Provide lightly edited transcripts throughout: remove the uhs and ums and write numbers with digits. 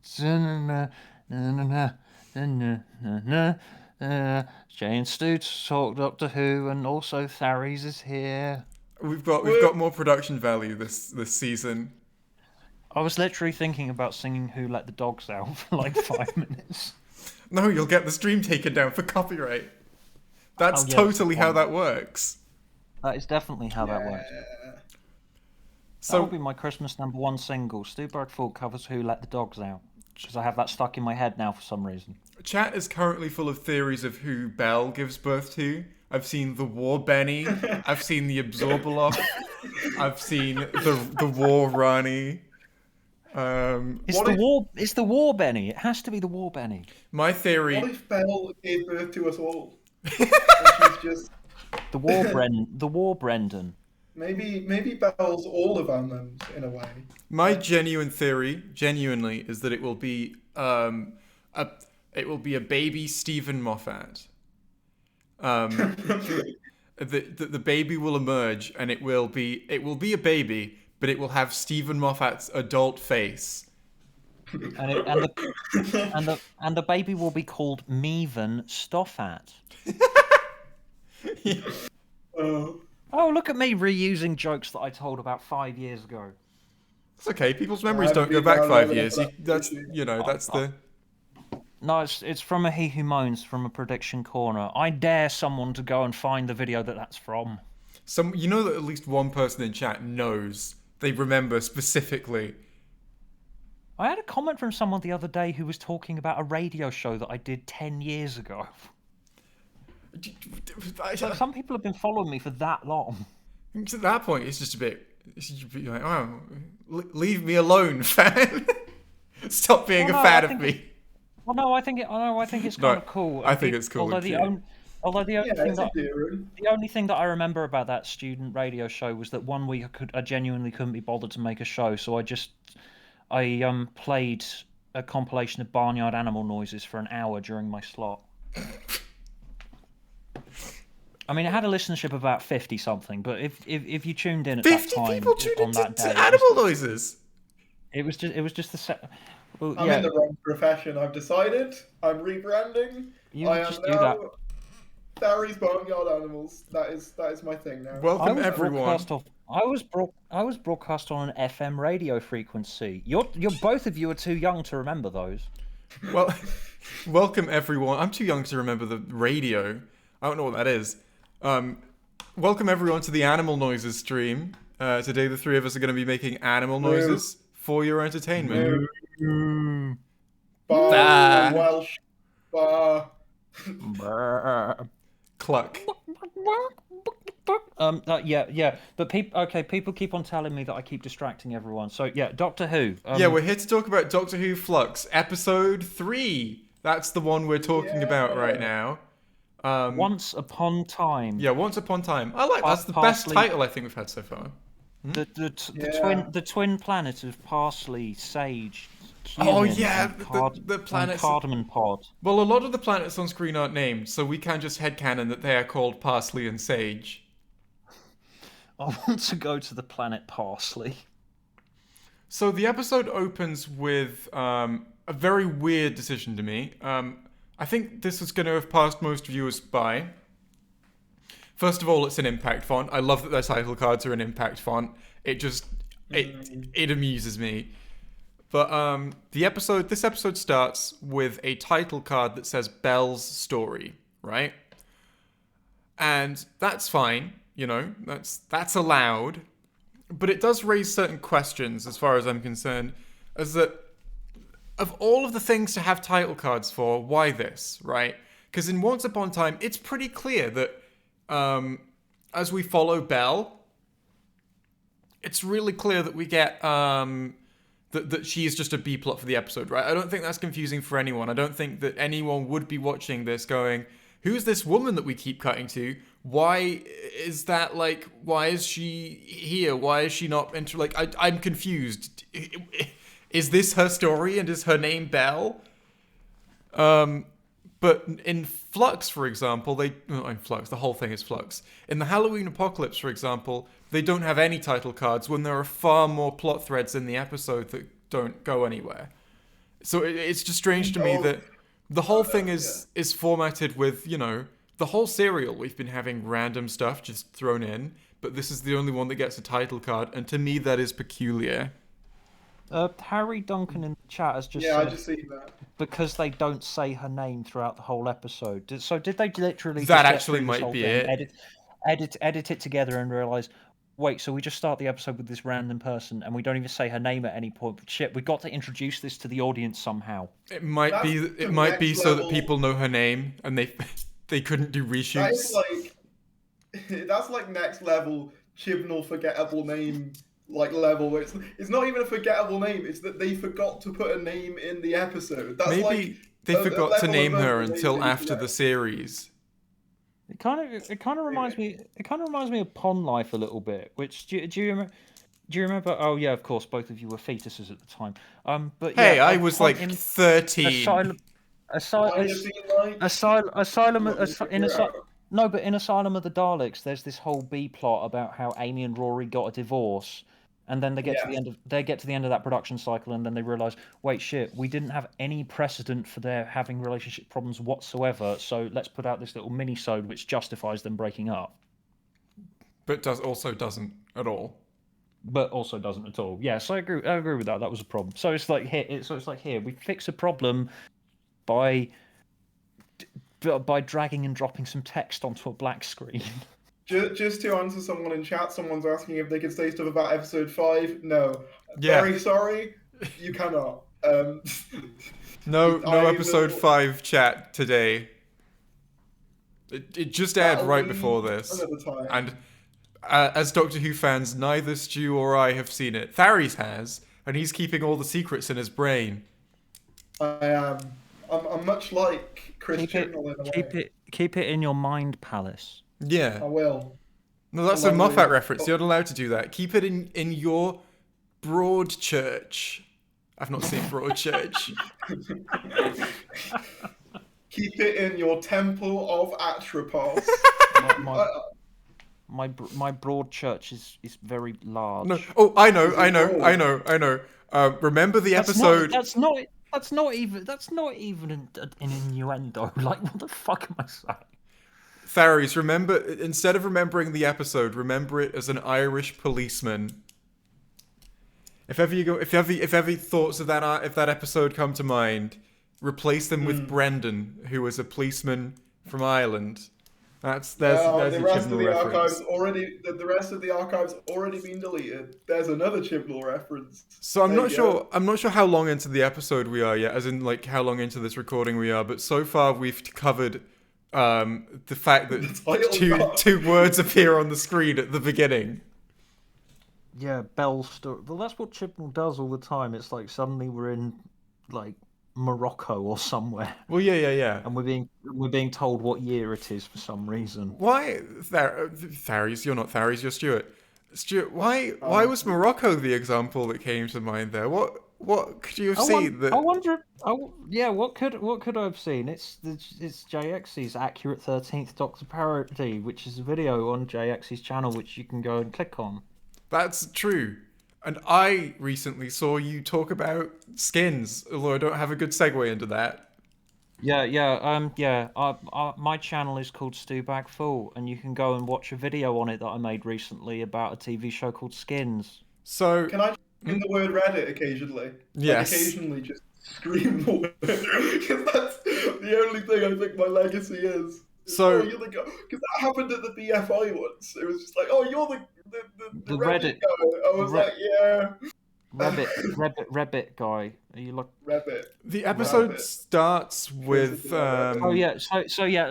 Jay and Stu talk Doctor Who, and also Tharries is here. We've got more production value this season. I was literally thinking about singing "Who Let the Dogs Out" for like 5 minutes. No, you'll get the stream taken down for copyright. Oh That's yeah, that's a good totally how point. that works. That is definitely how that works. Yeah. That will So be my Christmas #1 single. Stu Birdful covers "Who Let the Dogs Out" because I have that stuck in my head now for some reason. chat is currently full of theories of who Belle gives birth to. I've seen the War Benny. I've seen the Absorbaloff. I've seen the War Rani. It's What the if war. It's the War Benny. It has to be the War Benny. My what theory. if Belle gave birth to us all? And she's just The War Brendan. maybe Belle's all of our mums in a way. My genuine theory, genuinely, is that it will be a baby Stephen Moffat. The baby will emerge, and it will be a baby, but it will have Stephen Moffat's adult face. And the baby will be called Meven Stoffat. Oh, Oh, look at me reusing jokes that I told about 5 years ago. It's okay. People's memories haven't don't go been back around five long enough years. for that That's issue. the. No, it's from a He Who Moans from a prediction corner. I dare someone to go and find the video that's from. You know that at least one person in chat knows. They remember specifically. I had a comment from someone the other day who was talking about a radio show that I did 10 years ago. So some people have been following me for that long. To that point, it's just a bit. You're like, oh, leave me alone, fan. Stop being Well, a no, fan of me. Well, no, I think it's No, kind of cool. I think it's cool Although and the cute. only, although the only Yeah, thing it's that endearing. the only thing that I remember about that student radio show was that one week I genuinely couldn't be bothered to make a show, so I played a compilation of barnyard animal noises for an hour during my slot. I mean, it had a listenership of about 50 something, but if you tuned in at that 50 time people tuned on into that day, animal noises. it was just the set. Well, I'm yeah, in the wrong profession. I've decided. I'm rebranding. you I am just do now that. Tharries Barnyard Animals. That is my thing now. I Welcome was everyone. broadcast off. I was broadcast on an FM radio frequency. You're both of you are too young to remember those. Well, welcome everyone. I'm too young to remember the radio. I don't know what that is. Welcome everyone to the Animal Noises stream. Today the three of us are going to be making animal noises for your entertainment. Bar, Bah. Welsh. Bar. Cluck. Yeah. But people keep on telling me that I keep distracting everyone. So yeah, Doctor Who. Yeah, we're here to talk about Doctor Who Flux, episode 3. That's the one we're talking about right now. Once Upon Time. Yeah, Once Upon Time. I like that's the best Parsley- title I think we've had so far. The twin planet of parsley, sage, Oh, cumin, yeah, and the planets- and cardamom pod. Well, a lot of the planets on screen aren't named, so we can just headcanon that they are called Parsley and Sage. I want to go to the planet Parsley. So the episode opens with a very weird decision to me. I think this is going to have passed most viewers by. First of all, it's an impact font. I love that their title cards are an impact font. It just it amuses me. But this episode starts with a title card that says Belle's story, right? And that's fine, you know, that's allowed. But it does raise certain questions as far as I'm concerned, as that of all of the things to have title cards for, why this, right? Because in Once Upon a Time, it's pretty clear that as we follow Belle, it's really clear that we get that she is just a B plot for the episode, right? I don't think that's confusing for anyone. I don't think that anyone would be watching this going, who's this woman that we keep cutting to? Why is that, like, why is she here? Why is she not I'm confused. Is this her story and is her name Belle? But in Flux, for example, in Flux, the whole thing is Flux. In the Halloween Apocalypse, for example, they don't have any title cards when there are far more plot threads in the episode that don't go anywhere. So it's just strange to me that the whole thing is formatted with, the whole serial we've been having random stuff just thrown in, but this is the only one that gets a title card, and to me that is peculiar. Harry Duncan in the chat has just Yeah, I said just seen that. because they don't say her name throughout the whole episode. So did they literally That just get actually through this might whole be thing, it. edit it together, and realize, wait, so we just start the episode with this random person, and we don't even say her name at any point. Shit, we got to introduce this to the audience somehow. It might That's be the it might be next so that level. people know her name and they they couldn't do That reshoots. is like that's like next level Chibnall forgettable name level. It's not even a forgettable name. It's that they forgot to put a name in the episode. That's Maybe they a forgot to level name above her the name until that you after the forget. series. It kind of reminds me of Pond Life a little bit. Which do you remember? Do you remember? Oh yeah, of course, both of you were fetuses at the time. But Hey, yeah, I was like 13. Asylum, Might Asylum, have been like Asylum, what was it? Yeah. no, but in Asylum of the Daleks, there's this whole B plot about how Amy and Rory got a divorce, and then they get to Yeah. the end of that production cycle, and then they realize, wait, shit, we didn't have any precedent for their having relationship problems whatsoever, so let's put out this little mini-sode which justifies them breaking up, But doesn't at all. but also doesn't at all. Yeah, so I agree with that. That was a problem. So it's like here we fix a problem by dragging and dropping some text onto a black screen. Just to answer someone in chat, someone's asking if they can say stuff about episode 5. No. Yeah. Very sorry, you cannot. No I episode will- 5 chat today. It just aired That'll right be before this. another time. And as Doctor Who fans, neither Stu or I have seen it. Tharries has, and he's keeping all the secrets in his brain. I am. I'm much like Chris Keep it, Chibnall in a way. keep it in your mind palace. Yeah. I will. No, that's a Along Moffat with- reference. You're not allowed to do that. Keep it in your Broadchurch. I've not seen Broadchurch. Keep it in your temple of Atropos. My broad church is very large. No. Oh, I know. Remember the episode? That's not even an innuendo. Like, what the fuck am I saying? Tharries, remember, instead of remembering the episode, remember it as an Irish policeman. If ever thoughts of that, if that episode come to mind, replace them with Brendan, who was a policeman from Ireland. There's the a rest of Chibnall the reference. archives already. The rest of the archives already been deleted. There's another Chibnall reference. So I'm There not you sure. go. I'm not sure how long into the episode we are yet, as in like how long into this recording we are. But so far we've covered the fact that title two words appear on the screen at the beginning. Yeah, Bell story. Well, that's what Chibnall does all the time. It's like suddenly we're in like Morocco or somewhere, Well, yeah. and we're being told what year it is for some reason. Why, Tharries? You're not Tharries. You're Stuart. Stuart, why was Morocco the example that came to mind there? What could you have seen that? I wonder. Yeah, what could I have seen? It's JX's accurate 13th Doctor parody, which is a video on JX's channel, which you can go and click on. That's true. And I recently saw you talk about skins, although I don't have a good segue into that. Yeah. My channel is called Stu Bag Fool, and you can go and watch a video on it that I made recently about a TV show called Skins. So Can I in the word Reddit occasionally? Yes. Like occasionally just scream the word. Because that's the only thing I think my legacy is. So- you're the guy. Because that happened at the BFI once. It was just like, oh, you're the The Reddit Reddit- guy. I was Re- like, yeah. Rebbit guy. Are you like? Reddit. the episode Rabbit. starts with Oh yeah. So yeah.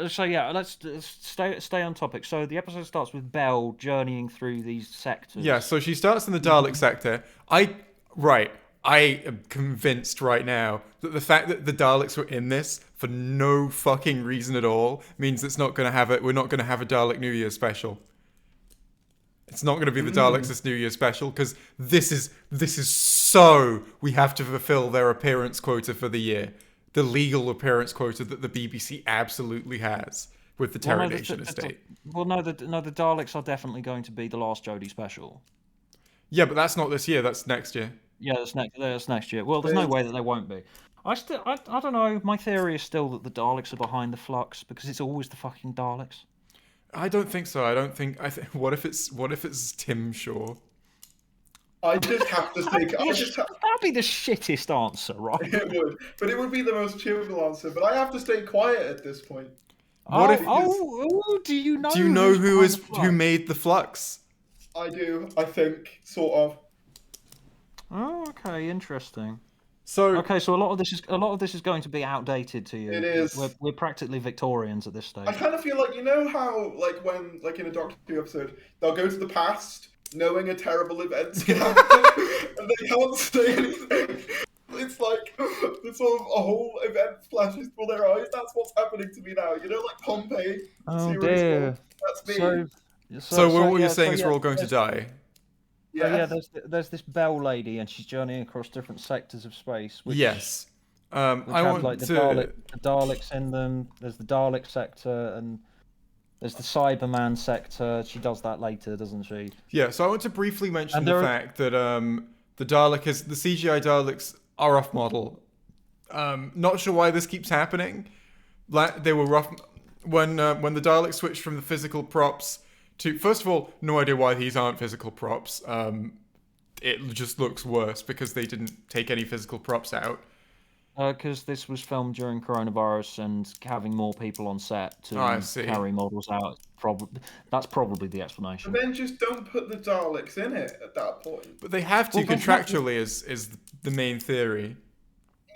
Let's stay on topic. So the episode starts with Belle journeying through these sectors. Yeah, so she starts in the Dalek sector. I am convinced right now that the fact that the Daleks were in this for no fucking reason at all means it's not going to have it. We're not going to have a Dalek New Year special. It's not going to be the Daleks this New Year special because this is so we have to fulfill their appearance quota for the year, the legal appearance quota that the BBC absolutely has with the Terror Nation estate. Well, no, the Daleks are definitely going to be the last Jodie special. Yeah, but that's not this year. That's next year. Yeah, that's next year. Well, there's no way that they won't be. I don't know. My theory is still that the Daleks are behind the flux because it's always the fucking Daleks. I don't think so. I don't think. What if it's Tim Shaw? I just have to say, That'd be the shittest answer, right? it would, but it would be the most cheerful answer. But I have to stay quiet at this point. What if? Do you know? Do you know who's behind the who flux? made the flux? I do, I think, sort of. Oh, okay, interesting. So Okay, so a lot of this is going to be outdated to you. It is. We're practically Victorians at this stage. I kind of feel like, you know how, like, when, like, in a Doctor Who episode, they'll go to the past, knowing a terrible event's gonna happen, and they can't say anything. It's like, the sort of a whole event flashes before their eyes. That's what's happening to me now. You know, like Pompeii. Oh series dear. one? That's me. So what you're saying is we're all going to die. So yeah, Yes. there's this Bell lady, and she's journeying across different sectors of space. Which, Yes. which I have want like the to. Daleks in them. There's the Dalek sector, and there's the Cyberman sector. She does that later, doesn't she? Yeah. So I want to briefly mention And the there are- fact that the CGI Daleks are off model. Not sure why this keeps happening. They were rough when the Daleks switched from the physical props to. First of all, no idea why these aren't physical props. It just looks worse because they didn't take any physical props out. Because this was filmed during coronavirus and having more people on set to I see. carry models out. That's probably the explanation. But then just don't put the Daleks in it at that point. But they have to Well, but- contractually, is the main theory.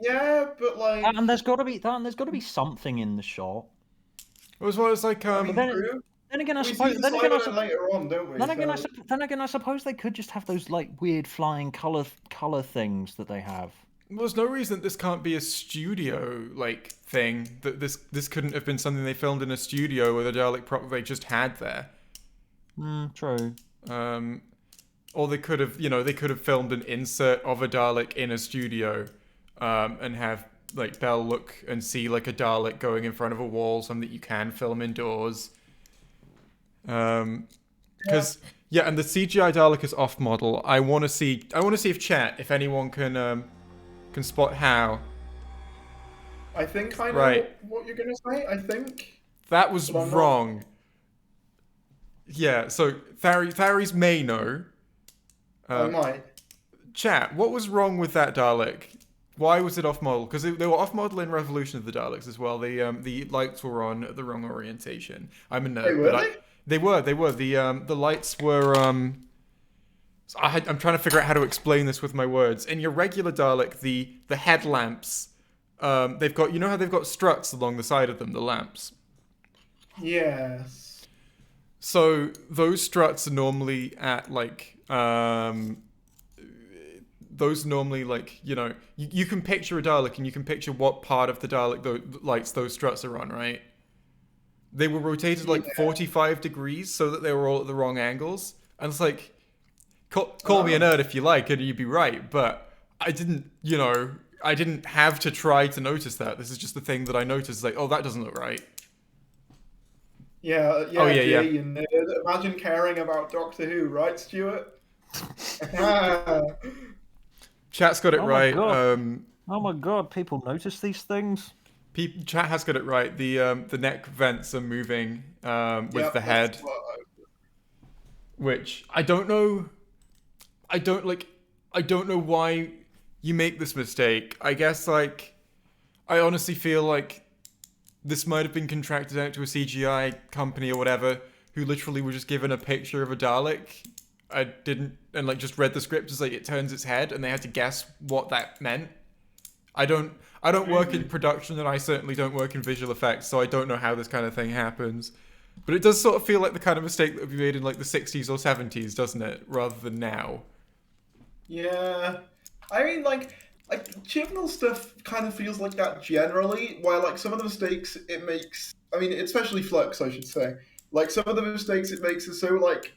Yeah, but like... And there's got to be something in the shot. As well as like I mean, then- true. Then again, I We suppose. see the Then again, Cybermen later on, don't we? Then again, So- then again, I suppose they could just have those like weird flying color things that they have. Well, there's no reason that this can't be a studio like thing. That this couldn't have been something they filmed in a studio with a Dalek prop they just had there. True. Or they could have, they could have filmed an insert of a Dalek in a studio, and have like Bell look and see like a Dalek going in front of a wall, something that you can film indoors. Because and the CGI Dalek is off model. I want to see if anyone can spot how. I think I know Right. what you're going to say. I think. That was But I'm not- wrong. Yeah, so Tharries may know. I might. Chat, what was wrong with that Dalek? Why was it off model? Because they were off model in Revolution of the Daleks as well. The lights were on at the wrong orientation. I'm a nerd, Wait, were but they? they were. The lights were. So I'm trying to figure out how to explain this with my words. In your regular Dalek, the headlamps, they've got, you know how they've got struts along the side of them, the lamps. Yes. So those struts are normally at like those normally like you can picture a Dalek and you can picture what part of the Dalek the lights those struts are on, right? They were rotated like 45 degrees so that they were all at the wrong angles, and it's like call me a nerd if you like, and you'd be right, but I didn't have to try to notice that. This is just the thing that I noticed, like, oh, that doesn't look right. Yeah. Oh, yeah, Jay, yeah. you nerd. Imagine caring about Doctor Who, right, Stuart? Chat's got it Oh my right. God. Oh my god, people notice these things. Chat has got it right. The neck vents are moving with Yep, the head, that's what which I don't know. I don't know why you make this mistake. I guess I honestly feel like this might have been contracted out to a CGI company or whatever, who literally were just given a picture of a Dalek. And just read the script as like it turns its head, and they had to guess what that meant. I don't work in production, and I certainly don't work in visual effects, so I don't know how this kind of thing happens. But it does sort of feel like the kind of mistake that would be made in like the 60s or 70s, doesn't it? Rather than now. Yeah, I mean, like Chibnall stuff kind of feels like that generally. While like some of the mistakes it makes, I mean, especially Flux, I should say. Like some of the mistakes it makes are so like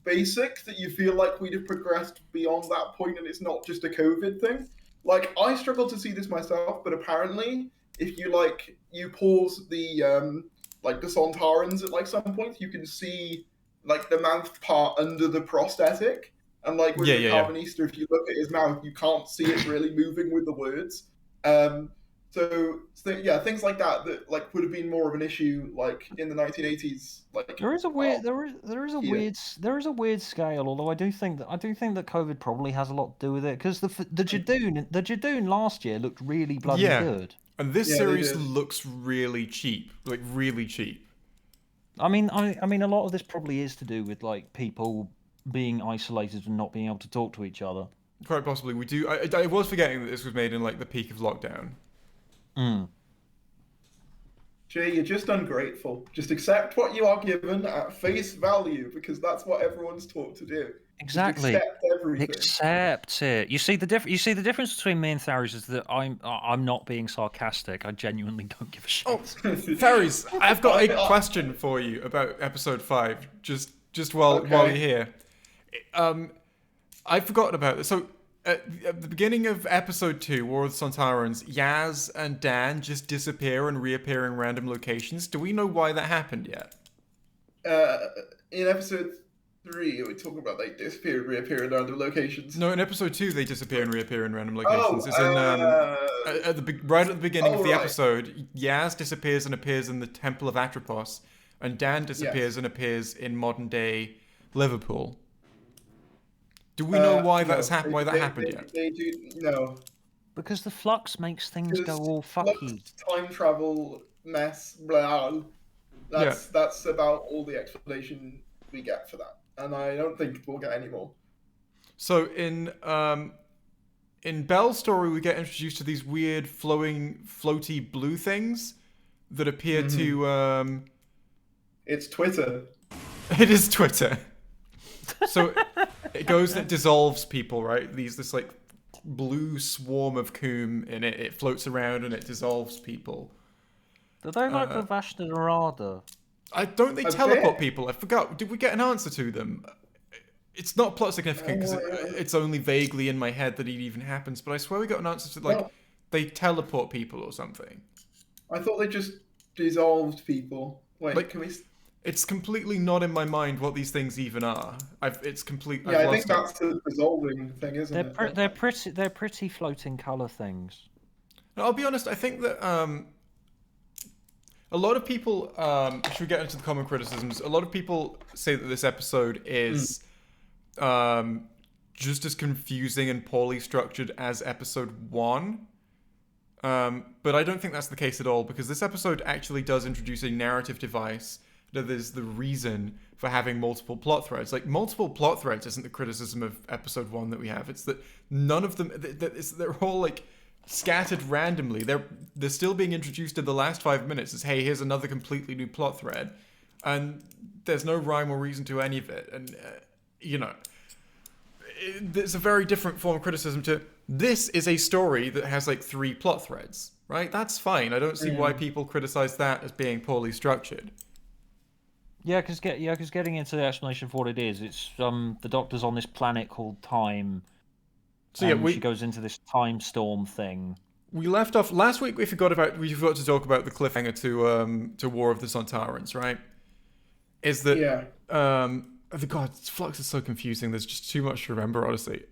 basic that you feel like we'd have progressed beyond that point, and it's not just a COVID thing. Like I struggle to see this myself, but apparently, if you pause the the Sontarans at like some point, you can see like the mouth part under the prosthetic. And like with the Carbonista, if you look at his mouth, you can't see it really moving with the words. Um, so yeah, things like that like would have been more of an issue like in the 1980s. Like There is a oh, weird here. there is a weird scale. Although I do think that COVID probably has a lot to do with it because the Jadoon last year looked really bloody Yeah, good. and this Yeah, they series did. looks really cheap, like really cheap. I mean, a lot of this probably is to do with like people being isolated and not being able to talk to each other. Quite possibly, we do. I was forgetting that this was made in like the peak of lockdown. Mm, Jay, you're just ungrateful. Just accept what you are given at face value because that's what everyone's taught to do. Just exactly. accept everything. Accept it. You see the difference between me and Tharries is that I'm not being sarcastic. I genuinely don't give a Oh, shit. Tharries, I've got a I, question for you about episode 5. Just while you're okay. here, I've forgotten about this. So at the beginning of episode 2, War of the Sontarans, Yaz and Dan just disappear and reappear in random locations. Do we know why that happened yet? Uh, in episode 3, we talk about they disappear, reappear in other locations. No, in episode 2 they disappear and reappear in random Oh, locations. It's in right at the beginning of the right. episode, Yaz disappears and appears in the Temple of Atropos, and Dan disappears Yes. and appears in modern day Liverpool. Do we know why that's No, why that happened yet? they do no. Because the flux makes things go Because all flux, fucky. time travel, mess, blah. Yeah. That's about all the explanation we get for that, and I don't think we'll get any more. So in Belle's story, we get introduced to these weird floaty blue things that appear to It's Twitter. it is Twitter. So it goes and it dissolves people, right? This like blue swarm of coom in it. It floats around and it dissolves people. Do they like the Vashta Narada? I don't they A teleport bit. people? I forgot. Did we get an answer to them? It's not plot significant because it's only vaguely in my head that it even happens. But I swear we got an answer to like No, they teleport people or something. I thought they just dissolved people. Wait, Like can we? it's completely not in my mind what these things even are. It's complete. Yeah, I've I think lost it. that's the dissolving thing, isn't it? They're pretty floating color things. No, I'll be honest. I think that a lot of people. Should we get into the common criticisms? A lot of people say that this episode is just as confusing and poorly structured as episode 1. But I don't think that's the case at all because this episode actually does introduce a narrative device that is the reason for having multiple plot threads. Like multiple plot threads isn't the criticism of episode 1 that we have. It's that none of them. They're all like scattered randomly. They're still being introduced in the last 5 minutes as hey, here's another completely new plot thread, and there's no rhyme or reason to any of it. And it's a very different form of criticism to this is a story that has like 3 plot threads, right? That's fine. I don't see why people criticize that as being poorly structured. Yeah, because getting into the explanation for what it is, it's the Doctor's on this planet called Time, So yeah, she goes into this time storm thing. we left off last week. We forgot to talk about the cliffhanger to War of the Sontarans, right? Is that Yeah. the God, Flux is so confusing. There's just too much to remember, honestly.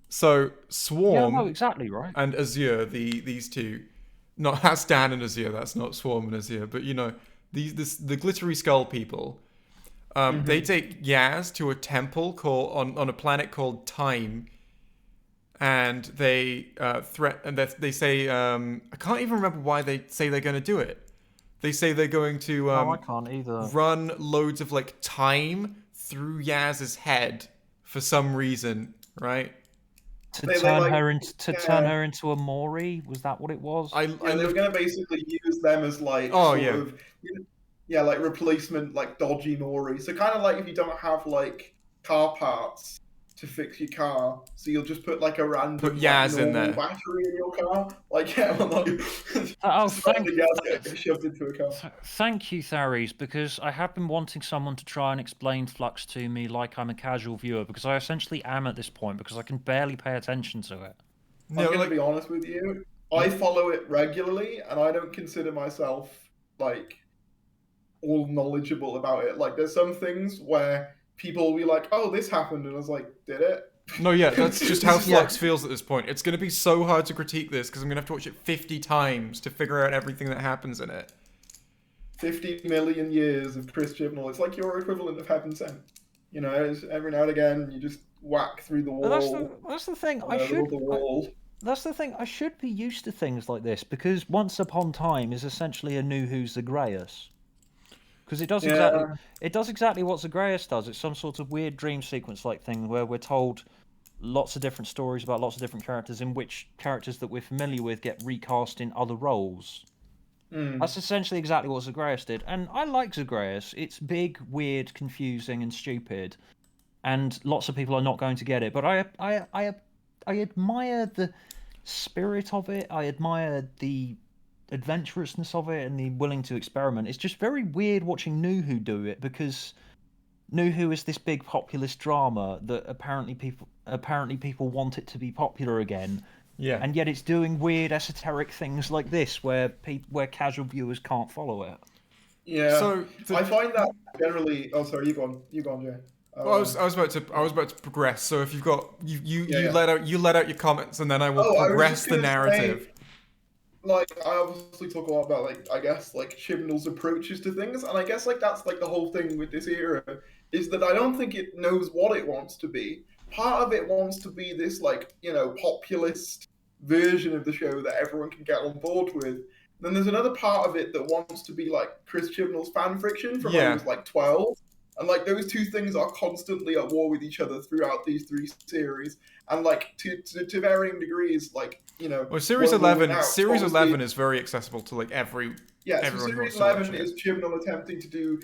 So Swarm Yeah, no, exactly right. and Azure, these two, not that's Dan and Azure. That's not Swarm and Azure, but the glittery skull people. They take Yaz to a temple on a planet called Time, and they they say I can't even remember why they say they're going to do it. They say they're going to No, I can't either. run loads of like time through Yaz's head for some reason, right? To They turn like her into a Mori, was that what it was? I they were looked. gonna basically use them as like Oh, sort yeah. of yeah, like replacement like dodgy Nori. So kind of like if you don't have like car parts to fix your car, so you'll just put like a random Put Yaz in normal there. battery in your car. Like yeah, like Oh, just random Yaz getting shoved into a car. Thank you, Tharries, because I have been wanting someone to try and explain Flux to me like I'm a casual viewer, because I essentially am at this point, because I can barely pay attention to it. I'm No, gonna like be honest with you. I follow it regularly, and I don't consider myself like all knowledgeable about it. Like, there's some things where people will be like, "Oh, this happened," and I was like, "Did it?" No, yeah, that's just how This is Flux feels at this point. It's going to be so hard to critique this because I'm going to have to watch it 50 times to figure out everything that happens in it. 50 million years of Chris Chibnall. It's like your equivalent of Heaven Sent. You know, it's every now and again you just whack through the But wall. that's the thing. The wall. That's the thing. I should be used to things like this because Once Upon Time is essentially a new Who's Zagreus. Because Yeah. it does exactly what Zagreus does. It's some sort of weird dream sequence like thing where we're told lots of different stories about lots of different characters, in which characters that we're familiar with get recast in other roles. That's essentially exactly what Zagreus did, and I like Zagreus. It's big, weird, confusing, and stupid, and lots of people are not going to get it. But I admire the spirit of it. I admire the adventurousness of it and the willing to experiment. It's just very weird watching New Who do it because New Who is this big populist drama that apparently people want it to be popular again, Yeah. and yet it's doing weird esoteric things like this where casual viewers can't follow it. Yeah. So I find that generally. Oh, sorry. You go on, Jay. Well, I was about to progress. So if you've got Yeah. let out your comments, and then I will I was progress just the gonna narrative. say, like, I obviously talk a lot about, like, I guess, like, Chibnall's approaches to things, and I guess, like, that's, like, the whole thing with this era, is that I don't think it knows what it wants to be. Part of it wants to be this, like, you know, populist version of the show that everyone can get on board with. Then there's another part of it that wants to be, like, Chris Chibnall's fan fiction from when he was, like, 12. And, like, those two things are constantly at war with each other throughout these three series. And, like, to varying degrees, like, you know... Well, Series one moving 11 out, Series obviously- 11 is very accessible to, like, everyone Yeah, so who Series wants to watch 11 it. is Chibnall attempting to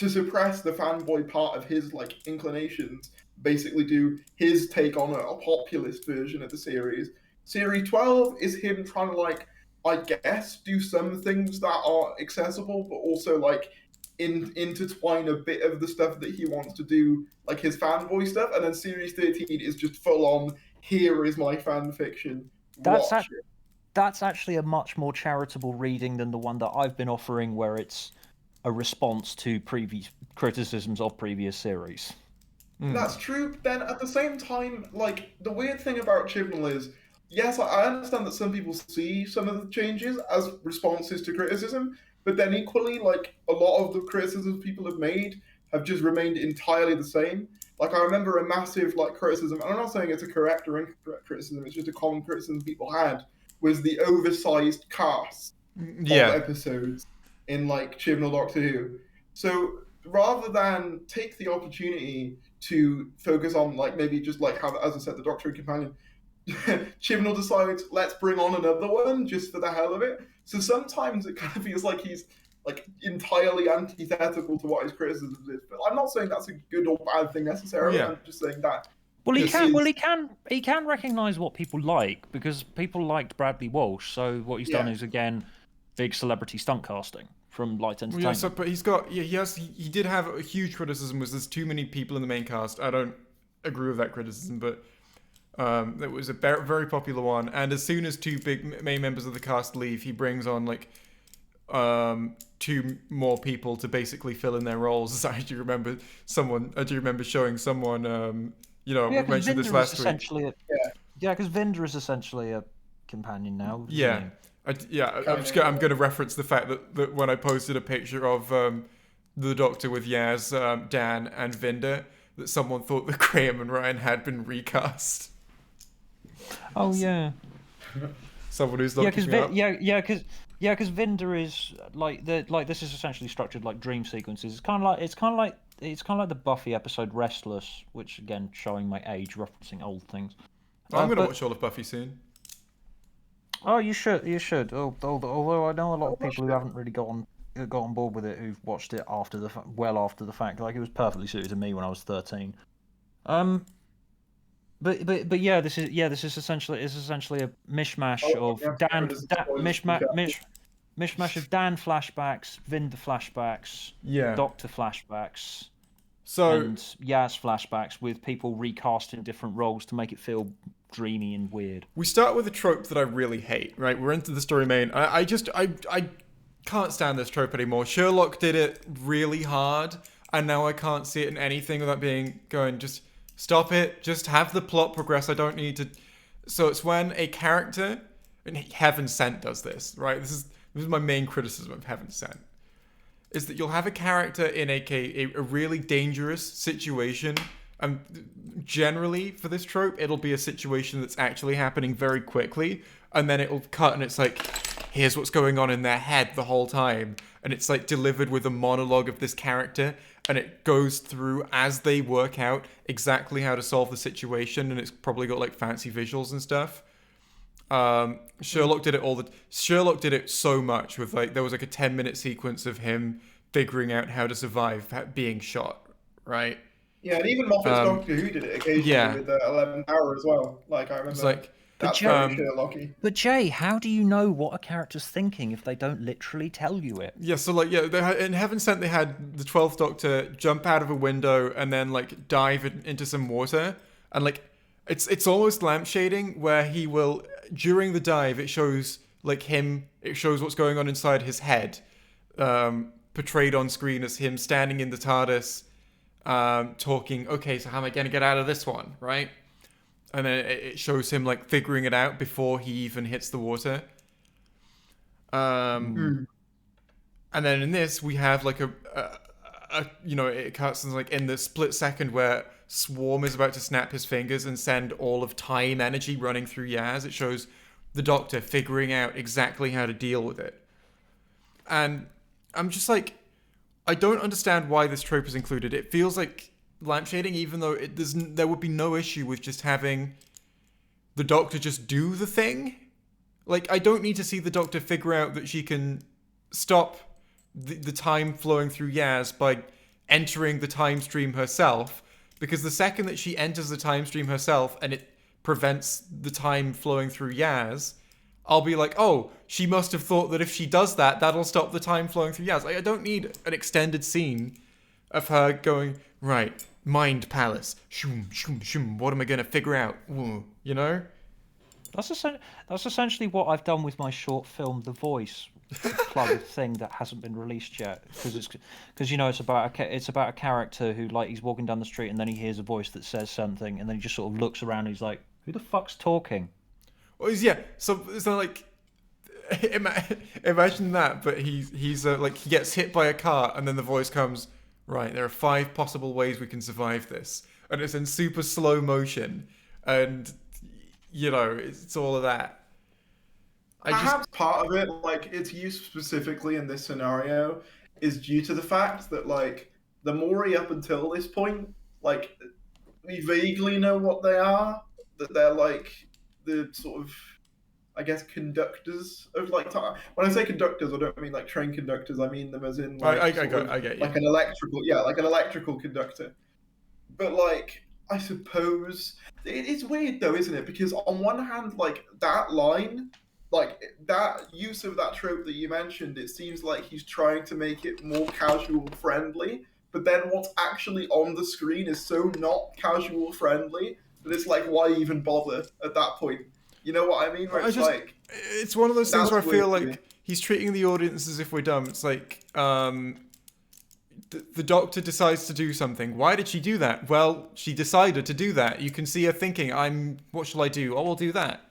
suppress the fanboy part of his, like, inclinations, basically do his take on a populist version of the series. Series 12 is him trying to, like, I guess, do some things that are accessible, but also, like, intertwine a bit of the stuff that he wants to do, like his fanboy stuff. And then Series 13 is just full on, here is my fan fiction. That's Watch it. That's actually a much more charitable reading than the one that I've been offering, where it's a response to previous criticisms of previous series. That's true, but then at the same time, like, the weird thing about Chibnall is, yes, I understand that some people see some of the changes as responses to criticism, but then equally, like, a lot of the criticisms people have made have just remained entirely the same. Like, I remember a massive, like, criticism, and I'm not saying it's a correct or incorrect criticism, it's just a common criticism people had, was the oversized cast of episodes in, like, Chibnall Doctor Who. So rather than take the opportunity to focus on, like, maybe just, like, how, as I said, the Doctor Who companion, Chibnall decides, let's bring on another one just for the hell of it. So sometimes it kind of feels like he's, like, entirely antithetical to what his criticism is. But I'm not saying that's a good or bad thing necessarily. Yeah. I'm just saying that. Well, he can recognise what people like, because people liked Bradley Walsh. So what he's done is, again, big celebrity stunt casting from Light Entertainment. But he did have a huge criticism, was there's too many people in the main cast. I don't agree with that criticism, but it was a very popular one. And as soon as two big main members of the cast leave, he brings on, like, two more people to basically fill in their roles. I do remember showing someone, we mentioned this last week. Because Vinder is essentially a companion now. Yeah. I'm going to reference the fact that when I posted a picture of the Doctor with Yaz, Dan, and Vinder, that someone thought that Graham and Ryan had been recast. Oh yeah. Someone who's looking because Vinder is like this is essentially structured like dream sequences. It's kind of like the Buffy episode Restless, which again showing my age, referencing old things. I'm going to watch all of Buffy soon. Oh, you should. Although I know a lot of people who haven't really got on board with it, who've watched it after the fact. Like, it was perfectly suited to me when I was 13. But yeah, this is essentially a mishmash of mishmash of Dan flashbacks, Vinder flashbacks, Doctor flashbacks, and Yaz flashbacks with people recast in different roles to make it feel dreamy and weird. We start with a trope that I really hate, right? We're into the story main. I can't stand this trope anymore. Sherlock did it really hard, and now I can't see it in anything without going, just Stop it. Just have the plot progress. I don't need to. So it's when a character, and Heaven Sent does this, right? This is my main criticism of Heaven Sent, is that you'll have a character in a really dangerous situation, and generally for this trope, it'll be a situation that's actually happening very quickly, and then it'll cut, and it's like, here's what's going on in their head the whole time, and it's like delivered with a monologue of this character, and it goes through as they work out exactly how to solve the situation, and it's probably got like fancy visuals and stuff. Sherlock did it Sherlock did it so much with like there was like a 10-minute sequence of him figuring out how to survive being shot, right? Yeah, and even Moffat's Doctor Who did it occasionally with 11th Hour as well. Like I remember, it's like that's very Sherlocky. But Jay, how do you know what a character's thinking if they don't literally tell you it? Yeah, so like in Heaven Sent they had the 12th Doctor jump out of a window and then like dive into some water, and like it's almost lampshading where he will during the dive it shows like it shows what's going on inside his head, portrayed on screen as him standing in the TARDIS, talking, okay, so how am I going to get out of this one, right? And then it shows him like figuring it out before he even hits the water. And then in this we have like a it cuts like in the split second where Swarm is about to snap his fingers and send all of time energy running through Yaz. It shows the Doctor figuring out exactly how to deal with it. And I'm just like, I don't understand why this trope is included. It feels like lampshading, even though there would be no issue with just having the Doctor just do the thing. Like, I don't need to see the Doctor figure out that she can stop the time flowing through Yaz by entering the time stream herself, because the second that she enters the time stream herself and it prevents the time flowing through Yaz, I'll be like, oh, she must have thought that if she does that, that'll stop the time flowing through Yaz. Like, I don't need an extended scene of her going, right, Mind Palace, shoom, shoom, shoom, what am I going to figure out? Ooh, you know? That's essentially what I've done with my short film, The Voice, plug thing that hasn't been released yet, because it's about a character who, like, he's walking down the street and then he hears a voice that says something and then he just sort of looks around and he's like, who the fuck's talking? Well, yeah. So like, imagine that, but he's like he gets hit by a car and then the voice comes, right, there are 5 possible ways we can survive this, and it's in super slow motion, and it's all of that. Perhaps part of it, like its use specifically in this scenario, is due to the fact that like the Mori up until this point, like we vaguely know what they are. That they're like the sort of, I guess, conductors of like time. When I say conductors, I don't mean like train conductors. I mean them as in like I get you. Like an electrical conductor. But like, I suppose it's weird though, isn't it? Because on one hand, like that line, like that use of that trope that you mentioned, it seems like he's trying to make it more casual friendly. But then what's actually on the screen is so not casual friendly that it's like, why even bother at that point? You know what I mean? Where it's one of those things where I feel like he's treating the audience as if we're dumb. It's like, the Doctor decides to do something. Why did she do that? Well, she decided to do that. You can see her thinking, what shall I do? Oh, I'll do that.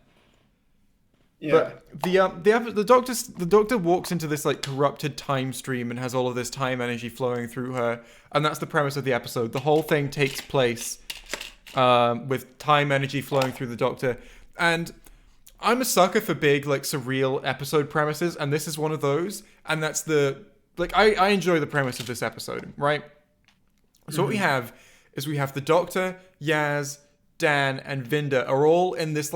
Yeah. But the Doctor walks into this like corrupted time stream and has all of this time energy flowing through her, and that's the premise of the episode. The whole thing takes place with time energy flowing through the Doctor, and I'm a sucker for big like surreal episode premises, and this is one of those. And that's I enjoy the premise of this episode, right? So what we have is the Doctor, Yaz, Dan, and Vinda are all in this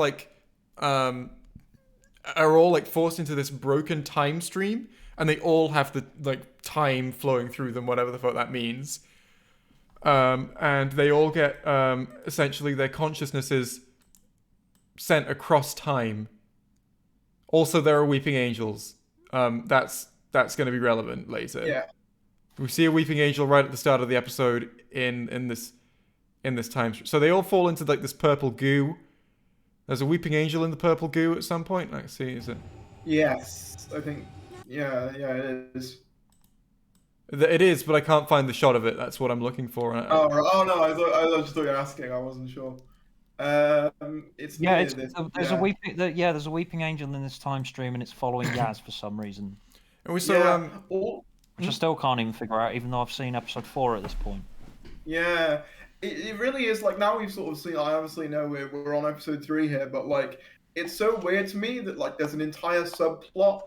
are all like forced into this broken time stream, and they all have the like time flowing through them, whatever the fuck that means. And they all get essentially their consciousnesses sent across time. Also, there are weeping angels. That's going to be relevant later. Yeah. We see a weeping angel right at the start of the episode in this time stream. So they all fall into like this purple goo. There's a weeping angel in the purple goo at some point. Let's see, is it? Yes, I think. Yeah, it is. It is, but I can't find the shot of it. That's what I'm looking for. Oh, right. Oh no, I just thought you were asking. I wasn't sure. It's Yeah, near it's this. there's a Yeah, there's a weeping angel in this time stream, and it's following Yaz for some reason, And we yeah. All, which I still can't even figure out, even though I've seen episode 4 at this point. Yeah, it really is like now we've sort of seen. I obviously know we're on episode 3 here, but like it's so weird to me that like there's an entire subplot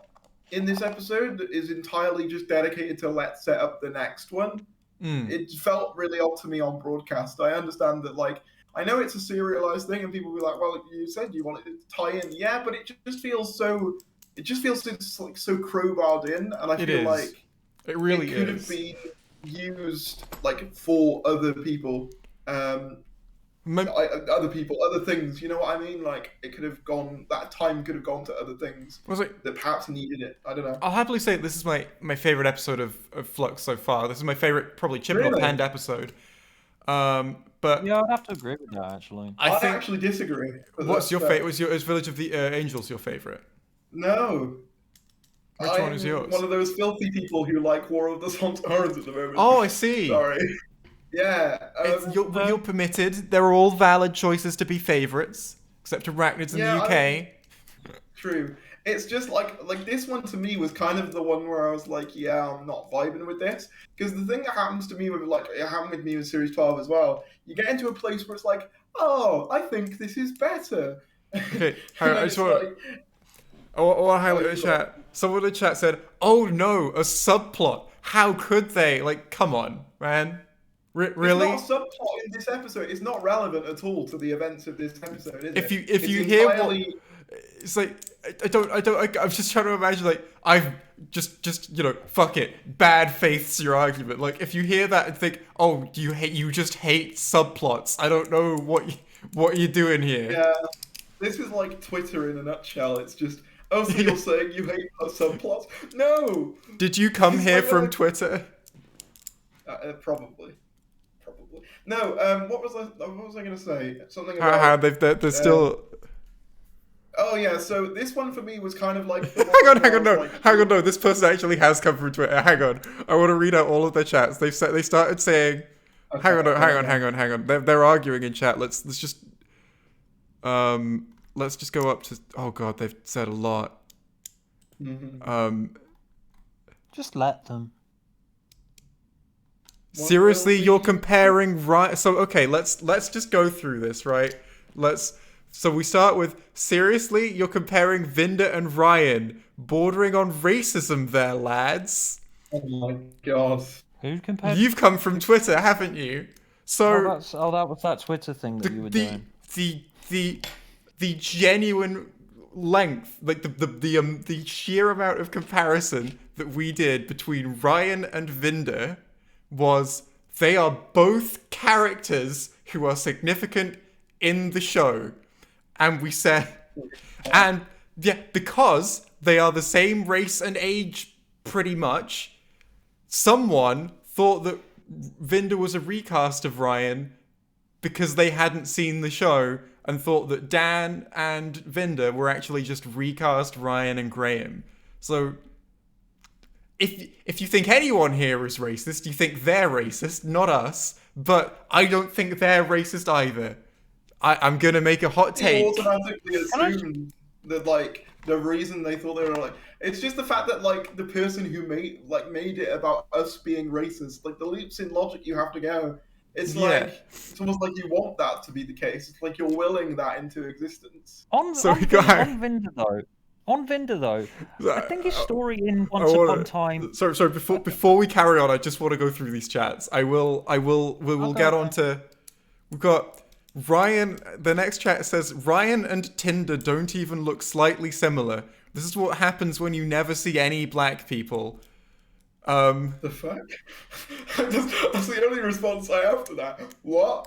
in this episode that is entirely just dedicated to let's set up the next one. It felt really odd to me on broadcast. I understand that like I know it's a serialized thing, and people will be like, "Well, you said you wanted it to tie in." Yeah, but it just feels so. It just feels like so crowbarred in, and I It feel is. like It really it could is. have been used like for other people, other people, other things. You know what I mean? Like it could have gone. That time could have gone to other things Was it? that perhaps needed it. I don't know. I'll happily say this is my favorite episode of Flux so far. This is my favorite, probably Chibnall Really? Panned episode. But Yeah, I'd have to agree with that actually. I I think. actually disagree. But What's your that's favorite? Is Village of the Angels your favorite? No. Which one is yours? One of those filthy people who like War of the Sontarans at the moment. Oh, I see. Sorry. Yeah. You're permitted. They're all valid choices to be favorites, except Arachnids in the UK. True. It's just like this one to me was kind of the one where I was like, yeah, I'm not vibing with this. Because the thing that happens to me with like it happened with me with Series 12 as well. You get into a place where it's like, oh, I think this is better. Okay, And I then just it's want. like, I want to highlight the chat. Someone in the chat said, "Oh no, a subplot. How could they? Like, come on, man. Really?" It's not a subplot in this episode. It's not relevant at all to the events of this episode, is If it? you hear what, it's like I'm just trying to imagine like I've just fuck it, bad faith's your argument. Like if you hear that and think, oh, you just hate subplots. I don't know what you're doing here. Yeah, this is like Twitter in a nutshell. It's just, oh, so you're saying you hate subplots? No. Did you come It's here like from Twitter? Probably. No. What was I gonna say? Something about. They're still. Oh yeah, so this one for me was kind of like. Hang on, no. This person actually has come from Twitter. Hang on, I want to read out all of their chats. They started saying, Okay, hang on. They're arguing in chat. Let's just go up to. Oh god, they've said a lot. Just let them. Seriously, you're comparing right? So okay, let's just go through this, right? So we start with, seriously, you're comparing Vinda and Ryan, bordering on racism there, lads. Oh my god. Who compared? You've come from Twitter, haven't you? So that was that Twitter thing that you were doing. the genuine length, like the sheer amount of comparison that we did between Ryan and Vinda was they are both characters who are significant in the show. And we said, and yeah, because they are the same race and age pretty much, someone thought that Vinda was a recast of Ryan because they hadn't seen the show and thought that Dan and Vinda were actually just recast Ryan and Graham. So if you think anyone here is racist, you think they're racist, not us. But I don't think they're racist either. I'm gonna make a hot take. People automatically assumed that like the reason they thought they were like it's just the fact that like the person who made it about us being racist, like the leaps in logic you have to go. It's like it's almost like you want that to be the case. It's like you're willing that into existence. On Vinda though, I think his story in Once Upon a Time. Sorry. Before we carry on, I just want to go through these chats. We will get on to. We've got Ryan. The next chat says Ryan and Tinder don't even look slightly similar. This is what happens when you never see any black people. The fuck? That's the only response I have to that. What?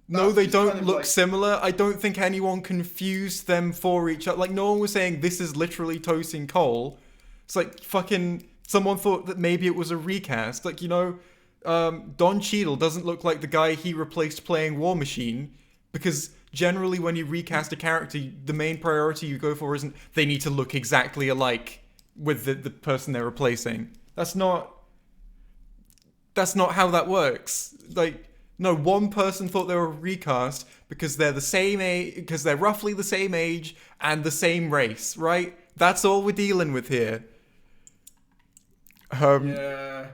No, they don't kind of look like- similar. I don't think anyone confused them for each other. Like, no one was saying this is literally Tosin Cole. It's like fucking someone thought that maybe it was a recast. Like, Don Cheadle doesn't look like the guy he replaced playing War Machine, because generally when you recast a character, the main priority you go for isn't they need to look exactly alike. with the person they're replacing. That's not how that works. Like, no, one person thought they were recast because they're the same age, because they're roughly the same age and the same race, right? That's all we're dealing with here. Yeah.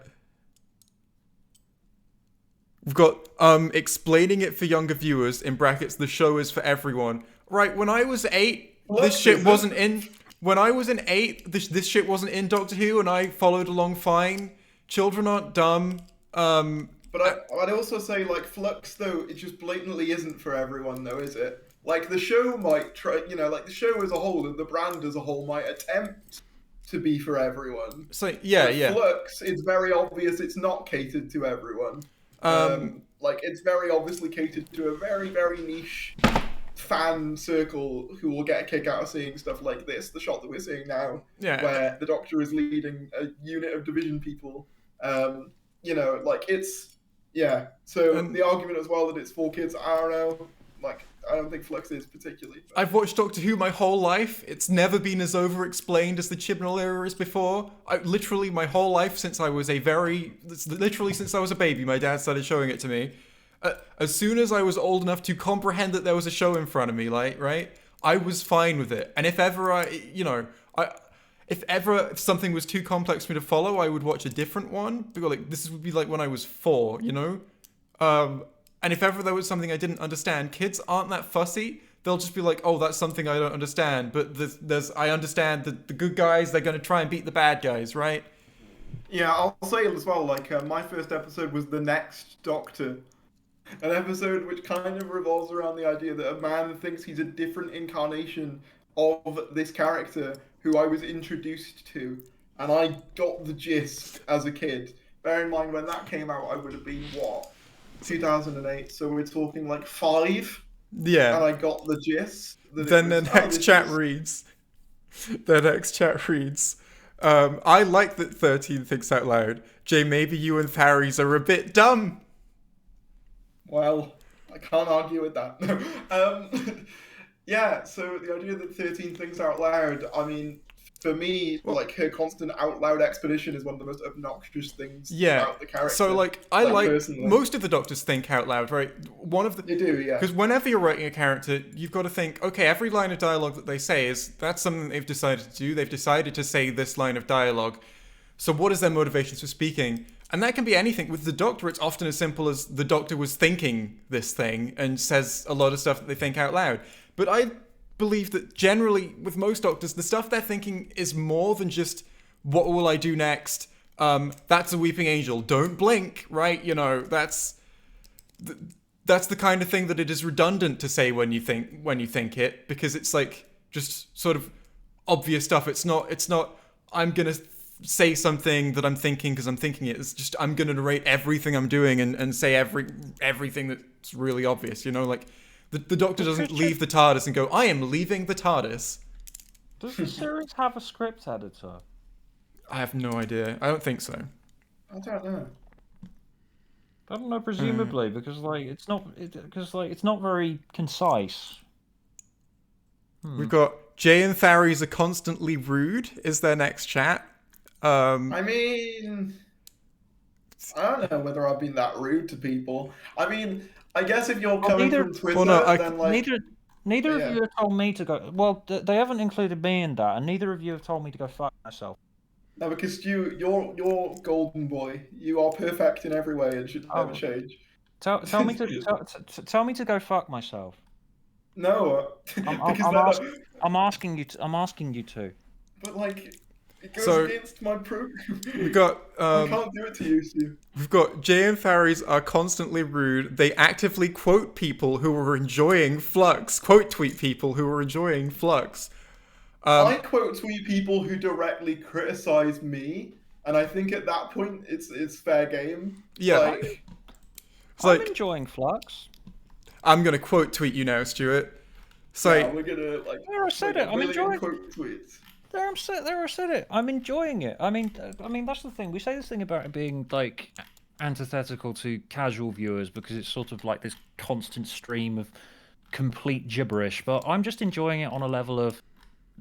We've got explaining it for younger viewers, in brackets, the show is for everyone. Right, when I was 8, this shit wasn't in. When I was in 8, this shit wasn't in Doctor Who, and I followed along fine. Children aren't dumb. But I'd also say, like, Flux, though, it just blatantly isn't for everyone, though, is it? Like, the show might try, you know, like, the show as a whole and the brand as a whole might attempt to be for everyone. So, yeah, But yeah. Flux, it's very obvious it's not catered to everyone. Like, it's very obviously catered to a very, very niche fan circle who will get a kick out of seeing stuff like this, the shot that we're seeing now, Yeah. where the Doctor is leading a unit of division people. You know, like, it's, yeah. So the argument as well that it's for kids, I don't know. Like, I don't think Flux is particularly. I've watched Doctor Who my whole life. It's never been as over-explained as the Chibnall era is before. Literally my whole life since I was since I was a baby, my dad started showing it to me. As soon as I was old enough to comprehend that there was a show in front of me, like, right, I was fine with it. And if ever if something was too complex for me to follow, I would watch a different one. Because, like, this would be like when I was 4, you know? And if ever there was something I didn't understand, kids aren't that fussy. They'll just be like, oh, that's something I don't understand. But I understand that the good guys, they're going to try and beat the bad guys, right? Yeah, I'll say as well, like, my first episode was The Next Doctor. An episode which kind of revolves around the idea that a man thinks he's a different incarnation of this character who I was introduced to. And I got the gist as a kid. Bear in mind, when that came out, I would have been, what? 2008, so we're talking like 5. Yeah. And I got the gist. Then the next chat reads. The next chat reads. I like that 13 thinks out loud. Jay, maybe you and Tharries are a bit dumb. Well, I can't argue with that. Yeah, so the idea that 13 thinks out loud, I mean, for me, like, her constant out loud expedition is one of the most obnoxious things about the character. So, like, I like most of the Doctors think out loud, right? They do, yeah. Because whenever you're writing a character, you've got to think, okay, every line of dialogue that they say that's something they've decided to do. They've decided to say this line of dialogue. So what is their motivations for speaking? And that can be anything. With the Doctor, it's often as simple as the Doctor was thinking this thing and says a lot of stuff that they think out loud. But I believe that generally, with most Doctors, the stuff they're thinking is more than just, what will I do next? That's a weeping angel. Don't blink, right? You know, that's the kind of thing that it is redundant to say when you think it, because it's like just sort of obvious stuff. It's not I'm gonna say something that I'm thinking because I'm thinking it. It's just I'm gonna narrate everything I'm doing and say everything that's really obvious. You know, like the Doctor doesn't leave the TARDIS and go, I am leaving the TARDIS. Does the series have a script editor? I have no idea. I don't think so. I don't know. I don't know, presumably, because it's not very concise. We've got Jay and Tharries are constantly rude. Is their next chat? I mean, I don't know whether I've been that rude to people. I mean, I guess if you're coming from Twitter, then like neither of you have told me to go. Well, they haven't included me in that, and neither of you have told me to go fuck myself. No, because Stu, you're golden boy. You are perfect in every way and should never change. Tell me to go fuck myself. No, I'm asking you to. But like, it goes against my program. We got. I can't do it to you, Stu. We've got Jay and Tharries are constantly rude. They actively quote people who are enjoying Flux. Quote tweet people who are enjoying Flux. I quote tweet people who directly criticize me, and I think at that point it's fair game. Yeah. I'm enjoying Flux. I'm gonna quote tweet you now, Stuart. So yeah, we're gonna like. There I said it. I'm enjoying quote tweets. There I said it. I'm enjoying it. I mean that's the thing. We say this thing about it being like antithetical to casual viewers because it's sort of like this constant stream of complete gibberish. But I'm just enjoying it on a level of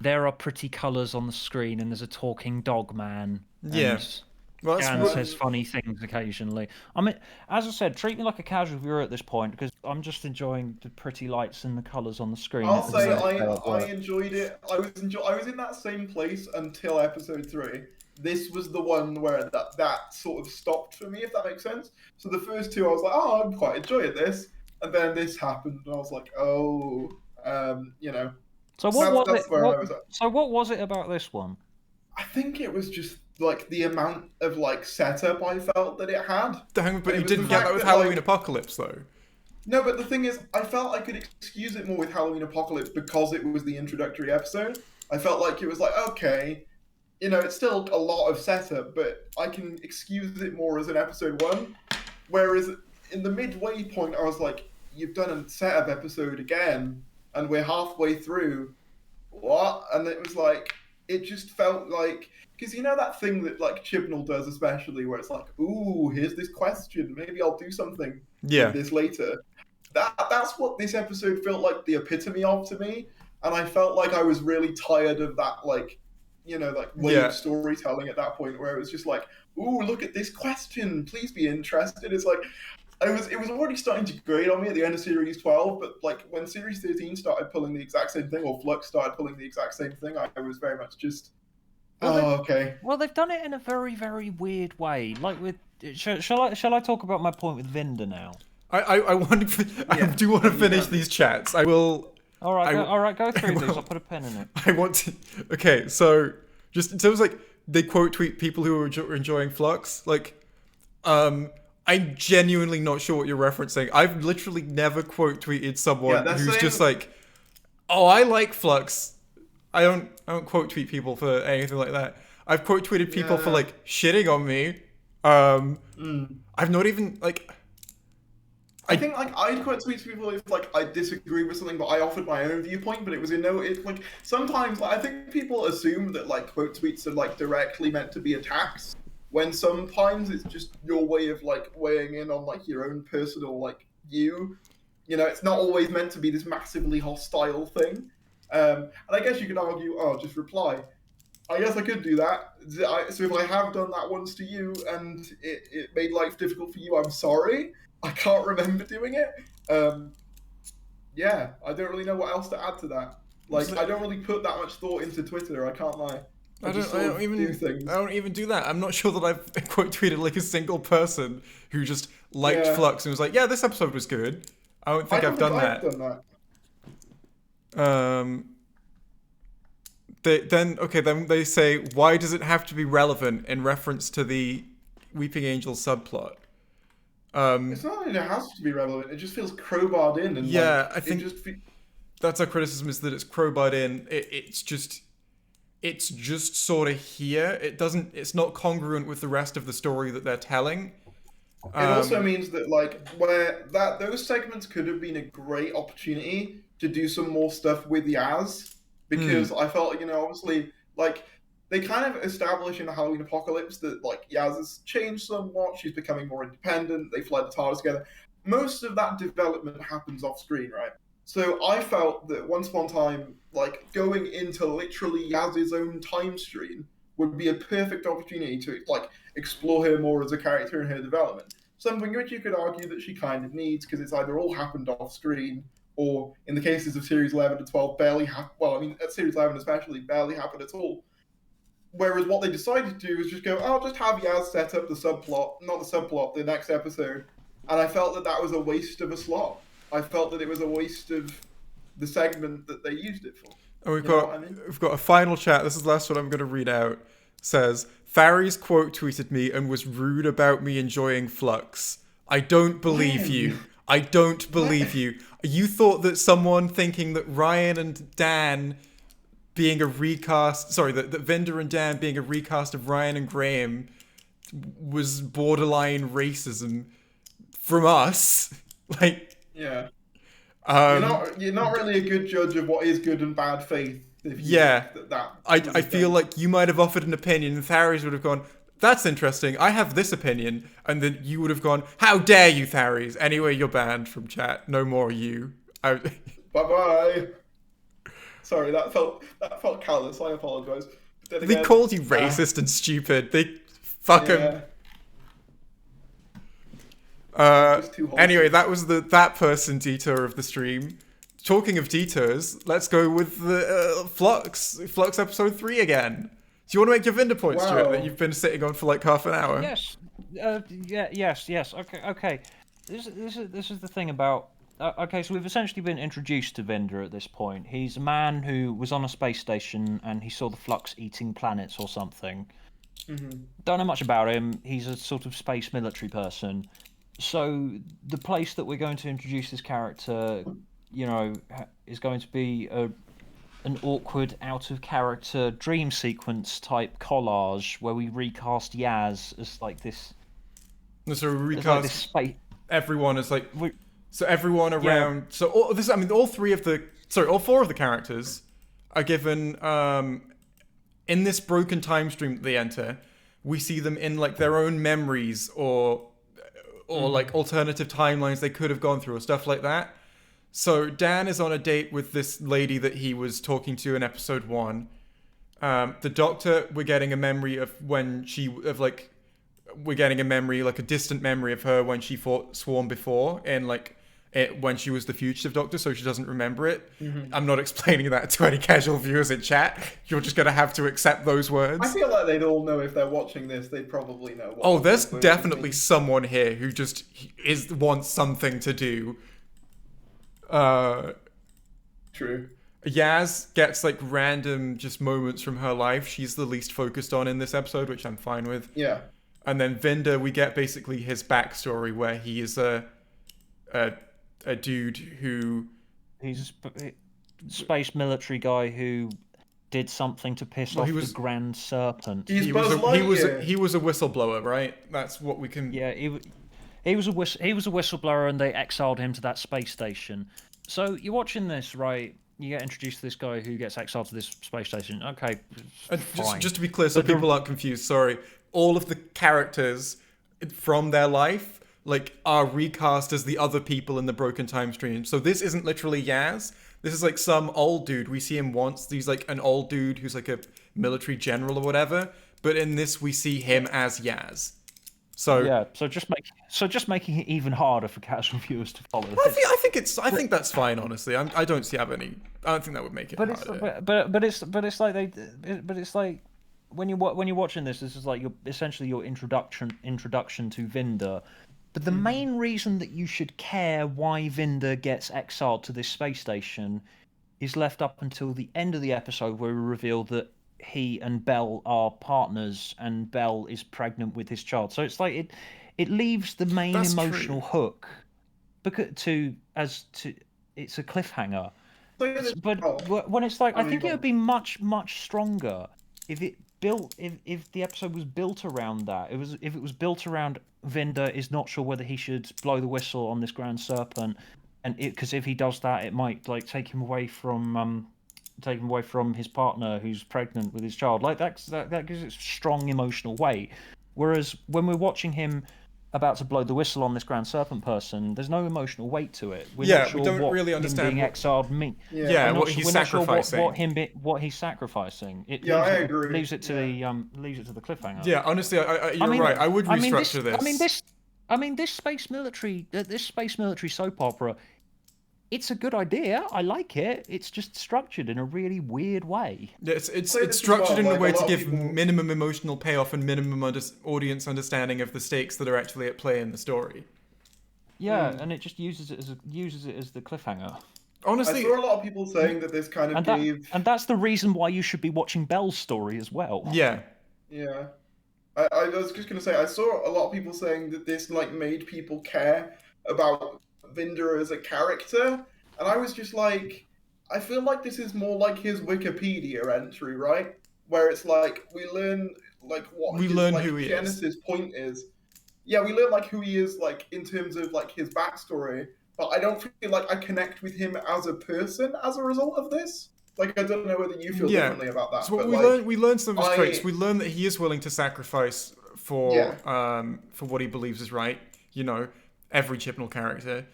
there are pretty colours on the screen, and there's a talking dog man, Yeah. and Well, that's Dan what, says funny things occasionally. I mean, as I said, treat me like a casual viewer at this point, because I'm just enjoying the pretty lights and the colours on the screen I'll at the say minute. I enjoyed it. I was in that same place until episode 3. This was the one where that sort of stopped for me, if that makes sense. So the first two, I was like, oh, I'm quite enjoying this, and then this happened, and I was like, oh, you know, So what was that's it? where I was at. So what was it about this one? I think it was just like the amount of like setup I felt that it had. but you It was the didn't get that fact with that, Halloween like- Apocalypse, though. No, but the thing is, I felt I could excuse it more with Halloween Apocalypse because it was the introductory episode. I felt like it was like, okay, it's still a lot of setup, but I can excuse it more as an episode 1. Whereas in the midway point, I was like, you've done a setup episode again, and we're halfway through. What? And it was like, it just felt like, because that thing that like Chibnall does especially, where it's like, ooh, here's this question, maybe I'll do something with this later. That's what this episode felt like the epitome of to me, and I felt like I was really tired of that way of storytelling at that point, where it was just like, ooh, look at this question, please be interested. It's like it was already starting to grate on me at the end of series 12, but like when series 13 started pulling the exact same thing, or Flux started pulling the exact same thing, I was very much just, okay. Well, they've done it in a very, very weird way. Like with, shall I talk about my point with Vinda now? I want to. I do want to finish these chats. I will. All right, go through these. I'll put a pen in it. I want to. Okay, so just in terms of, like, they quote tweet people who are enjoying Flux. Like, I'm genuinely not sure what you're referencing. I've literally never quote tweeted someone who's just like, "Oh, I like Flux." I don't quote tweet people for anything like that. I've quote tweeted people for like shitting on me. I've not even like. I think like I'd quote tweet people if like I disagree with something, but I offered my own viewpoint. But it was it's like sometimes like, I think people assume that like quote tweets are like directly meant to be attacks, when sometimes it's just your way of like weighing in on like your own personal like view. It's not always meant to be this massively hostile thing. And I guess you could argue, oh, just reply. I guess I could do that. So if I have done that once to you and it made life difficult for you, I'm sorry. I can't remember doing it. Yeah, I don't really know what else to add to that. Like, I don't really put that much thought into Twitter, I can't lie. I don't even do that. I'm not sure that I've quote tweeted like a single person who just liked Flux and was like, yeah, this episode was good. I don't think I've done that. Then they say, why does it have to be relevant in reference to the Weeping Angel subplot? It's not that it has to be relevant. It just feels crowbarred in. And I think that's our criticism, is that it's crowbarred in. It's just sort of here. It's not congruent with the rest of the story that they're telling. It also means that like those segments could have been a great opportunity to do some more stuff with Yaz, because I felt obviously like they kind of establish in the Halloween Apocalypse that like Yaz has changed somewhat. She's becoming more independent. They fly the Tharries together. Most of that development happens off screen, right? So I felt that Once Upon a Time, like going into literally Yaz's own time stream, would be a perfect opportunity to like explore her more as a character and her development. Something which you could argue that she kind of needs, because it's either all happened off screen, or in the cases of series 11 and 12, barely happened. Well, I mean, at series 11 especially, barely happened at all. Whereas what they decided to do was just go, oh, just have Yaz set up the next episode. And I felt that was a waste of a slot. I felt that it was a waste of the segment that they used it for. And we've got a final chat. This is the last one I'm going to read out. It says, Tharries quote tweeted me and was rude about me enjoying Flux. I don't believe you. I don't believe you. You thought that someone thinking that Ryan and Dan being a recast, that Vinder and Dan being a recast of Ryan and Graham was borderline racism from us. Like, yeah. You're not really a good judge of what is good and bad faith. I feel like you might have offered an opinion and Tharries would have gone, that's interesting, I have this opinion, and then you would have gone, how dare you, Tharries? Anyway, you're banned from chat. No more you. Bye-bye. Sorry, that felt callous. I apologize. But then They again, called you racist and stupid. They fuck him. yeah, just too wholesome. Anyway, that was that person detour of the stream. Talking of detours, let's go with the Flux episode 3 again. Do you want to make your Vinder point, Stuart, Wow. that you've been sitting on for like half an hour? Yes. Yes. Okay. This is the thing about. Okay, so we've essentially been introduced to Vinder at this point. He's a man who was on a space station and he saw the Flux eating planets or something. Don't know much about him. He's a sort of space military person. So the place that we're going to introduce this character, is going to be an awkward, out of character dream sequence type collage where we recast Yaz as like this. So we As recast like this space. everyone as like. So everyone around. So all four of the characters are given in this broken time stream that they enter. We see them in like their own memories or like alternative timelines they could have gone through or stuff like that. So Dan is on a date with this lady that he was talking to in episode 1. The Doctor, we're getting a memory of we're getting a memory, like a distant memory of her when she fought Swarm before, and like when she was the fugitive Doctor, so she doesn't remember it. I'm not explaining that to any casual viewers in chat. You're just gonna have to accept those words. I feel like they'd all know if they're watching this. They'd probably know. There's definitely someone here who just wants something to do. True. Yaz gets like random just moments from her life she's the least focused on in this episode, which I'm fine with. Yeah. And then Vinder, we get basically his backstory where he is a dude who... He's a space military guy who did something to piss off the Grand Serpent. He was a whistleblower, right? That's what we can... Yeah, he was a whistleblower, and they exiled him to that space station. So you're watching this, right? You get introduced to this guy who gets exiled to this space station. Okay, fine. Just to be clear, so people aren't confused, sorry. All of the characters from their life like are recast as the other people in the broken time stream. So this isn't literally Yaz. This is like some old dude. We see him once. He's like an old dude who's like a military general or whatever. But in this, we see him as Yaz. So yeah, so just making it even harder for casual viewers to follow. I think that's fine. Honestly, I don't think that would make it harder. But it's like when you're watching this is like your introduction to Vinder. But the main reason that you should care why Vinder gets exiled to this space station is left up until the end of the episode, where we reveal that he and Belle are partners, and Belle is pregnant with his child. So it's like it leaves the main emotional hook it's a cliffhanger. But when it's like, I think it would be much stronger if the episode was built around that. If it was built around Vinder is not sure whether he should blow the whistle on this Grand Serpent, and because if he does that, it might like take him away from his partner who's pregnant with his child. Like that gives it strong emotional weight. Whereas when we're watching him about to blow the whistle on this Grand Serpent person, there's no emotional weight to it. We're not sure we don't what really understand him being exiled mean. What he's sacrificing. What he's sacrificing. I agree. Leaves it to the cliffhanger. Yeah, honestly, you're right. I would restructure this. This space military soap opera. It's a good idea. I like it. It's just structured in a really weird way. Yeah, it's structured in a way to give minimum emotional payoff and minimum audience understanding of the stakes that are actually at play in the story. Yeah, and it just uses it as the cliffhanger. Honestly, I saw a lot of people saying that this kind of and that's the reason why you should be watching Belle's story as well. Yeah. Yeah. I was just gonna say, I saw a lot of people saying that this like made people care about Vinder as a character, and I was just like, I feel like this is more like his Wikipedia entry, right? Where it's like we learn like what who he Genesis point is. Yeah, we learn like who he is like in terms of like his backstory, but I don't feel like I connect with him as a person as a result of this. Like I don't know whether you feel differently about that. So but we learn some of his traits. We learn that he is willing to sacrifice for what he believes is right. You know, every Chibnall character.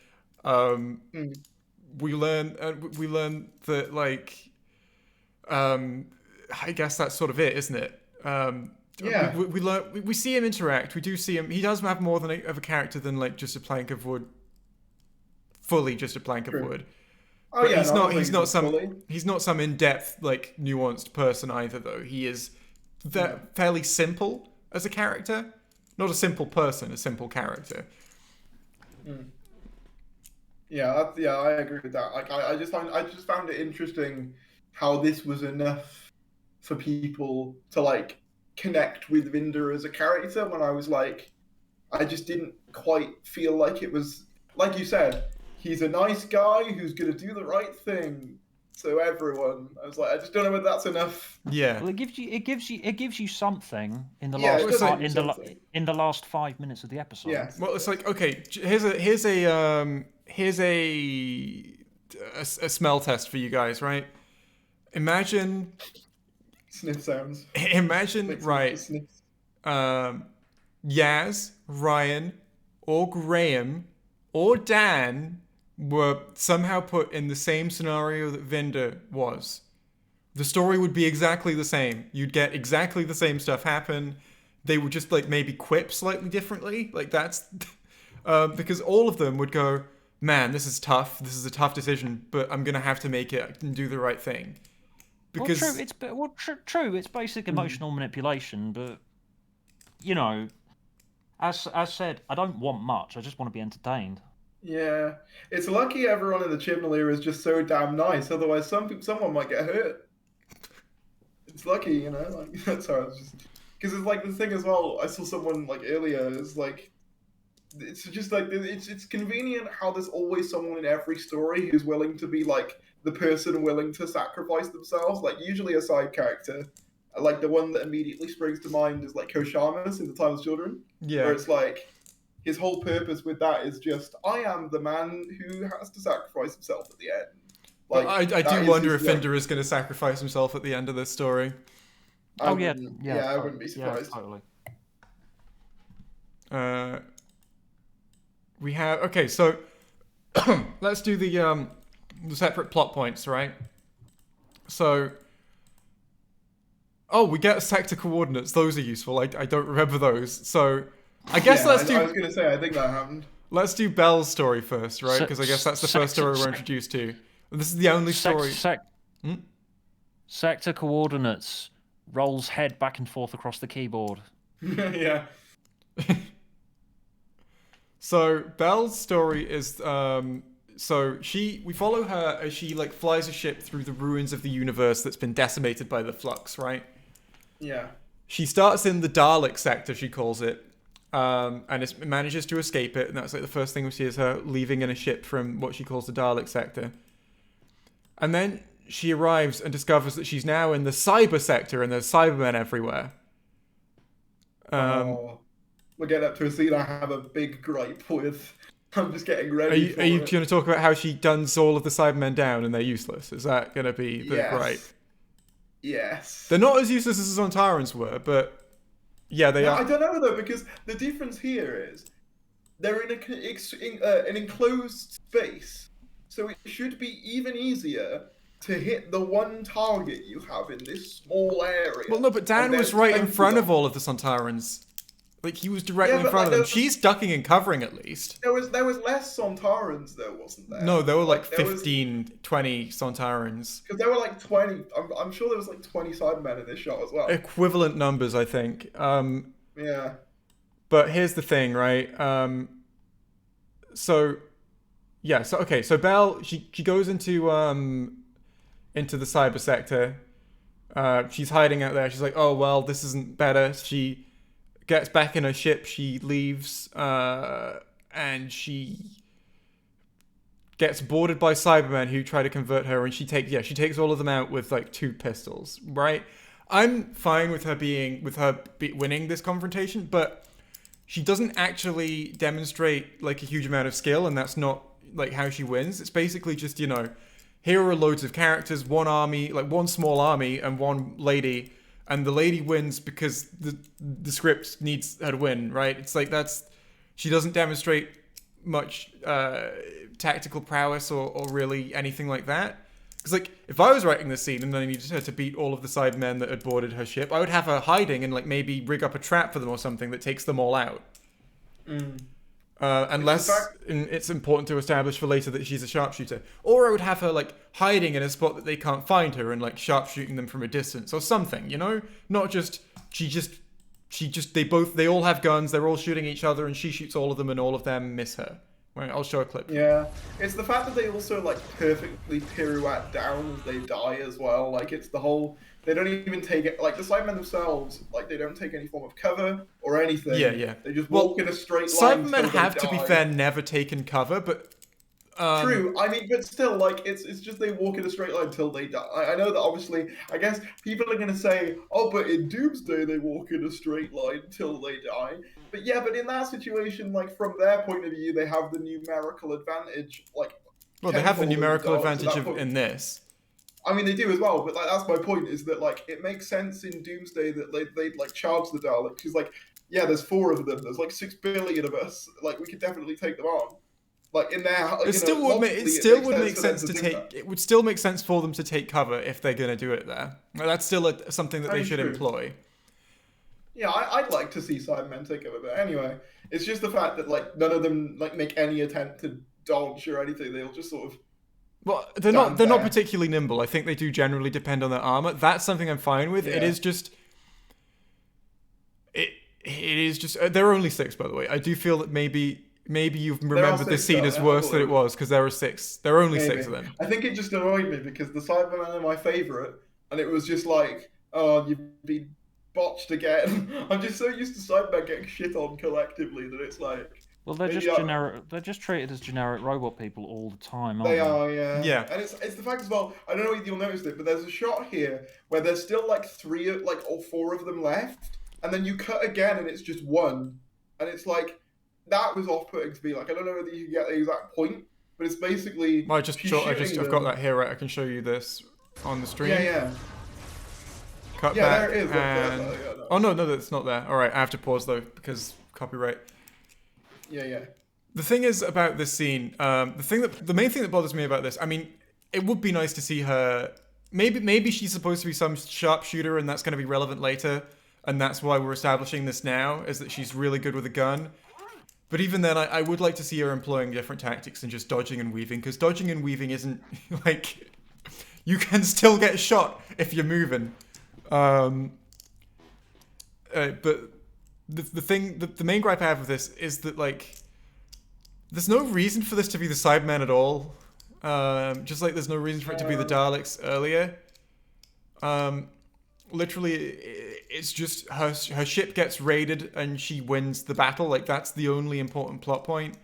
We learn that like I guess that's sort of it, isn't it? Yeah. We see him interact. We do see him. He does have more of a character than like just a plank of wood. Fully just a plank of True. wood. Oh But yeah, he's no, not. I'm He's saying not some. fully. He's not some in-depth, like nuanced person either. Though he is fairly simple as a character. Not a simple person, a simple character. Yeah, I agree with that. Like, I just found it interesting how this was enough for people to like connect with Vinder as a character. When I was like, I just didn't quite feel like it was like you said. He's a nice guy who's gonna do the right thing. So everyone, I was like, I just don't know whether that's enough. Yeah. Well, it gives you something in the Yeah, last it does fi- give you something. in the last 5 minutes of the episode. Yeah. Well, it's like okay. Here's a smell test for you guys, right? Imagine Sniff sounds. Imagine, Makes right, sniffs. Yaz, Ryan, or Graham, or Dan were somehow put in the same scenario that Vinder was. The story would be exactly the same. You'd get exactly the same stuff happen. They would just, like, maybe quip slightly differently. Like, that's... because all of them would go, man, this is tough. This is a tough decision, but I'm going to have to make it and do the right thing. Because... True. It's basic emotional manipulation, but you know, as said, I don't want much. I just want to be entertained. Yeah, it's lucky everyone in the Chibnall era is just so damn nice. Otherwise, someone might get hurt. It's lucky, you know. Like that's how it's just because it's like the thing as well. I saw someone like earlier. Is like it's just like it's convenient how there's always someone in every story who's willing to be like the person willing to sacrifice themselves. Like usually a side character. Like the one that immediately springs to mind is like Koshamas in The Timeless Children. Yeah. Where it's like his whole purpose with that is just I am the man who has to sacrifice himself at the end. Like I do wonder if like, Vinder is going to sacrifice himself at the end of this story. I wouldn't be surprised. Yeah, totally. We have okay, so let's do the separate plot points, right? So, we get sector coordinates. Those are useful. I don't remember those. So, I guess I let's was gonna say I think that happened. let's do Belle's story first, right? Because I guess that's the first story we're introduced to. This is the only story. Sector coordinates. Rolls head back and forth across the keyboard. Yeah. So Belle's story is so we follow her as she like flies a ship through the ruins of the universe that's been decimated by the flux, right? Yeah. She starts in the Dalek sector, she calls it, and it manages to escape it, and that's like the first thing we see is her leaving in a ship from what she calls the Dalek sector. And then she arrives and discovers that she's now in the cyber sector and there's Cybermen everywhere. We'll get up to a scene I have a big gripe with. I'm just getting ready. Are you going to talk about how she guns all of the Cybermen down and they're useless? Is that going to be the gripe? Yes. They're not as useless as the Sontarans were, but yeah, they are. I don't know though, because the difference here is they're in an enclosed space, so it should be even easier to hit the one target you have in this small area. Well, no, but Dan was right in front of all of the Sontarans. Like, he was directly in front of them. She's ducking and covering, at least. There was less Sontarans, though, wasn't there? No, there were like 15, 20 Sontarans. Because there were like 20. I'm sure there was like 20 Cybermen in this shot as well. Equivalent numbers, I think. Yeah. But here's the thing, right? So Belle, she goes into the cyber sector. She's hiding out there. She's like, oh, well, this isn't better. She gets back in her ship, she leaves, and she gets boarded by Cybermen who try to convert her, and she takes all of them out with like 2 pistols, right? I'm fine with her winning this confrontation, but she doesn't actually demonstrate like a huge amount of skill, and that's not like how she wins. It's basically just, here are loads of characters, one army, like one small army and one lady, and the lady wins because the script needs her to win, right? It's like she doesn't demonstrate much tactical prowess or really anything like that. Because, like, if I was writing this scene and then I needed her to beat all of the Cybermen that had boarded her ship, I would have her hiding and, like, maybe rig up a trap for them or something that takes them all out. Unless it's important to establish for later that she's a sharpshooter. Or I would have her, like, hiding in a spot that they can't find her and, like, sharpshooting them from a distance or something, you know? Not just, they all have guns, they're all shooting each other and she shoots all of them and all of them miss her. Right, I'll show a clip. Yeah, it's the fact that they also like perfectly pirouette down as they die as well. Like it's the whole they don't even take it like the Cybermen themselves. Like they don't take any form of cover or anything. Yeah. They just walk in a straight line. Cybermen have, to be fair, never taken cover, but true. I mean, but still, like it's just they walk in a straight line until they die. I know that obviously. I guess people are gonna say, "Oh, but in Doomsday they walk in a straight line until they die." But yeah, but in that situation, like from their point of view, they have the numerical advantage. Like, well, they have the numerical advantage point. in this. I mean, they do as well, but like that's my point. Is that like it makes sense in Doomsday that they'd like charge the Daleks? Because like, yeah, there's 4 of them. There's like 6 billion of us. Like we could definitely take them on. Like in there, it still would make sense to take. It would still make sense for them to take cover if they're going to do it there. That's still something that they should employ. Yeah, I'd like to see Cybermen take over, but anyway, it's just the fact that like none of them like make any attempt to dodge or anything. They'll just sort of. Well, they're not particularly nimble. I think they do generally depend on their armor. That's something I'm fine with. Yeah. It is just. It is just. There are only 6, by the way. I do feel that maybe you've remembered this scene as worse than it was because there are 6. There are only 6 of them. I think it just annoyed me because the Cybermen are my favorite, and it was just like, oh, you've been botched again. I'm just so used to Cybermen getting shit on collectively that it's like. Well, they're just generic. They're just treated as generic robot people all the time, aren't they? They are, yeah. Yeah. And it's the fact as well. I don't know if you'll notice it, but there's a shot here where there's still like 3, like or 4 of them left, and then you cut again, and it's just 1, and it's like that was off-putting to me. Like I don't know whether you can get the exact point, but it's basically. I've got that here. Right, I can show you this on the stream. Yeah. Cut back. There it is. No. Oh no, that's not there. All right, I have to pause though because copyright. Yeah. The thing is about this scene, the main thing that bothers me about this, I mean, it would be nice to see her. Maybe she's supposed to be some sharpshooter, and that's going to be relevant later, and that's why we're establishing this now, is that she's really good with a gun. But even then, I would like to see her employing different tactics than just dodging and weaving, because dodging and weaving isn't like you can still get shot if you're moving. But the main gripe I have with this is that like there's no reason for this to be the Cybermen at all. Just like there's no reason for it to be the Daleks earlier. Literally, it's just her ship gets raided and she wins the battle. Like that's the only important plot point.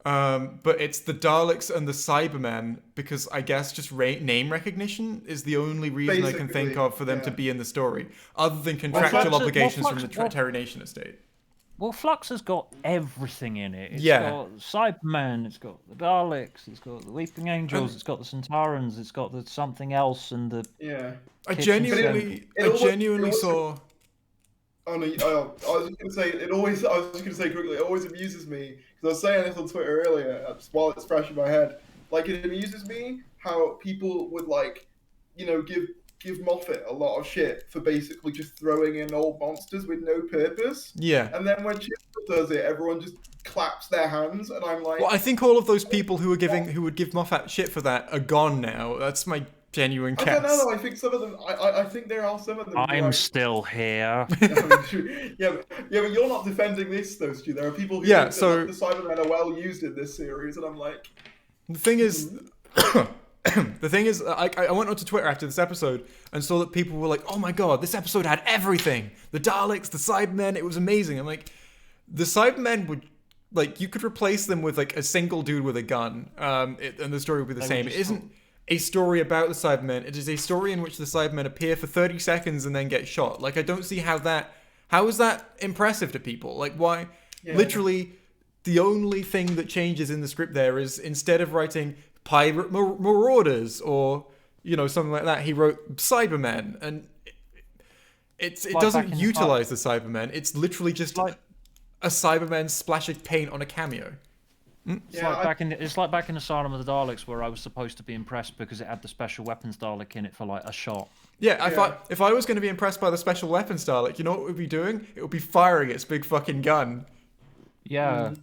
But it's the Daleks and the Cybermen because I guess just name recognition is the only reason I can think of for them to be in the story, other than contractual obligations from the Terry Nation estate. Well, Flux has got everything in it. It's got Cybermen, it's got the Daleks, it's got the Weeping Angels, it's got the Centaurans, it's got the something else, and the I genuinely saw. Oh no! I was just gonna say quickly. It always amuses me because I was saying this on Twitter earlier, just while it's fresh in my head. Like it amuses me how people would like, give Moffat a lot of shit for basically just throwing in old monsters with no purpose. Yeah. And then when Chibnall does it, everyone just claps their hands, and I'm like. Well, I think all of those people who would give Moffat shit for that are gone now. That's my genuine guess. I don't know. I think some of them. I think there are some of them. I'm still here. Yeah, but you're not defending this, though, Stu. There are people who think that the Cybermen are well used in this series, and I'm like. The thing is, I went onto Twitter after this episode and saw that people were like, "Oh my god, this episode had everything: the Daleks, the Cybermen. It was amazing." I'm like, the Cybermen would. Like, you could replace them with like a single dude with a gun, and the story would be the same. It isn't a story about the Cybermen. It is a story in which the Cybermen appear for 30 seconds and then get shot. Like, I don't see how is that impressive to people? Like, why? Yeah. Literally, the only thing that changes in the script there is instead of writing pirate marauders or, something like that, he wrote Cybermen. And it doesn't utilize the Cybermen. It's literally just a Cyberman splashing paint on a cameo. It's like back in Asylum of the Daleks, where I was supposed to be impressed because it had the special weapons Dalek in it for like a shot. Yeah, I thought if I was going to be impressed by the special weapons Dalek, you know what it would be doing? It would be firing its big fucking gun. Yeah.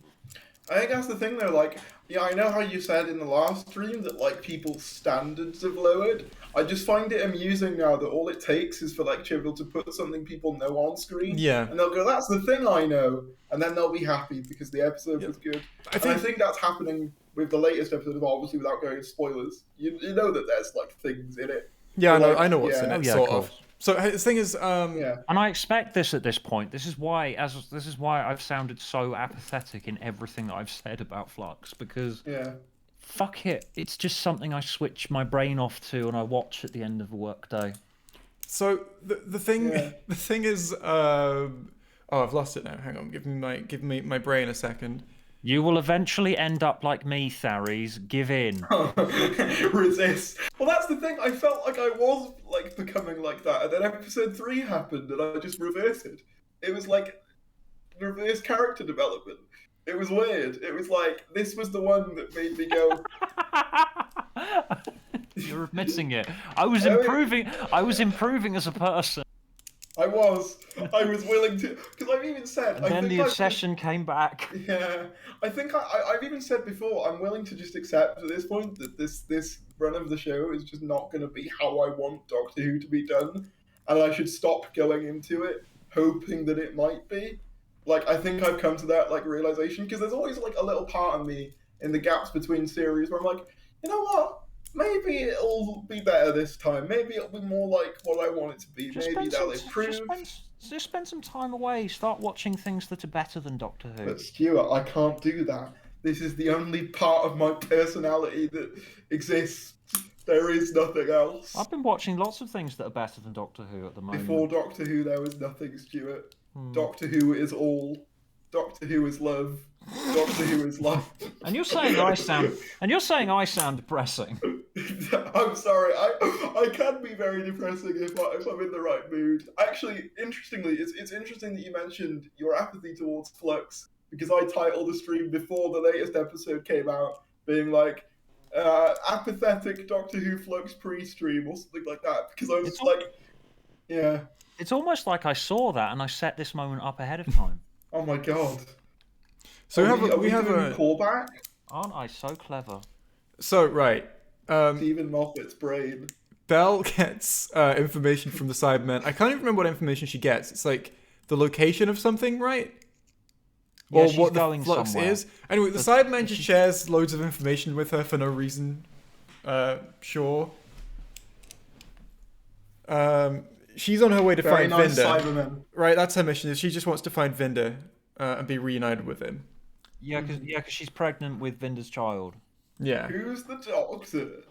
I think that's the thing though, like, yeah, I know how you said in the last stream that like people's standards have lowered. I just find it amusing now that all it takes is for like Chibnall to put something people know on screen. Yeah. And they'll go, that's the thing I know. And then they'll be happy because the episode was good. I think that's happening with the latest episode, obviously without going into spoilers. You know that there's like things in it. Yeah, like, I know what's in it, sort of. So the thing is, yeah. And I expect this at this point. This is why I've sounded so apathetic in everything that I've said about Flux, because fuck it, it's just something I switch my brain off to and I watch at the end of a workday. So the thing is, oh, I've lost it now. Hang on, give me my brain a second. You will eventually end up like me, Tharries. Give in. Resist. Well, that's the thing. I felt like I was like becoming like that, and then episode 3 happened, and I just reverted. It was like reverse character development. It was weird. It was like this was the one that made me go. You're admitting it. I was improving. I was improving as a person. I was willing to, because I've even said. And then the obsession came back. Yeah, I think I've even said before. I'm willing to just accept at this point that this run of the show is just not going to be how I want Doctor Who to be done, and I should stop going into it hoping that it might be. Like, I think I've come to that like realization, because there's always like a little part of me in the gaps between series where I'm like, you know what? Maybe it'll be better this time. Maybe it'll be more like what I want it to be. Maybe they'll improve. Just spend some time away. Start watching things that are better than Doctor Who. But Stuart, I can't do that. This is the only part of my personality that exists. There is nothing else. I've been watching lots of things that are better than Doctor Who at the moment. Before Doctor Who, there was nothing, Stuart. Doctor Who is all. Doctor Who is love. Doctor Who is life. And you're saying I sound depressing. I'm sorry. I can be very depressing if I'm in the right mood. Actually, interestingly, it's interesting that you mentioned your apathy towards Flux, because I titled the stream before the latest episode came out, being like, apathetic Doctor Who Flux pre-stream or something like that, because I was yeah. It's almost like I saw that and I set this moment up ahead of time. Oh my god. So we have a callback. Aren't I so clever? So right. Stephen Moffat's brain. Belle gets information from the Cybermen. I can't even remember what information she gets. It's like the location of something, right? Yeah, or she's what the going flux somewhere. is. Anyway, the Cyberman just shares loads of information with her for no reason. Sure. She's on her way to find nice Vinder. Cybermen. Right, that's her mission. Is she just wants to find Vinder and be reunited with him. Yeah, because she's pregnant with Vinder's child. Yeah. Who's the doctor?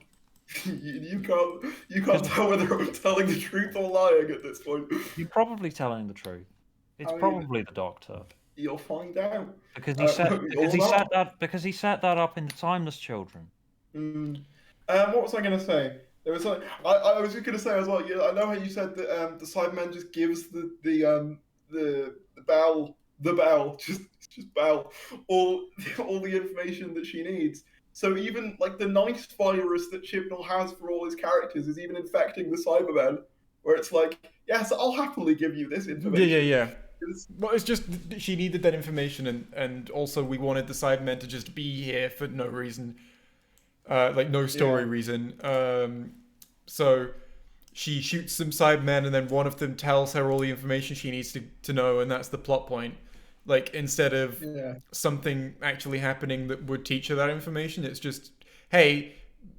you can't tell whether I'm telling the truth or lying at this point. You're probably telling the truth. It's probably the Doctor. You'll find out. Because he set that up in the Timeless Children. What was I going to say? There was I was just going to say as well. Yeah, I know how you said that the Cyberman just gives the bell just bell all the information that she needs. So even like the nice virus that Chibnall has for all his characters is even infecting the Cybermen, where it's like, yes, I'll happily give you this information. Yeah. Well, it's just she needed that information, and also we wanted the Cybermen to just be here for no reason, like no story reason. So she shoots some Cybermen, and then one of them tells her all the information she needs to know, and that's the plot point. Like, instead of something actually happening that would teach her that information, it's just, hey,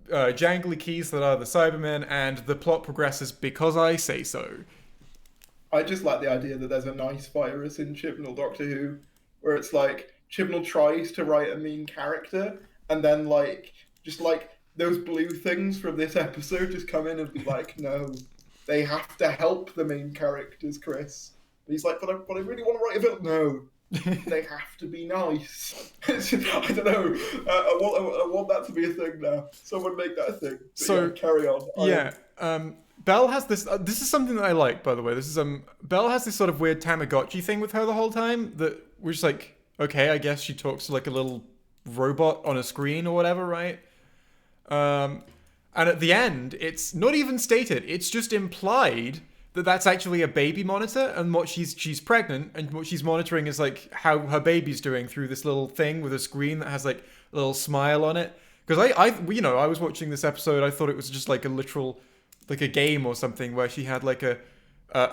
jangly keys that are the Cybermen, and the plot progresses because I say so. I just like the idea that there's a nice virus in Chibnall Doctor Who, where it's like, Chibnall tries to write a mean character, and then just those blue things from this episode just come in and be like, no, they have to help the main characters, Chris. And he's like, but I really want to write a villain. No, they have to be nice. I don't know. I want that to be a thing now. Someone make that a thing. But so carry on. Belle has this. This is something that I like, by the way. This is Belle has this sort of weird Tamagotchi thing with her the whole time. That we're just like, okay, I guess she talks to like a little robot on a screen or whatever, right? And at the end, it's not even stated. It's just implied that that's actually a baby monitor, and what she's pregnant, and what she's monitoring is like how her baby's doing through this little thing with a screen that has like a little smile on it. Because I was watching this episode, I thought it was just like a literal, like a game or something where she had like a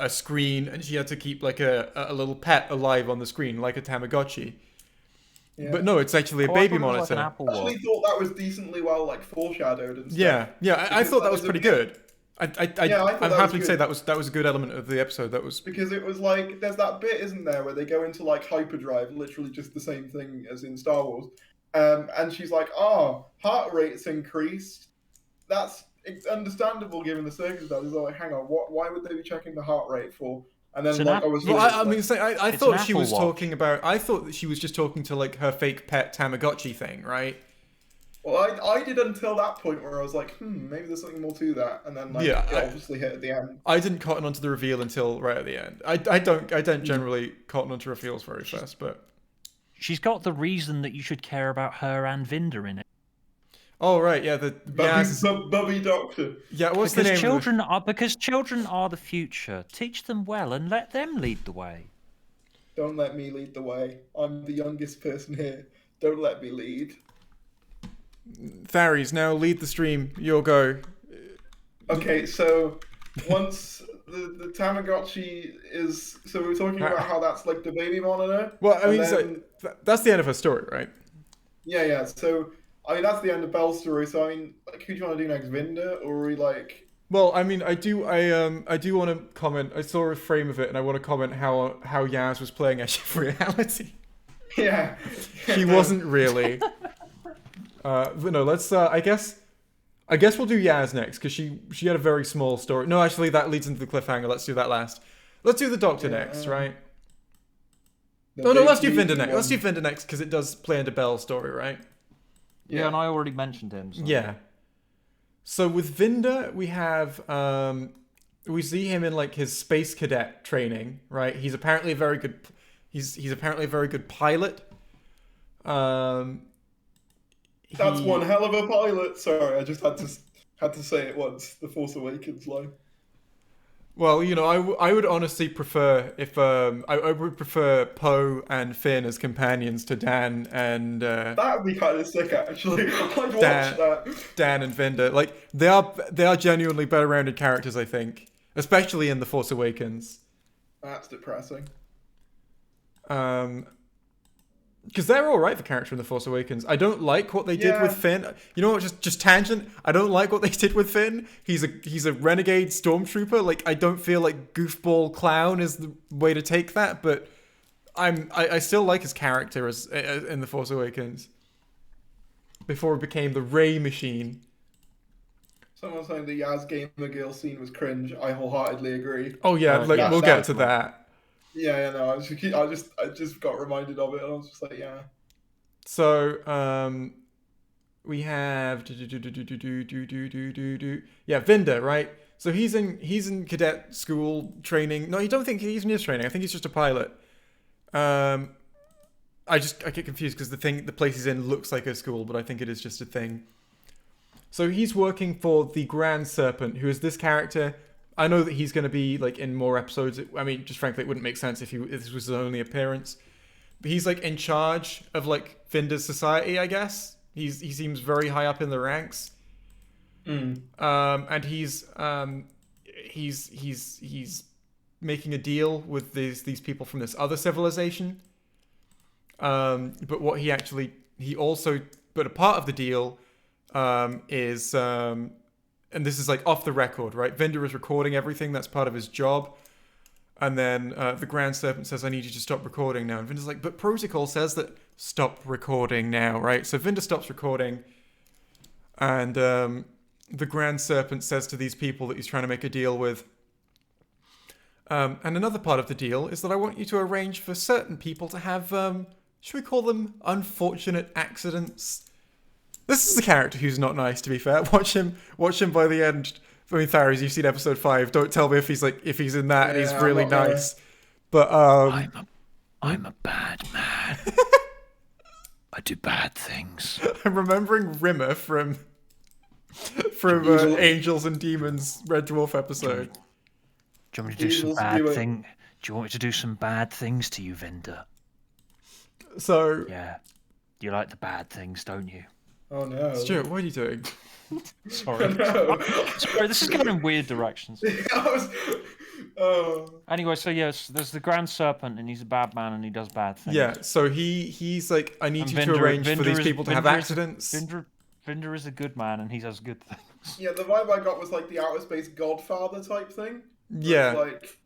screen and she had to keep like a little pet alive on the screen, like a Tamagotchi. Yeah. But no, it's actually a I baby thought it was like an monitor. Apple I actually Watch. thought that was decently well like foreshadowed and stuff. Yeah, I thought that was pretty good. I I'm thought that was happy to say good. that was a good element of the episode. That was Because it was like there's that bit, isn't there, where they go into like hyperdrive, literally just the same thing as in Star Wars. And she's like, "Oh, heart rate's increased. That's understandable given the circumstances." I'm like, hang on, why would they be checking the heart rate for? And then It's an like app- I was, well, I mean, I It's thought an she Apple was Watch. talking about. I thought that she was just talking to like her fake pet Tamagotchi thing, right? well, I did until that point where I was like, maybe there's something more to that, and then like Yeah, it obviously hit at the end. I didn't cotton onto the reveal until right at the end. I don't generally cotton onto reveals very fast, but She's got the reason that you should care about her and Vinda in it. oh right, yeah, the Bubby Doctor. yeah. What's the Because name? children are the future. Teach them well and let them lead the way. Don't let me lead the way. I'm the youngest person here. Don't let me lead. Tharries, now lead the stream. You'll go. Okay, so once the Tamagotchi is, so we were talking about how that's like the baby monitor. Well, I and mean, then- that's the end of her story, right? yeah. So I mean, that's the end of Belle's story. So I mean, like, who do you want to do next, Vinda, or are we like? Well, I mean, I do want to comment. I saw a frame of it, and I want to comment how Yaz was playing Edge of Reality. Yeah. He wasn't really. But no, let's. I guess we'll do Yaz next because she had a very small story. No, actually, that leads into the cliffhanger. Let's do that last. Let's do the Doctor next, right? No, let's do Vinda next. Let's do Vinda next because it does play into Belle's story, right? Yeah, and I already mentioned him. So. Yeah. So with Vinda, we have we see him in like his space cadet training, right? He's apparently a very good. He's apparently a very good pilot. That's one hell of a pilot. Sorry, I just had to say it once. The Force Awakens line. Well, you know, I would honestly prefer if I would prefer Poe and Finn as companions to Dan and That would be kind of sick, actually. I'd watch that. Dan and Vinda. Like they are genuinely better rounded characters, I think, especially in The Force Awakens. That's depressing. Because they're all right, the character in The Force Awakens. I don't like what they did with Finn. You know what? Just tangent. I don't like what they did with Finn. He's a renegade stormtrooper. Like I don't feel like goofball clown is the way to take that. But I still like his character as in The Force Awakens. Before it became the Ray machine. Someone saying the Yaz Gamer Girl scene was cringe. I wholeheartedly agree. Oh yeah, like we'll get to that. Yeah, no, I just got reminded of it, and I was just like, yeah. So, we have Vinda, right? So he's in cadet school training. No, I don't think he's in his training. I think he's just a pilot. I get confused because the place he's in looks like a school, but I think it is just a thing. So he's working for the Grand Serpent, who is this character. I know that he's going to be like in more episodes. I mean, just frankly, it wouldn't make sense if this was his only appearance. But he's like in charge of like Vinda's society, I guess. He seems very high up in the ranks. And he's making a deal with these people from this other civilization. But what but a part of the deal is and this is like off the record, right? Vinda is recording everything. That's part of his job. And then the Grand Serpent says, I need you to stop recording now. And Vinda's like, but protocol says that stop recording now, right? So Vinda stops recording. And the Grand Serpent says to these people that he's trying to make a deal with. And another part of the deal is that I want you to arrange for certain people to have, should we call them unfortunate accidents? This is a character who's not nice, to be fair. Watch him by the end. I mean, Tharries, you've seen episode 5. Don't tell me if he's in that and he's really nice. But I'm a bad man. I do bad things. I'm remembering Rimmer from Angels and Demons Red Dwarf episode. Do you want me to do some bad thing? Do you want me to do some bad things to you, Vinder? So Yeah, you like the bad things, don't you? Oh no. Stuart, what are you doing? Sorry. No. Sorry, this is going in weird directions. Oh. Anyway, so yes, there's the Grand Serpent, and he's a bad man, and he does bad things. Yeah, so he's like, I need And you to arrange for these people to have accidents. Vinder is a good man, and he does good things. Yeah, the vibe I got was like the outer space Godfather type thing. Yeah. Like,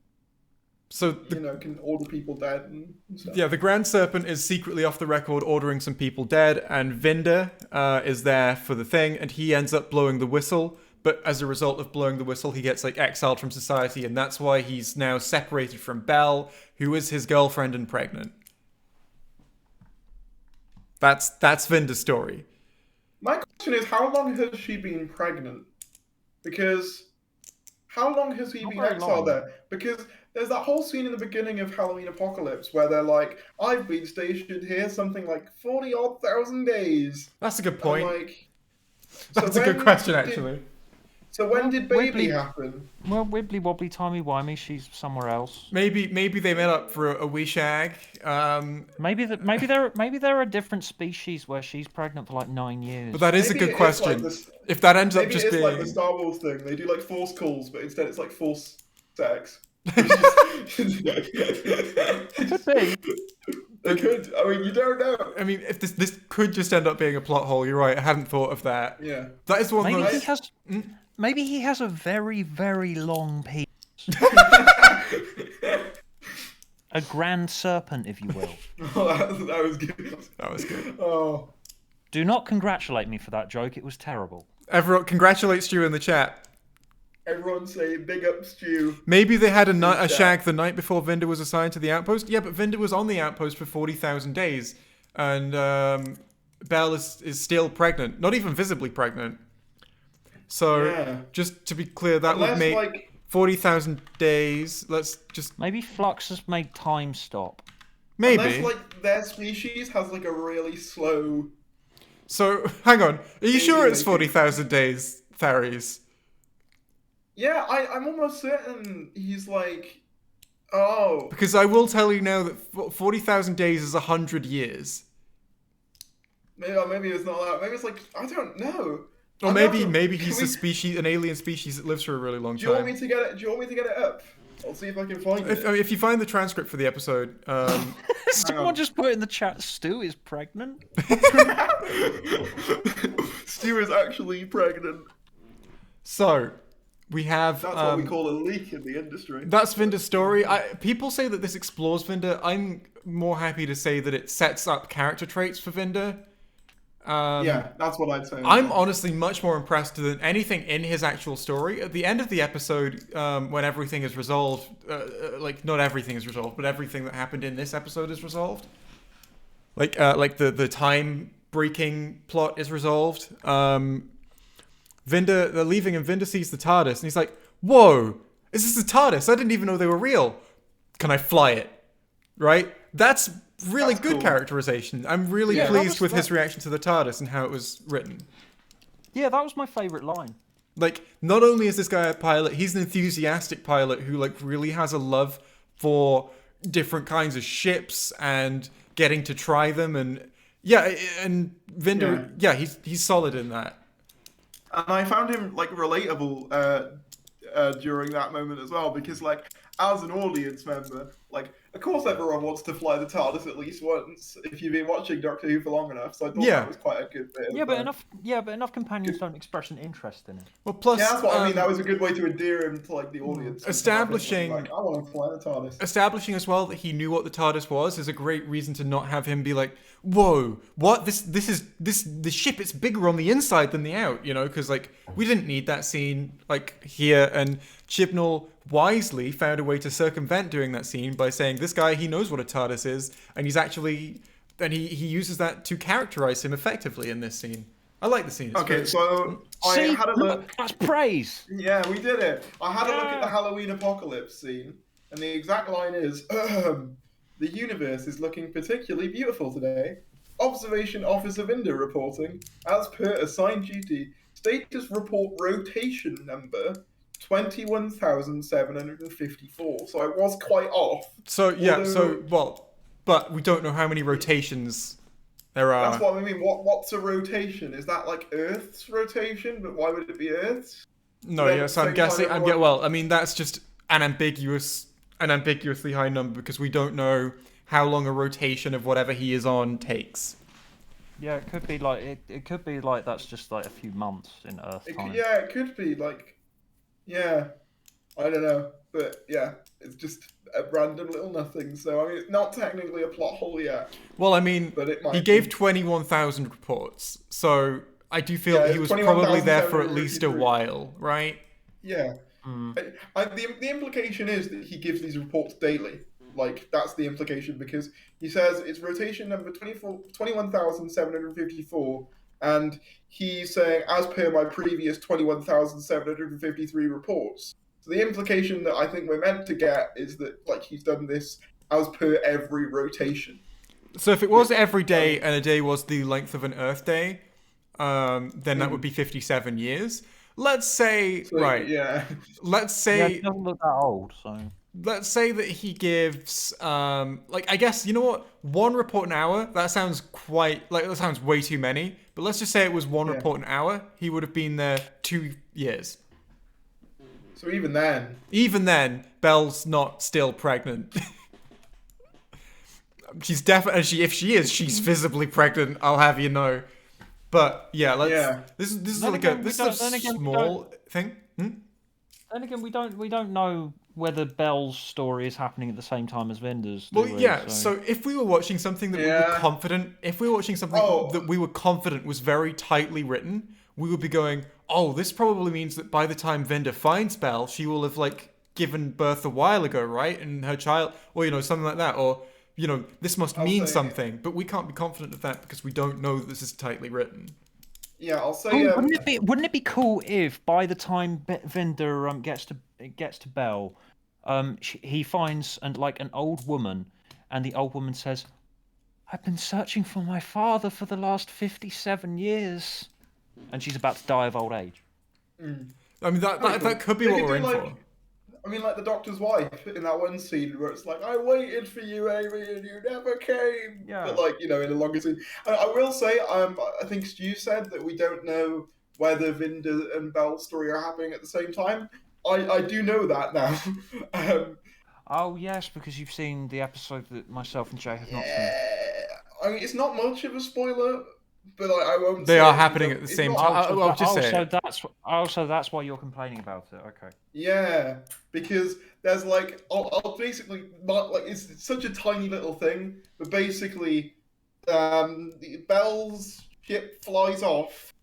so can order people dead and stuff. Yeah, the Grand Serpent is secretly off the record ordering some people dead, and Vinder is there for the thing, and he ends up blowing the whistle. But as a result of blowing the whistle, he gets like exiled from society, and that's why he's now separated from Belle, who is his girlfriend and pregnant. That's Vinder's story. My question is, how long has she been pregnant? Because how long has he been exiled there? Because there's that whole scene in the beginning of Halloween Apocalypse where they're like, I've been stationed here something like 40-odd thousand days. That's a good point. Like, That's a good question, actually. So when did baby happen? Well, wibbly wobbly timey wimey, she's somewhere else. Maybe they met up for a wee shag. Maybe they're a different species where she's pregnant for like 9 years. But that is Maybe a good question. Like if that ends up just it's being like the Star Wars thing, they do like force calls, but instead it's like force sex. Could be. They could. I mean, you don't know. I mean, if this could just end up being a plot hole. You're right. I hadn't thought of that. Yeah. That is one. Maybe he has a very, very long penis. A grand serpent, if you will. Oh, that was good. That was good. Oh. Do not congratulate me for that joke. It was terrible. Everyone, congratulate Stu in the chat. Everyone say big up Stu. Maybe they had a shag the night before Vinder was assigned to the outpost. Yeah, but Vinder was on the outpost for 40,000 days. And Belle is still pregnant. Not even visibly pregnant. So, just to be clear, that would make 40,000 days. Let's just... Maybe Flux has made time stop. Maybe. Unless, like, their species has, like, a really slow... So, hang on. Are you sure it's 40,000 days, Tharries? Yeah, I'm almost certain he's, like... Oh. Because I will tell you now that 40,000 days is 100 years. Maybe it's not that. Maybe it's, like, I don't know. Or maybe he's a species, an alien species that lives for a really long time. Do you want me to get it up? I'll see if I can find it. If you find the transcript for the episode, someone just put in the chat, Stu is pregnant. Stu is actually pregnant. So we have. That's what we call a leak in the industry. That's Vinder's story. People say that this explores Vinder. I'm more happy to say that it sets up character traits for Vinder. Yeah, that's what I'd say. I'm honestly much more impressed than anything in his actual story. At the end of the episode, when everything is resolved, like not everything is resolved, but everything that happened in this episode is resolved. Like the time breaking plot is resolved. Vinder, they're leaving, and Vinder sees the TARDIS, and he's like, "Whoa, is this the TARDIS? I didn't even know they were real. Can I fly it?" Right? That's good cool characterization. I'm really pleased with his reaction to the TARDIS and how it was written. Yeah, that was my favourite line. Like, not only is this guy a pilot, he's an enthusiastic pilot who like really has a love for different kinds of ships and getting to try them, and Vinder, he's solid in that. And I found him like relatable during that moment as well, because like as an audience member, like of course everyone wants to fly the TARDIS at least once if you've been watching Doctor Who for long enough. So I thought that was quite a good bit. But enough companions don't express an interest in it. Well, plus that's what I mean. That was a good way to endear him to like the audience. Establishing, like, I want to fly the TARDIS. Establishing as well that he knew what the TARDIS was is a great reason to not have him be like, "Whoa, what? The ship? It's bigger on the inside than the out." You know, because like we didn't need that scene like here, and Chibnall wisely found a way to circumvent doing that scene by saying this guy, he knows what a TARDIS is, and he's actually, and he uses that to characterize him effectively in this scene. I like the scene. So I had a look. That's praise. Yeah, we did it. I had a look at the Halloween Apocalypse scene, and the exact line is, "The universe is looking particularly beautiful today." Observation Officer Vinder reporting. As per assigned duty, status report rotation number 21,754. So I was quite off. So yeah, Although but we don't know how many rotations there that's are. what I mean. What's a rotation? Is that like Earth's rotation? But why would it be Earth's? But No, then yeah. at the So I'm same time, guessing. everyone... Well, I mean that's just an ambiguously high number because we don't know how long a rotation of whatever he is on takes. Yeah, it could be like it could be like that's just like a few months in Earth time. Yeah, it could be like, yeah, I don't know, but yeah, it's just a random little nothing. So I mean, it's not technically a plot hole yet. Well, I mean, But it might he gave be. 21,000 reports, so I do feel Yeah, he it's was probably there for at least a 21,753. while, right? Yeah. Mm. The implication is that he gives these reports daily. Like, that's the implication because he says it's rotation number 21,754, and he's saying, as per my previous 21,753 reports. So the implication that I think we're meant to get is that, like, he's done this as per every rotation. So if it was every day and a day was the length of an Earth day, then that would be 57 years. Let's say, So, right, yeah. let's Yeah, say he doesn't look that old, so let's say that he gives like I guess you know what, one report an hour, that sounds that sounds way too many, but let's just say it was one Yeah. report an hour. He would have been there 2 years. So even then, Belle's not still pregnant. She's definitely, if she is, she's visibly pregnant, I'll have you know. But yeah, Yeah. this is Then like again, a we don't- then again, we small thing. then again we don't know whether Belle's story is happening at the same time as Vinder's. Well, do we? yeah. So if we were watching something that we were Yeah. confident, if we were watching something Oh. that we were confident was very tightly written, we would be going, "Oh, this probably means that by the time Vinder finds Belle, she will have like given birth a while ago, right? And her child, or something like that, or this must mean say- something." But we can't be confident of that because we don't know that this is tightly written. yeah, I'll say. Oh, wouldn't it be cool if by the time Vinder gets to Belle, he finds an old woman, and the old woman says, "I've been searching for my father for the last 57 years," and she's about to die of old age. I mean, that could be They what could we're in do, for. I mean, like the doctor's wife in that one scene where it's like, "I waited for you, Amy, and you never came." Yeah. But like, in a longer scene. I will say, I think Stu said that we don't know whether Vinder and Belle's story are happening at the same time. I do know that now. Oh yes, because you've seen the episode that myself and Jay have not seen. Yeah. I mean, it's not much of a spoiler, but I won't. They say are it, happening because at the it's same not- time. I'll just say it. So that's why you're complaining about it. Okay. Yeah, because there's I'll basically not it's such a tiny little thing, but basically, Belle's ship flies off,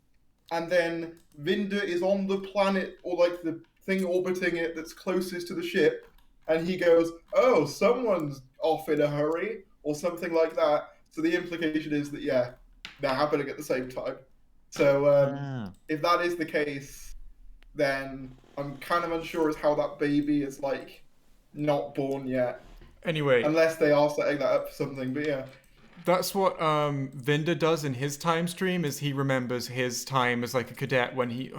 and then Vinder is on the planet or like the thing orbiting it that's closest to the ship, and he goes, "Oh, someone's off in a hurry," or something like that. So the implication is that they're happening at the same time. So if that is the case, then I'm kind of unsure as how that baby is not born yet, Anyway, unless they are setting that up for something. But yeah, that's what Vinder does in his time stream. Is he remembers his time as like a cadet when he's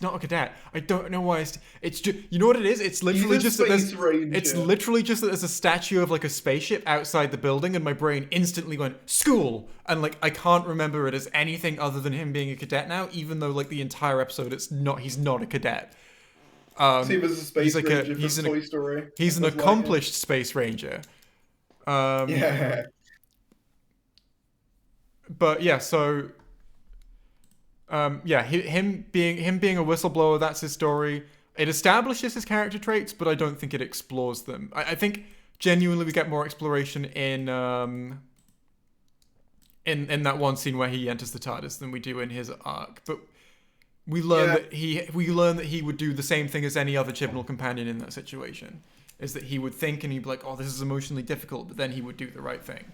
not a cadet. I don't know why. It's just, you know what it is. It's literally He's a just that space ranger. it's literally just that there's a statue of like a spaceship outside the building, and my brain instantly went school, and like I can't remember it as anything other than him being a cadet now. Even though like the entire episode, he's not a cadet. See him as a space ranger from Toy Story. He's an Buzz Lightyear. accomplished space ranger. Yeah. But yeah, so him being a whistleblower, that's his story. It establishes his character traits, but I don't think it explores them. I think genuinely we get more exploration in that one scene where he enters the TARDIS than we do in his arc. But we learn that he would do the same thing as any other Chibnall companion in that situation. Is that he would think and he'd be like, "Oh, this is emotionally difficult," but then he would do the right thing.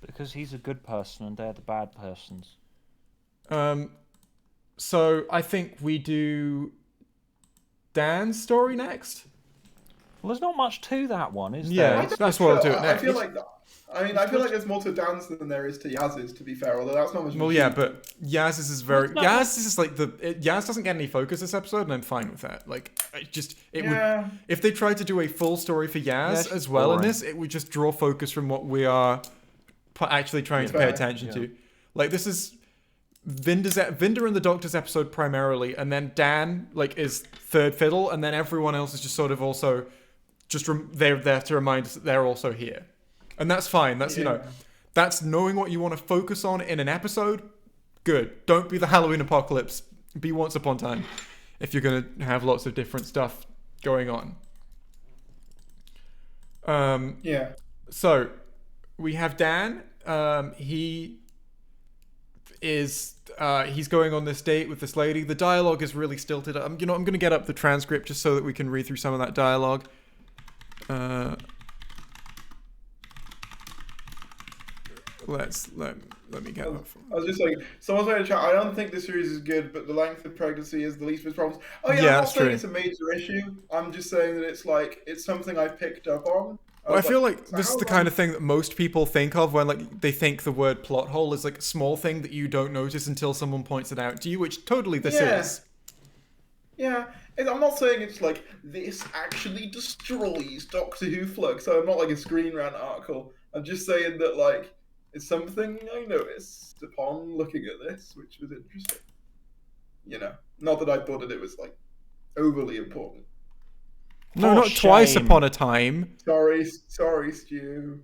Because he's a good person and they're the bad persons. So I think we do Dan's story next. Well, there's not much to that one, is Yeah, I there? don't that's think what I'll so. do it I feel next. like I feel like there's more to Dan's than there is to Yaz's. To be fair, although that's not much of a Well, yeah, achievement. but Yaz's is Well, very Yaz is just like Yaz doesn't get any focus this episode, and I'm fine with that. Like, it would Yeah. if they tried to do a full story for Yeah, Yaz she's as well in boring. this, it would just draw focus from what we are actually trying to pay Fair. attention to. Like, this is Vinder and the Doctor's episode primarily, and then Dan like is third fiddle, and then everyone else is just sort of also just they're there to remind us that they're also here, and that's fine. That's that's knowing what you want to focus on in an episode. Good. Don't be the Halloween apocalypse. Be Once Upon a Time if you're gonna have lots of different stuff going on. Yeah. So we have Dan. He's going on this date with this lady. The dialogue is really stilted. I'm going to get up the transcript just so that we can read through some of that dialogue. Let me get up. I was just saying, someone's saying in chat, I don't think this series is good, but the length of pregnancy is the least of its problems. Oh yeah, Yeah, I'm not that's saying true. it's a major issue. I'm just saying that it's something I picked up on. Well, I feel like so this is how the long- kind of thing that most people think of when like they think the word plot hole is like a small thing that you don't notice until someone points it out to you, which totally this Yeah. is. Yeah, I'm not saying it's like this actually destroys Doctor Who Flux. So I'm not like a Screen Rant article. I'm just saying that like it's something I noticed upon looking at this, which was interesting. Not that I thought that it was like overly important. No, For not twice shame. upon a time. Sorry, Stu.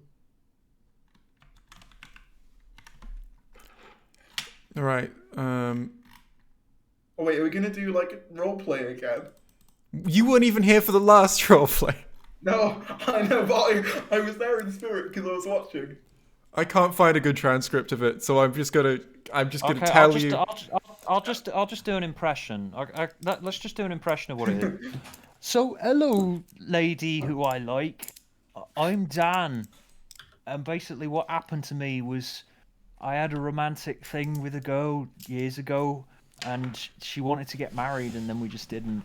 All right. Oh wait, are we gonna do like roleplay again? You weren't even here for the last roleplay. No, I know, but I was there in spirit because I was watching. I can't find a good transcript of it, so I'm just gonna Okay, tell you. I'll just do an impression. Let's just do an impression of what it is. So, hello, lady who I like. I'm Dan, and basically, what happened to me was I had a romantic thing with a girl years ago, and she wanted to get married, and then we just didn't.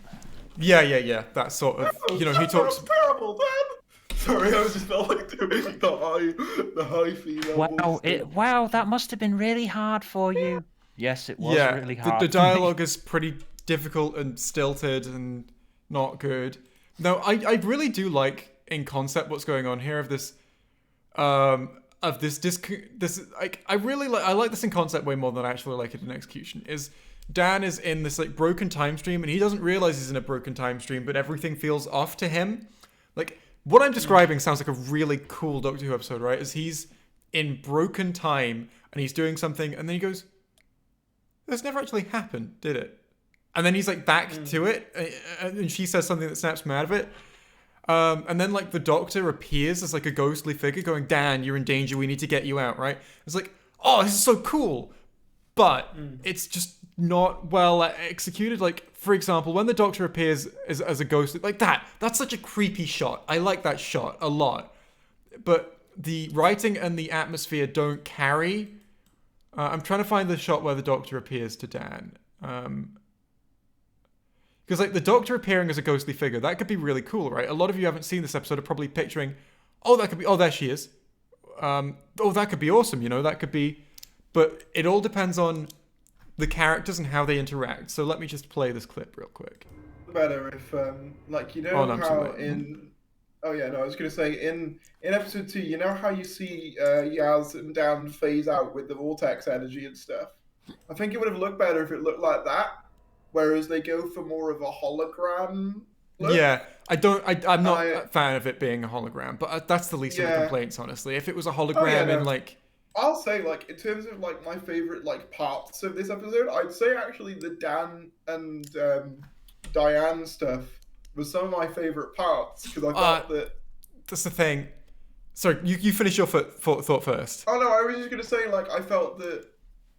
Yeah. That sort of. He That talks. sounds terrible, Dan. Sorry, I just felt like doing the high female. Wow, that must have been really hard for you. Yes, it was Yeah, really hard. the for me. dialogue is pretty difficult and stilted and not good. No, I really do like in concept what's going on here of this I really like this in concept way more than I actually like it in execution. Is Dan is in this like broken time stream and he doesn't realize he's in a broken time stream, but everything feels off to him. Like what I'm describing sounds like a really cool Doctor Who episode, right? Is he's in broken time and he's doing something and then he goes, "This never actually happened, did it?" And then he's like back to it, and she says something that snaps him out of it. And then like the Doctor appears as like a ghostly figure going, "Dan, you're in danger. We need to get you out." Right? It's like, oh, this is so cool, but it's just not well executed. Like for example, when the Doctor appears as a ghost, like that's such a creepy shot. I like that shot a lot, but the writing and the atmosphere don't carry. I'm trying to find the shot where the Doctor appears to Dan. Because like the Doctor appearing as a ghostly figure, that could be really cool, right? A lot of you haven't seen this episode are probably picturing, oh, that could be, oh, there she is. Oh, that could be awesome, that could be, but it all depends on the characters and how they interact. So let me just play this clip real quick. Better if how in I was gonna say in episode 2, how you see Yaz and Dan phase out with the vortex energy and stuff. I think it would have looked better if it looked like that, whereas they go for more of a hologram look. Yeah, I'm not a fan of it being a hologram, but that's the least of the complaints, honestly. If it was a hologram in like, I'll say like in terms of like my favorite like parts of this episode, I'd say actually the Dan and Diane stuff was some of my favorite parts because I thought that. That's the thing. Sorry, you finish your thought first. Oh no, I was just gonna say like I felt that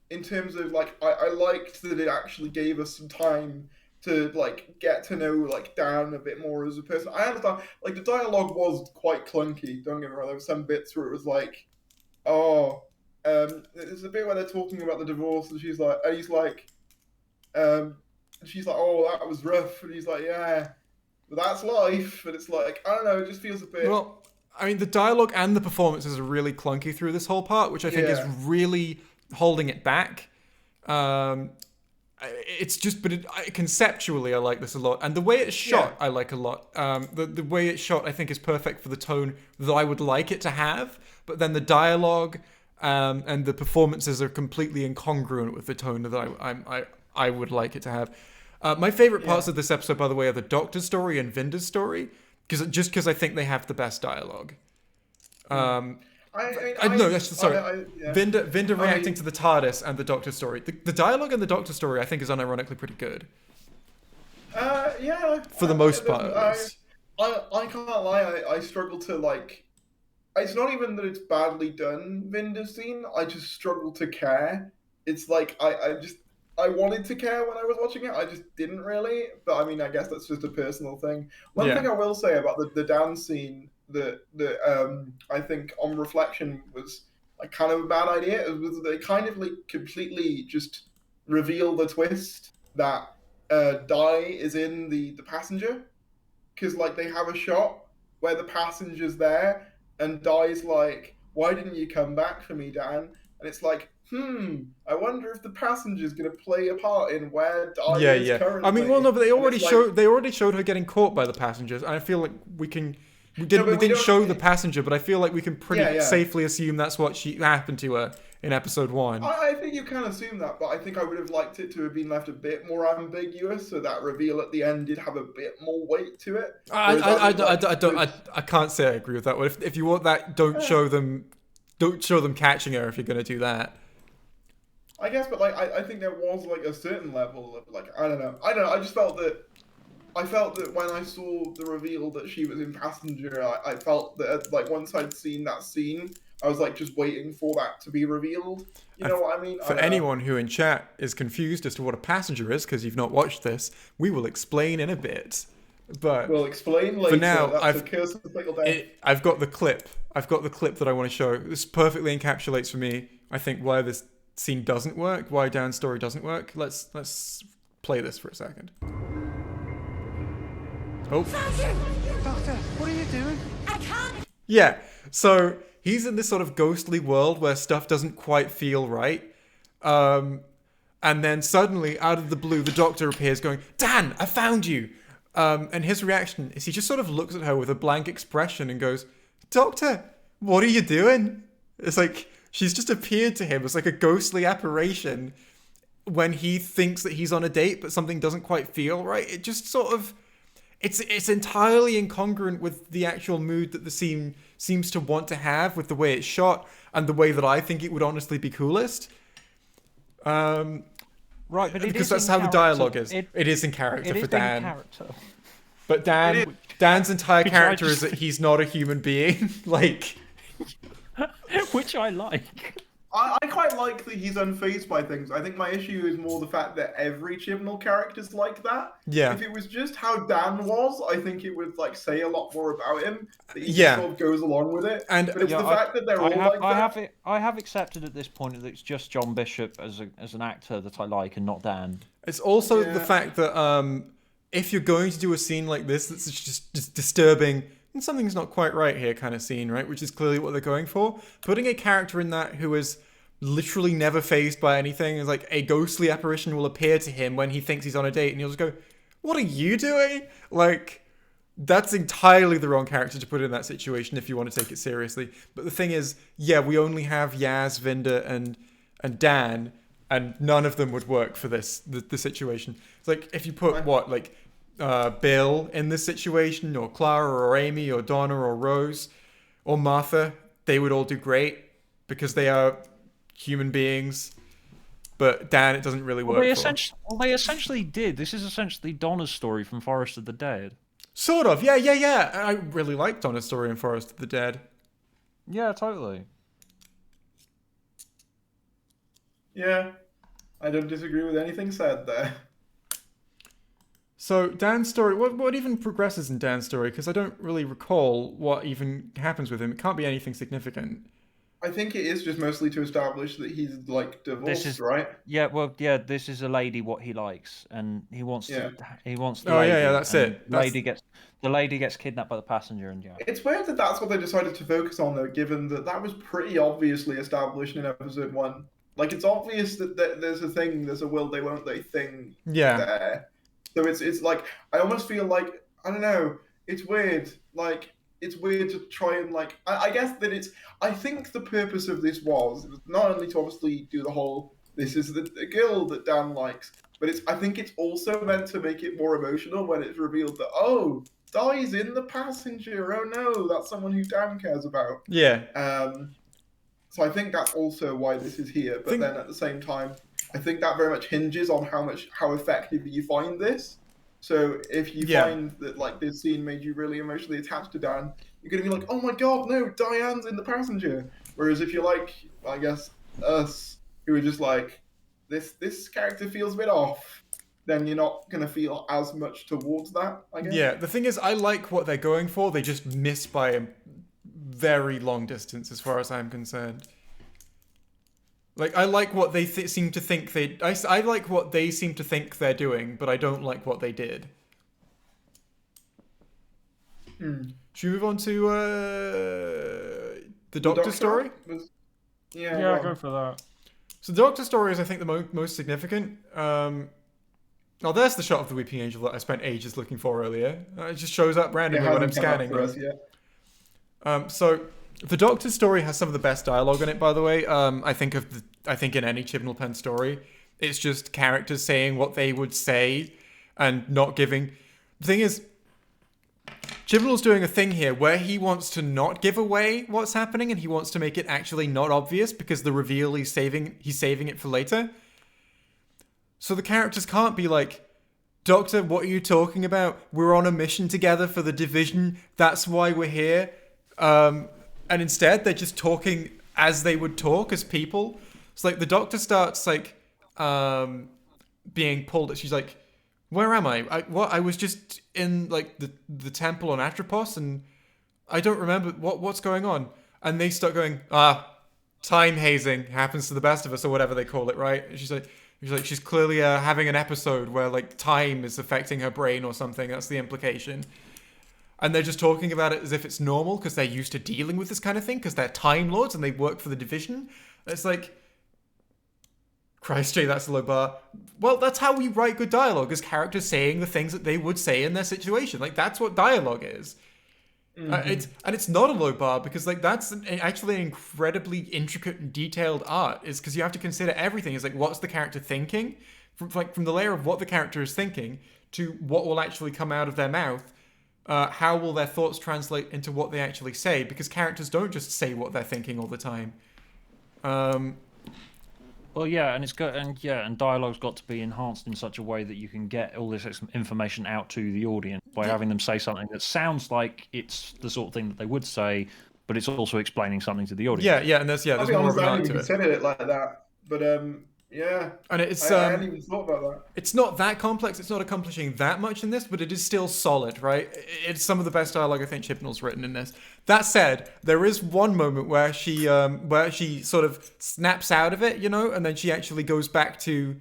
in terms of like I liked that it actually gave us some time to like get to know like Dan a bit more as a person. I understand like the dialogue was quite clunky. Don't get me wrong. There were some bits where it was like, there's a bit where they're talking about the divorce and he's like, oh, that was rough, and he's like, yeah. But that's life, and it's like I don't know. It just feels a bit. Well, I mean, the dialogue and the performances are really clunky through this whole part, which I think is Yeah. really holding it back. Um, it's just, but conceptually, I like this a lot, and the way it's shot, Yeah. I like a lot. The way it's shot, I think, is perfect for the tone that I would like it to have. But then the dialogue and the performances are completely incongruent with the tone that I would like it to have. My favorite parts Yeah. of this episode, by the way, are the Doctor's story and Vinder's story, because I think they have the best dialogue. Um, no, that's sorry. Yeah. Vinder I reacting mean, to the TARDIS and the Doctor's story. The dialogue in the Doctor's story, I think, is unironically pretty good yeah. for the most part, at least. I can't lie. I struggle to like. It's not even that it's badly done, Vinder's scene. I just struggle to care. It's like I wanted to care when I was watching it. I just didn't really. But I mean, I guess that's just a personal thing. One Yeah, thing I will say about the dance scene that I think on reflection was like kind of a bad idea. It was they kind of like completely just reveal the twist that Dai is in the passenger because like they have a shot where the passenger's there and Dai's like, "Why didn't you come back for me, Dan?" And it's like, I wonder if the passenger's gonna play a part in where Dai yeah, is yeah. I mean, well, currently. no, but And it's like, they already showed her getting caught by the passengers, and I feel like no, we but we didn't don't. show the passenger, but I feel like we can Yeah, pretty yeah. safely assume that's what happened to her in episode 1. I think you can assume that, but I think I would have liked it to have been left a bit more ambiguous, so that reveal at the end did have a bit more weight to it. Whereas I can't say I agree with that one. If you want that, don't show them catching her if you're gonna do that. I guess, but like I think there was like a certain level of like I don't know. I felt that when I saw the reveal that she was in Passenger, I felt that like once I'd seen that scene, I was like just waiting for that to be revealed. You know what I mean? For I don't know. anyone who in chat is confused as to what a passenger is because you've not watched this, we will explain in a bit. But We'll explain later. now, That's the curse of the pickle death. I've got the clip. I've got the clip that I want to show. This perfectly encapsulates for me, I think, why this scene doesn't work, why Dan's story doesn't work. Let's play this for a second. Oh. Doctor, what are you doing? I can't. Yeah, so he's in this sort of ghostly world where stuff doesn't quite feel right. And then suddenly, out of the blue, the Doctor appears going, "Dan, I found you!" And his reaction is he just sort of looks at her with a blank expression and goes, "Doctor, what are you doing?" It's like she's just appeared to him as like a ghostly apparition when he thinks that he's on a date, but something doesn't quite feel right. It just sort of... It's entirely incongruent with the actual mood that the scene seems to want to have, with the way it's shot and the way that I think it would honestly be coolest. Right, but because that's how the dialogue is. It is in character for Dan. In character. But Dan's entire Which I character is just- that he's not a human being. Like, Which I like. I quite like that he's unfazed by things. I think my issue is more the fact that every Chibnall character's like that. Yeah. If it was just how Dan was, I think it would like say a lot more about him. That he Yeah. just sort of goes along with it. And- but it's the fact that they're all like that. I have accepted at this point that it's just John Bishop as an actor that I like and not Dan. it's also Yeah. the fact that if you're going to do a scene like this that's just disturbing and something's not quite right here kind of scene, right, which is clearly what they're going for, putting a character in that who is literally never fazed by anything is like a ghostly apparition will appear to him when he thinks he's on a date and he'll just go, "What are you doing?" Like, that's entirely the wrong character to put in that situation if you want to take it seriously. But the thing is, yeah, we only have Yaz, Vinder, and Dan, and none of them would work for the situation. It's like if you put Bill in this situation, or Clara, or Amy, or Donna, or Rose, or Martha, they would all do great because they are human beings. But Dan, it doesn't really work for. They essentially did. This is essentially Donna's story from Forest of the Dead. Sort of, yeah. I really liked Donna's story in Forest of the Dead. Yeah, totally. Yeah. I don't disagree with anything said there. So Dan's story, what even progresses in Dan's story? Because I don't really recall what even happens with him. It can't be anything significant. I think it is just mostly to establish that he's like This divorced, is right? this is a lady what he likes, and Yeah. he wants the Oh yeah, lady, that's and it. That's the lady gets kidnapped by the passenger, and yeah. It's weird that that's what they decided to focus on, though, given that that was pretty obviously established in episode one. Like, it's obvious that there's a thing, there's a will they won't they thing yeah. there. So it's like I almost feel like I don't know. It's weird. Like it's weird to try and like I guess that it's. I think the purpose of this was not only to obviously do the whole this is the girl that Dan likes, but it's I think it's also meant to make it more emotional when it's revealed that Di's in the passenger. Oh no, that's someone who Dan cares about. Yeah. So I think that's also why this is here. But then at the same time, I think that very much hinges on how effective you find this. So if you find that like this scene made you really emotionally attached to Dan, you're gonna be like, oh my god, no, Diane's in the passenger. Whereas if you're like, I guess us, who are just like, this character feels a bit off, then you're not gonna feel as much towards that. I guess. Yeah. The thing is, I like what they're going for. They just miss by a very long distance, as far as I'm concerned. Like, I like what they seem to think they. I like what they seem to think they're doing, but I don't like what they did. Should we move on to the Doctor story? Yeah, go for that. So the Doctor story is, I think, the most significant. Oh, there's the shot of the Weeping Angel that I spent ages looking for earlier. It just shows up randomly when I'm scanning. So the Doctor's story has some of the best dialogue in it, by the way. I think in any Chibnall Pen story, it's just characters saying what they would say and not giving. The thing is, Chibnall's doing a thing here where he wants to not give away what's happening, and he wants to make it actually not obvious because the reveal he's saving it for later. So the characters can't be like, Doctor, what are you talking about? We're on a mission together for the division. That's why we're here. And instead, they're just talking as they would talk as people. It's like the Doctor starts like being pulled. She's like, "Where am I? I was just in like the temple on Atropos, and I don't remember what's going on." And they start going, time hazing happens to the best of us, or whatever they call it, right? And she's clearly having an episode where like time is affecting her brain or something. That's the implication. And they're just talking about it as if it's normal because they're used to dealing with this kind of thing because they're Time Lords and they work for the division. It's like, Christ, Jay, that's a low bar. Well, that's how we write good dialogue, is characters saying the things that they would say in their situation. Like, that's what dialogue is. It's not a low bar because like that's actually an incredibly intricate and detailed art. Is because you have to consider everything. Is like, what's the character thinking, from the layer of what the character is thinking to what will actually come out of their mouth. How will their thoughts translate into what they actually say? Because characters don't just say what they're thinking all the time. Well, yeah, and and dialogue's got to be enhanced in such a way that you can get all this information out to the audience by having them say something that sounds like it's the sort of thing that they would say, but it's also explaining something to the audience. Yeah, and there's more of an art to it. Considered it like that, but yeah, and it's I hadn't even thought about that. It's not that complex. It's not accomplishing that much in this, but it is still solid, right? It's some of the best dialogue I think Chibnall's written in this. That said, there is one moment where she sort of snaps out of it, and then she actually goes back to.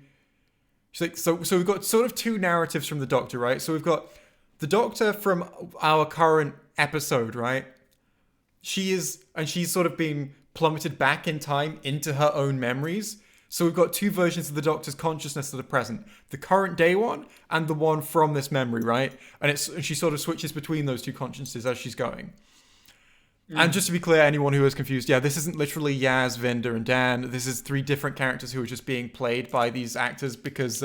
She's like, so we've got sort of two narratives from the Doctor, right? So we've got the Doctor from our current episode, right? She's sort of being plummeted back in time into her own memories. So we've got two versions of the Doctor's consciousness that are present. The current day one and the one from this memory, right? And she sort of switches between those two consciousnesses as she's going. And just to be clear, anyone who is confused, this isn't literally Yaz, Vinda, and Dan. This is three different characters who are just being played by these actors because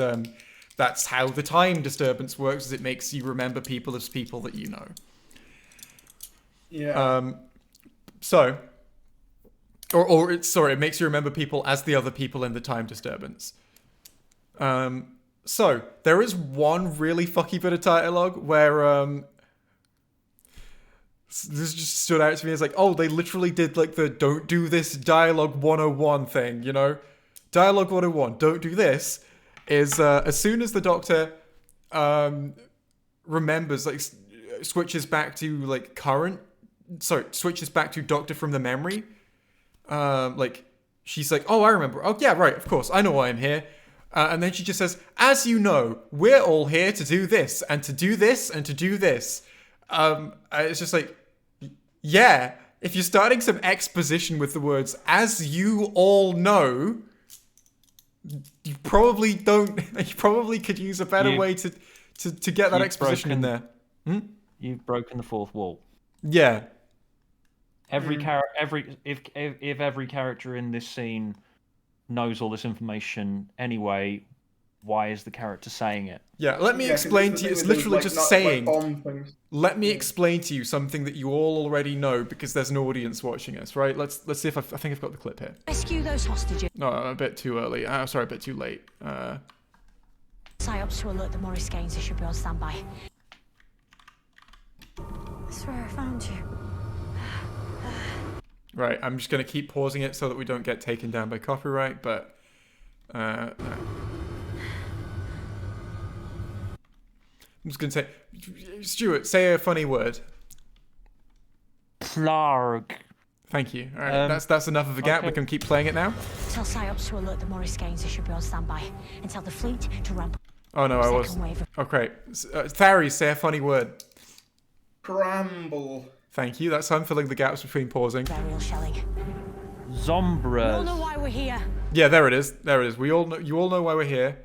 that's how the time disturbance works, is it makes you remember people as people that you know. Yeah. It makes you remember people as the other people in the time disturbance. So there is one really fucky bit of dialogue where this just stood out to me as like, they literally did like the don't do this dialogue 101 thing, Dialogue 101, don't do this, is as soon as the Doctor remembers, like switches back to Doctor from the memory. like she's like, oh, I remember. Oh, yeah, right. Of course, I know why I'm here. And then she just says, as you know, we're all here to do this and to do this and to do this. It's just like, yeah, if you're starting some exposition with the words, as you all know, you probably don't, you probably could use a better way to get that exposition in there. You've broken the fourth wall. Yeah. If every character in this scene knows all this information anyway, why is the character saying it? Yeah, let me explain to you. It's literally just saying, let me explain to you something that you all already know because there's an audience watching us, right? Let's see if I think I've got the clip here. Rescue those hostages. No, a bit too early. Sorry, a bit too late. Psyops to alert the Morris Gaines. They should be on standby. That's where I found you. Right, I'm just going to keep pausing it so that we don't get taken down by copyright, but... no. I'm just going to say... Stuart, say a funny word. Plarg. Thank you. All right, that's enough of a gap. Okay. We can keep playing it now. Tell Psyops to alert the Morris Gaines. They should be on standby. And tell the fleet to ramp... Oh, no, I was... Second wave. Okay. Tharries, say a funny word. Cramble. Thank you. That's how I'm filling the gaps between pausing. Burial shelling. Zombras. We all know why we're here. Yeah, there it is. There it is. We all know. You all know why we're here.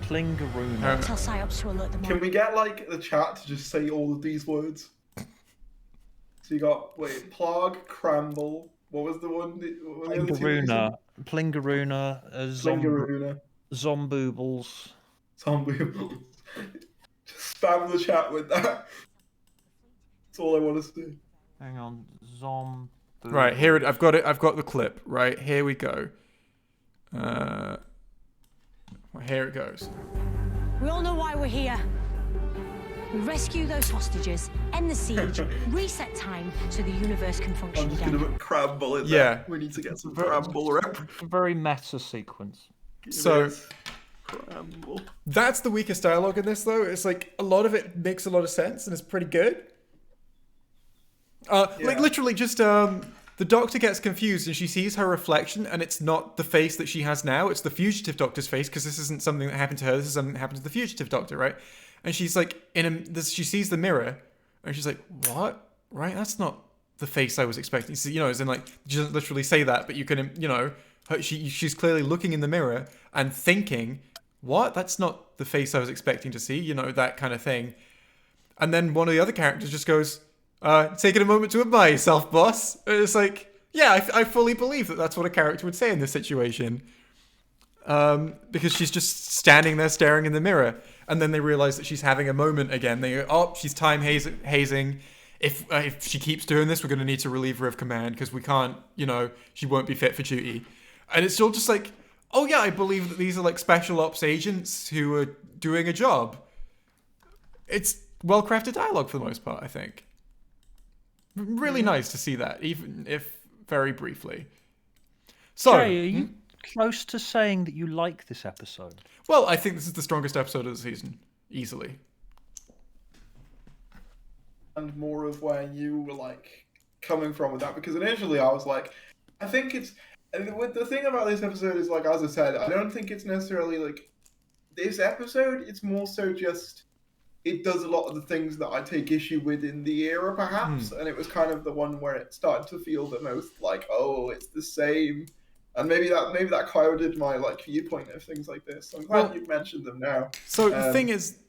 Plingaroona. Tell Psyops to alert the Morris... Can we get like the chat to just say all of these words? So you got Plarg, Cramble. What was the one? What were the other two? Plingaroona. Plingaroona. Zomboobles. Zombie. Just spam the chat with that. That's all I want to see. Hang on. Right, here it. I've got it. I've got the clip. Right, here we go. Here it goes. We all know why we're here. We rescue those hostages, end the siege, reset time so the universe can function I'm just again. gonna put Cramble in Yeah. there. We need to get some Cramble rep. Very meta sequence. So Cramble. that's the weakest dialogue in this, though. It's like a lot of it makes a lot of sense and it's pretty good. Like literally just the Doctor gets confused and she sees her reflection and it's not the face that she has now. It's the fugitive Doctor's face because this isn't something that happened to her. This is something that happened to the fugitive Doctor, right? And she's like, she sees the mirror and she's like, what? Right? That's not the face I was expecting. So, as in like, she doesn't literally say that, but you can, she's clearly looking in the mirror and thinking, what? That's not the face I was expecting to see, that kind of thing. And then one of the other characters just goes, taking a moment to admire yourself, boss. And it's like, yeah, I fully believe that that's what a character would say in this situation. Because she's just standing there staring in the mirror. And then they realize that she's having a moment again. They go, oh, she's time hazing. If she keeps doing this, we're going to need to relieve her of command because we can't, she won't be fit for duty. And it's still just like, oh yeah, I believe that these are like special ops agents who are doing a job. It's well-crafted dialogue for the most part, I think. Really nice to see that, even if very briefly. So, Jay, are you close to saying that you like this episode? Well, I think this is the strongest episode of the season, easily. And more of where you were like coming from with that, because initially I was like, I think it's the thing about this episode is like, as I said, I don't think it's necessarily like this episode. It's more so just it does a lot of the things that I take issue with in the era, perhaps, and it was kind of the one where it started to feel the most like, oh, it's the same. And maybe that clouded my like viewpoint of things like this. I'm glad you've mentioned them now. So the thing is,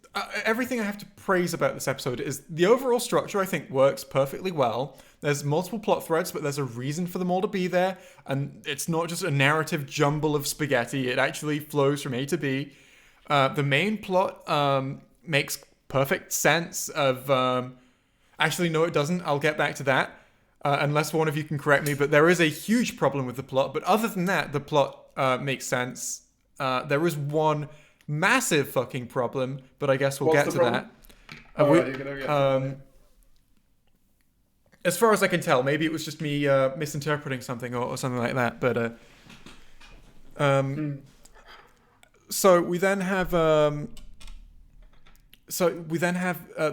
everything I have to praise about this episode is the overall structure. I think works perfectly well. There's multiple plot threads, but there's a reason for them all to be there, and it's not just a narrative jumble of spaghetti. It actually flows from A to B. The main plot makes perfect sense. Actually, no, it doesn't. I'll get back to that. Unless one of you can correct me, but there is a huge problem with the plot. But other than that, the plot makes sense. There is one massive fucking problem, but I guess we'll get to that. As far as I can tell, maybe it was just me misinterpreting something or something like that. But so we then have the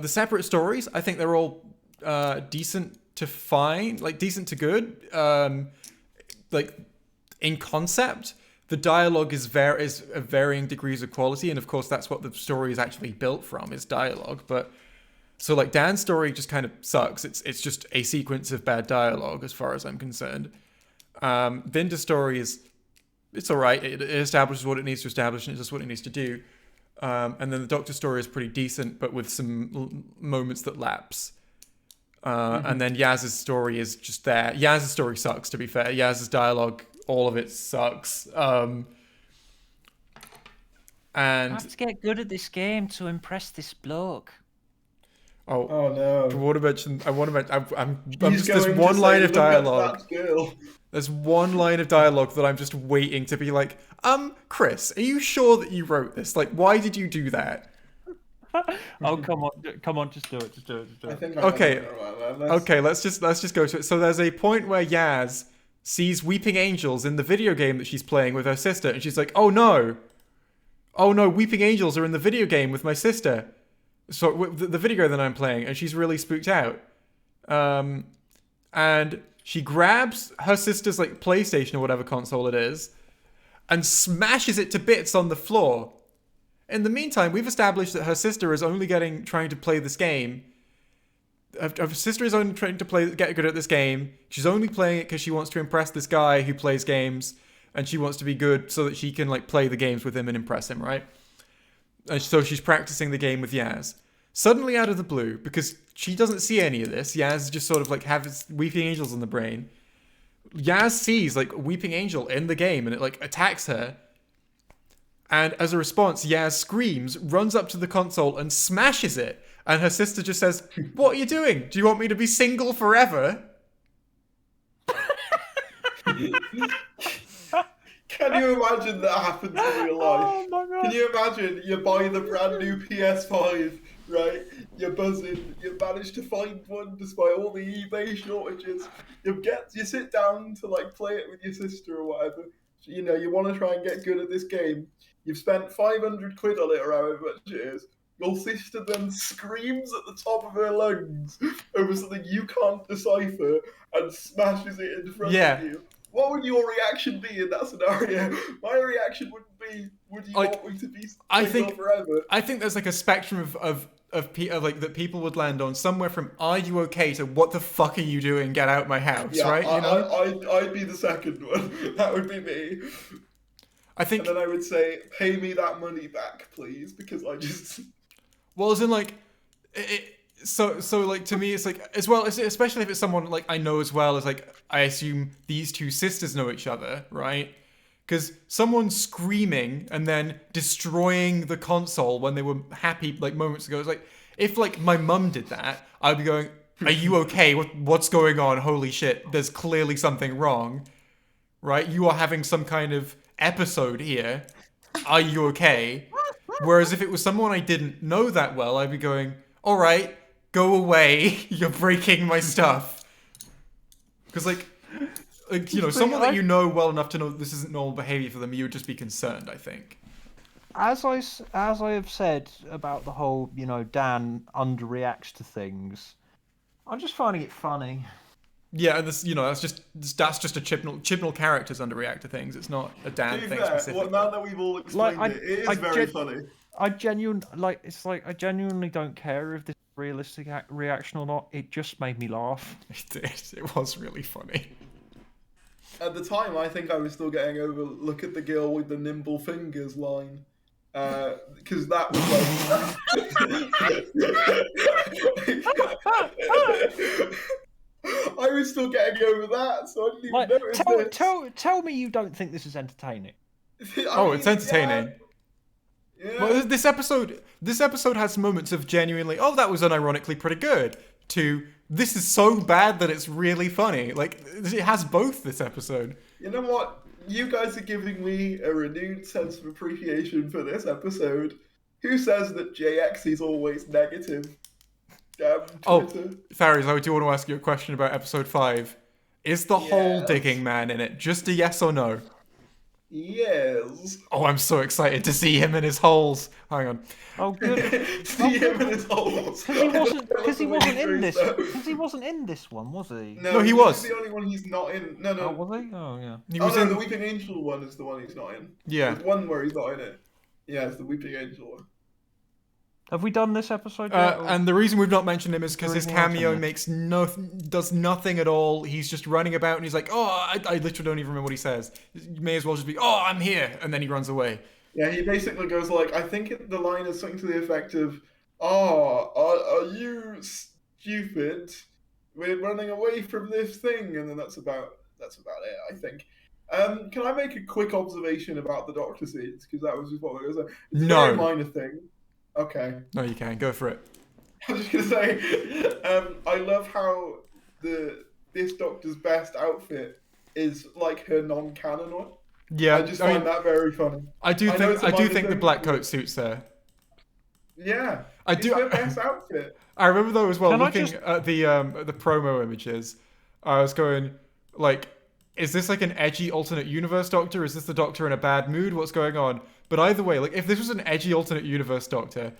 separate stories. I think they're all decent to fine, like decent to good. like in concept, the dialogue is of varying degrees of quality, and of course that's what the story is actually built from, is dialogue. But so like Dan's story just kind of sucks. It's just a sequence of bad dialogue as far as I'm concerned. Vinder's story it's all right. It establishes what it needs to establish, and it's just what it needs to do. And then the Doctor story is pretty decent, but with some moments that lapse. And then Yaz's story is just there. Yaz's story sucks, to be fair. Yaz's dialogue, all of it sucks. I have to get good at this game to impress this bloke. Oh no! I want to mention. I'm He's just there's going to one say, line of "Look at dialogue. that girl." There's one line of dialogue that I'm just waiting to be like, Chris, are you sure that you wrote this? Like, why did you do that? Oh, come on, just do it. I think Okay, okay, let's just go to it. So there's a point where Yaz sees weeping angels in the video game that she's playing with her sister, and she's like, oh no, weeping angels are in the video game with my sister. So the video that I'm playing, and she's really spooked out. And she grabs her sister's like PlayStation or whatever console it is, and smashes it to bits on the floor. In the meantime, we've established that her sister is only trying to play this game. Her sister is only trying to get good at this game. She's only playing it because she wants to impress this guy who plays games, and she wants to be good so that she can like play the games with him and impress him, right? And so she's practicing the game with Yaz. Suddenly out of the blue, because she doesn't see any of this, Yaz just sort of like has weeping angels in the brain. Yaz sees like a weeping angel in the game, and it like attacks her. And as a response, Yaz screams, runs up to the console, and smashes it. And her sister just says, "What are you doing? Do you want me to be single forever?" Can you imagine that happens in real life? Oh my God. Can you imagine you buy the brand new PS5, right? You're buzzing, you manage to find one despite all the eBay shortages. You sit down to like play it with your sister or whatever. You know, you want to try and get good at this game. You've spent 500 quid on it or however much it is. Your sister then screams at the top of her lungs over something you can't decipher and smashes it in front of you. What would your reaction be in that scenario? My reaction would be, would you want me to be single forever? I think there's like a spectrum of like that people would land on somewhere from "Are you okay?" to "What the fuck are you doing? Get out my house!" Yeah, right? You know, I'd be the second one. That would be me. I think, and then I would say, "Pay me that money back, please," because I just. Well, as in like, so like to me, it's like as well, especially if it's someone like I know as well as like I assume these two sisters know each other, right? Because someone screaming and then destroying the console when they were happy like moments ago. It's like, if like my mum did that, I'd be going, "Are you okay? What's going on? Holy shit, there's clearly something wrong." Right? You are having some kind of episode here. Are you okay? Whereas if it was someone I didn't know that well, I'd be going, "All right, go away. You're breaking my stuff." Because like you know, someone that you know well enough to know this isn't normal behavior for them, you would just be concerned, I think. As I have said about the whole, you know, Dan underreacts to things, I'm just finding it funny. Yeah, and this, you know, that's just a Chibnall characters underreact to things. It's not a Dan thing specifically. Well, now that we've all explained it is very funny. I genuinely don't care if this is a realistic reaction or not. It just made me laugh. It was really funny. At the time, I think I was still getting over "Look at the girl with the nimble fingers" line. Because that was like... I was still getting over that, so I didn't even notice this. Tell me you don't think this is entertaining. It's entertaining. Yeah. Well, this episode has moments of genuinely, "Oh, that was unironically pretty good," to "This is so bad that it's really funny." Like, it has both, this episode. You know what? You guys are giving me a renewed sense of appreciation for this episode. Who says that JX is always negative? Damn Twitter. Oh, Tharries, I do want to ask you a question about episode 5. Is the hole digging man in it? Just a yes or no? Yes. Oh, I'm so excited to see him in his holes. Hang on. Oh, good. See him in his holes. Because he wasn't in this. Because he wasn't in this one, was he? No, he this was. is the only one he's not in. No, Oh, no. was he? Oh, yeah. He Oh was no, in. the Weeping Angel one is the one he's not in. Yeah. There's one where he's not in it. Yeah, it's the Weeping Angel one. Have we done this episode yet? And the reason we've not mentioned him is because his Anything else in cameo there? does nothing at all. He's just running about and he's like, oh, I literally don't even remember what he says. You may as well just be, oh, I'm here, and then he runs away. Yeah, he basically goes like, I think the line is something to the effect of, "Oh, are you stupid? We're running away from this thing," and then that's about it, I think. Can I make a quick observation about the Doctor scenes? Because that was just what I was saying. It's a very minor thing. Okay. No, you can. Go for it. I was just gonna say, I love how this Doctor's best outfit is like her non-canon one. Yeah, I just find that very funny. I do think the black coat suits there. Yeah, I it's do. her best outfit. I remember though as well, Can I looking just- at the promo images, I was going like, is this like an edgy alternate universe Doctor? Is this the Doctor in a bad mood? What's going on? But either way, like if this was an edgy alternate universe Doctor,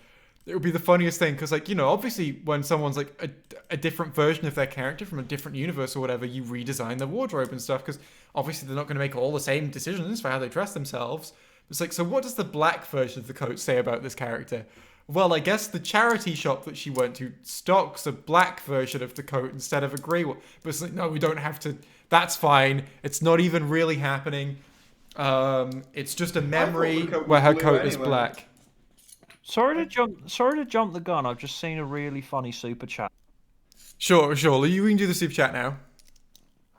it would be the funniest thing because, like, you know, obviously when someone's like a different version of their character from a different universe or whatever, you redesign their wardrobe and stuff because obviously they're not going to make all the same decisions for how they dress themselves. It's like, so what does the black version of the coat say about this character? Well, I guess the charity shop that she went to stocks a black version of the coat instead of a grey one. But it's like, no, we don't have to. That's fine. It's not even really happening. It's just a memory where her coat is black. Sorry to jump the gun. I've just seen a really funny super chat. Sure. You can do the super chat now.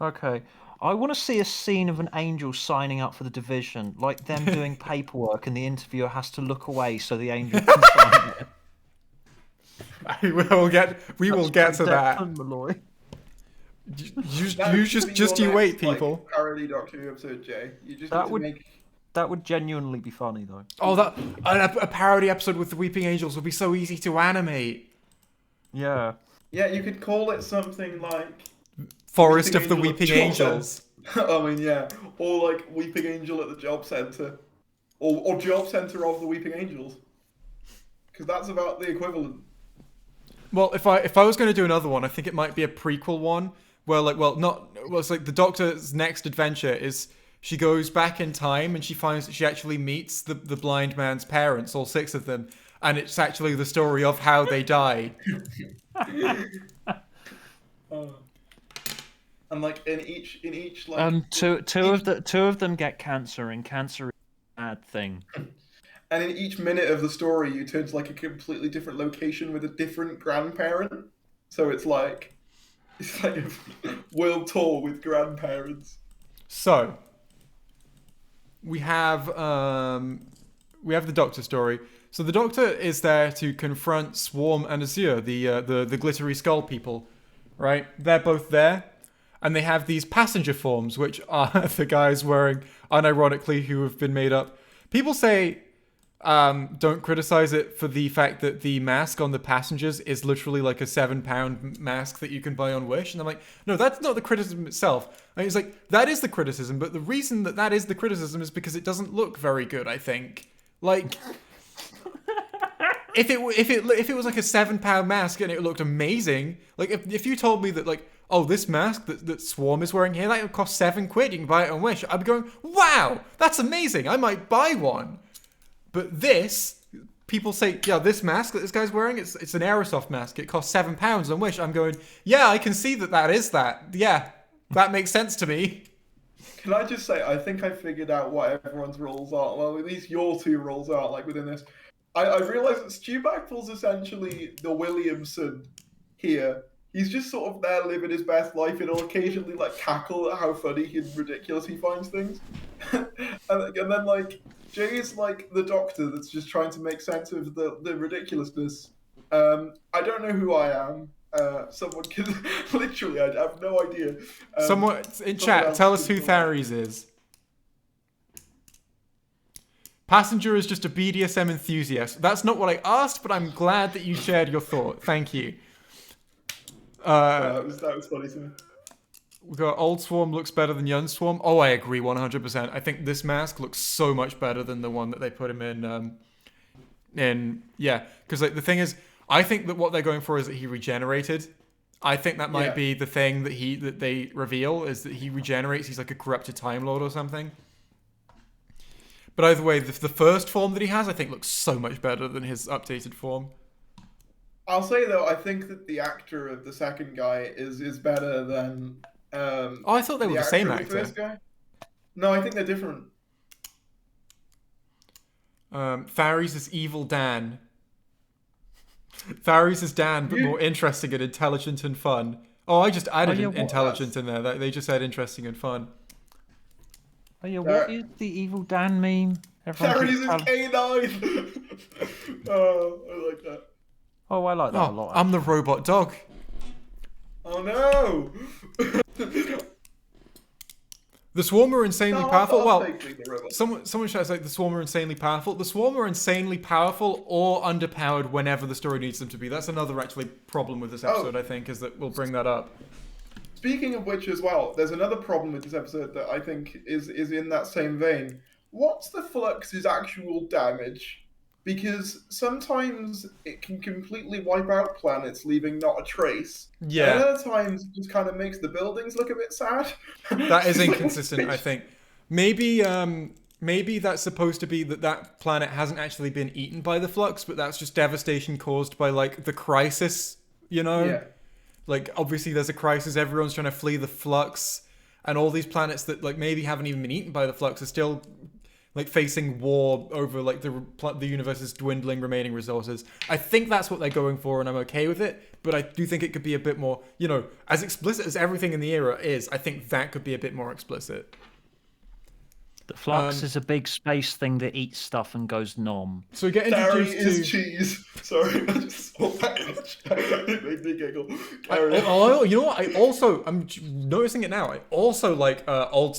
Okay. I want to see a scene of an angel signing up for the division, like them doing paperwork and the interviewer has to look away so the angel can sign it. We will get to that. Declan Malloy. You wait, people. Like, parody Doctor Who episode, Jay. You just That need to would- make. That would genuinely be funny, though. Oh, a parody episode with the Weeping Angels would be so easy to animate. Yeah. Yeah, you could call it something like Forest of the Angel at Weeping Job Angels. I mean, yeah, or like Weeping Angel at the job center, or job center of the Weeping Angels, because that's about the equivalent. Well, if I was going to do another one, I think it might be a prequel one where it's like the Doctor's next adventure is she goes back in time and she finds that she actually meets the blind man's parents, all 6 of them, and it's actually the story of how they died. And like in each like two of them get cancer, and cancer is a bad thing. and in each minute of the story, you turn to like a completely different location with a different grandparent. So it's like a world tour with grandparents. So we have the Doctor story. So the Doctor is there to confront Swarm and Azure, the glittery skull people, right? They're both there, and they have these passenger forms, which are the guys wearing, unironically, who have been made up. People say don't criticize it for the fact that the mask on the passengers is literally like a £7 mask that you can buy on Wish. And I'm like, no, that's not the criticism itself. And it's like, that is the criticism, but the reason that is the criticism is because it doesn't look very good, I think. Like, if it was like a £7 mask and it looked amazing, like if you told me that, like, oh, this mask that Swarm is wearing here, that would cost £7, you can buy it on Wish, I'd be going, wow, that's amazing, I might buy one. But this, people say, yeah, this mask that this guy's wearing, it's an Aerosoft mask. It costs £7 on Wish. I'm going, yeah, I can see that is that. Yeah, that makes sense to me. Can I just say, I think I figured out what everyone's rules are. Well, at least your 2 rules are, like, within this. I realised that Stu Bagfall's essentially the Williamson here. He's just sort of there living his best life, and he'll occasionally, like, cackle at how funny and ridiculous he finds things. and then, like, Jay is like the Doctor that's just trying to make sense of the ridiculousness. I don't know who I am. Someone can literally, I have no idea. Someone in chat, tell us who Tharries is. Passenger is just a BDSM enthusiast. That's not what I asked, but I'm glad that you shared your thought. Thank you. That was funny to me. We got Old Swarm looks better than Young Swarm. Oh, I agree 100%. I think this mask looks so much better than the one that they put him in. Yeah, because like the thing is, I think that what they're going for is that he regenerated. I think that might be the thing that they reveal is that he regenerates. He's like a corrupted Time Lord or something. But either way, the first form that he has, I think, looks so much better than his updated form. I'll say though, I think that the actor of the second guy is better than. I thought they were the same actor of the actor. first guy. No, I think they're different. Tharries is evil Dan. Tharries is Dan, but more interesting and intelligent and fun. Oh, I just added intelligent in there. They just said interesting and fun. Oh yeah, what is the evil Dan meme? Tharries is K9! Oh, I like that. Oh, I like that a lot. I'm the robot dog. Oh no! The Swarm are insanely powerful. Well, the someone shouts like the Swarm are insanely powerful. The Swarm are insanely powerful or underpowered whenever the story needs them to be. That's another actually problem with this episode, I think, is that we'll bring that up. Speaking of which as well, there's another problem with this episode that I think is in that same vein. What's the Flux's actual damage? Because sometimes it can completely wipe out planets, leaving not a trace. Yeah. And other times it just kind of makes the buildings look a bit sad. That is inconsistent, I think. Maybe that's supposed to be that planet hasn't actually been eaten by the Flux, but that's just devastation caused by, like, the crisis, you know? Yeah. Like, obviously there's a crisis, everyone's trying to flee the Flux, and all these planets that, like, maybe haven't even been eaten by the Flux are still, like, facing war over, like, the universe's dwindling remaining resources. I think that's what they're going for, and I'm okay with it, but I do think it could be a bit more, you know, as explicit as everything in the era is, I think that could be a bit more explicit. The Flux is a big space thing that eats stuff and goes nom. So we get Tharry introduced is cheese. Sorry, I just saw that. It made me giggle. You know what? I'm noticing it now. I also like Old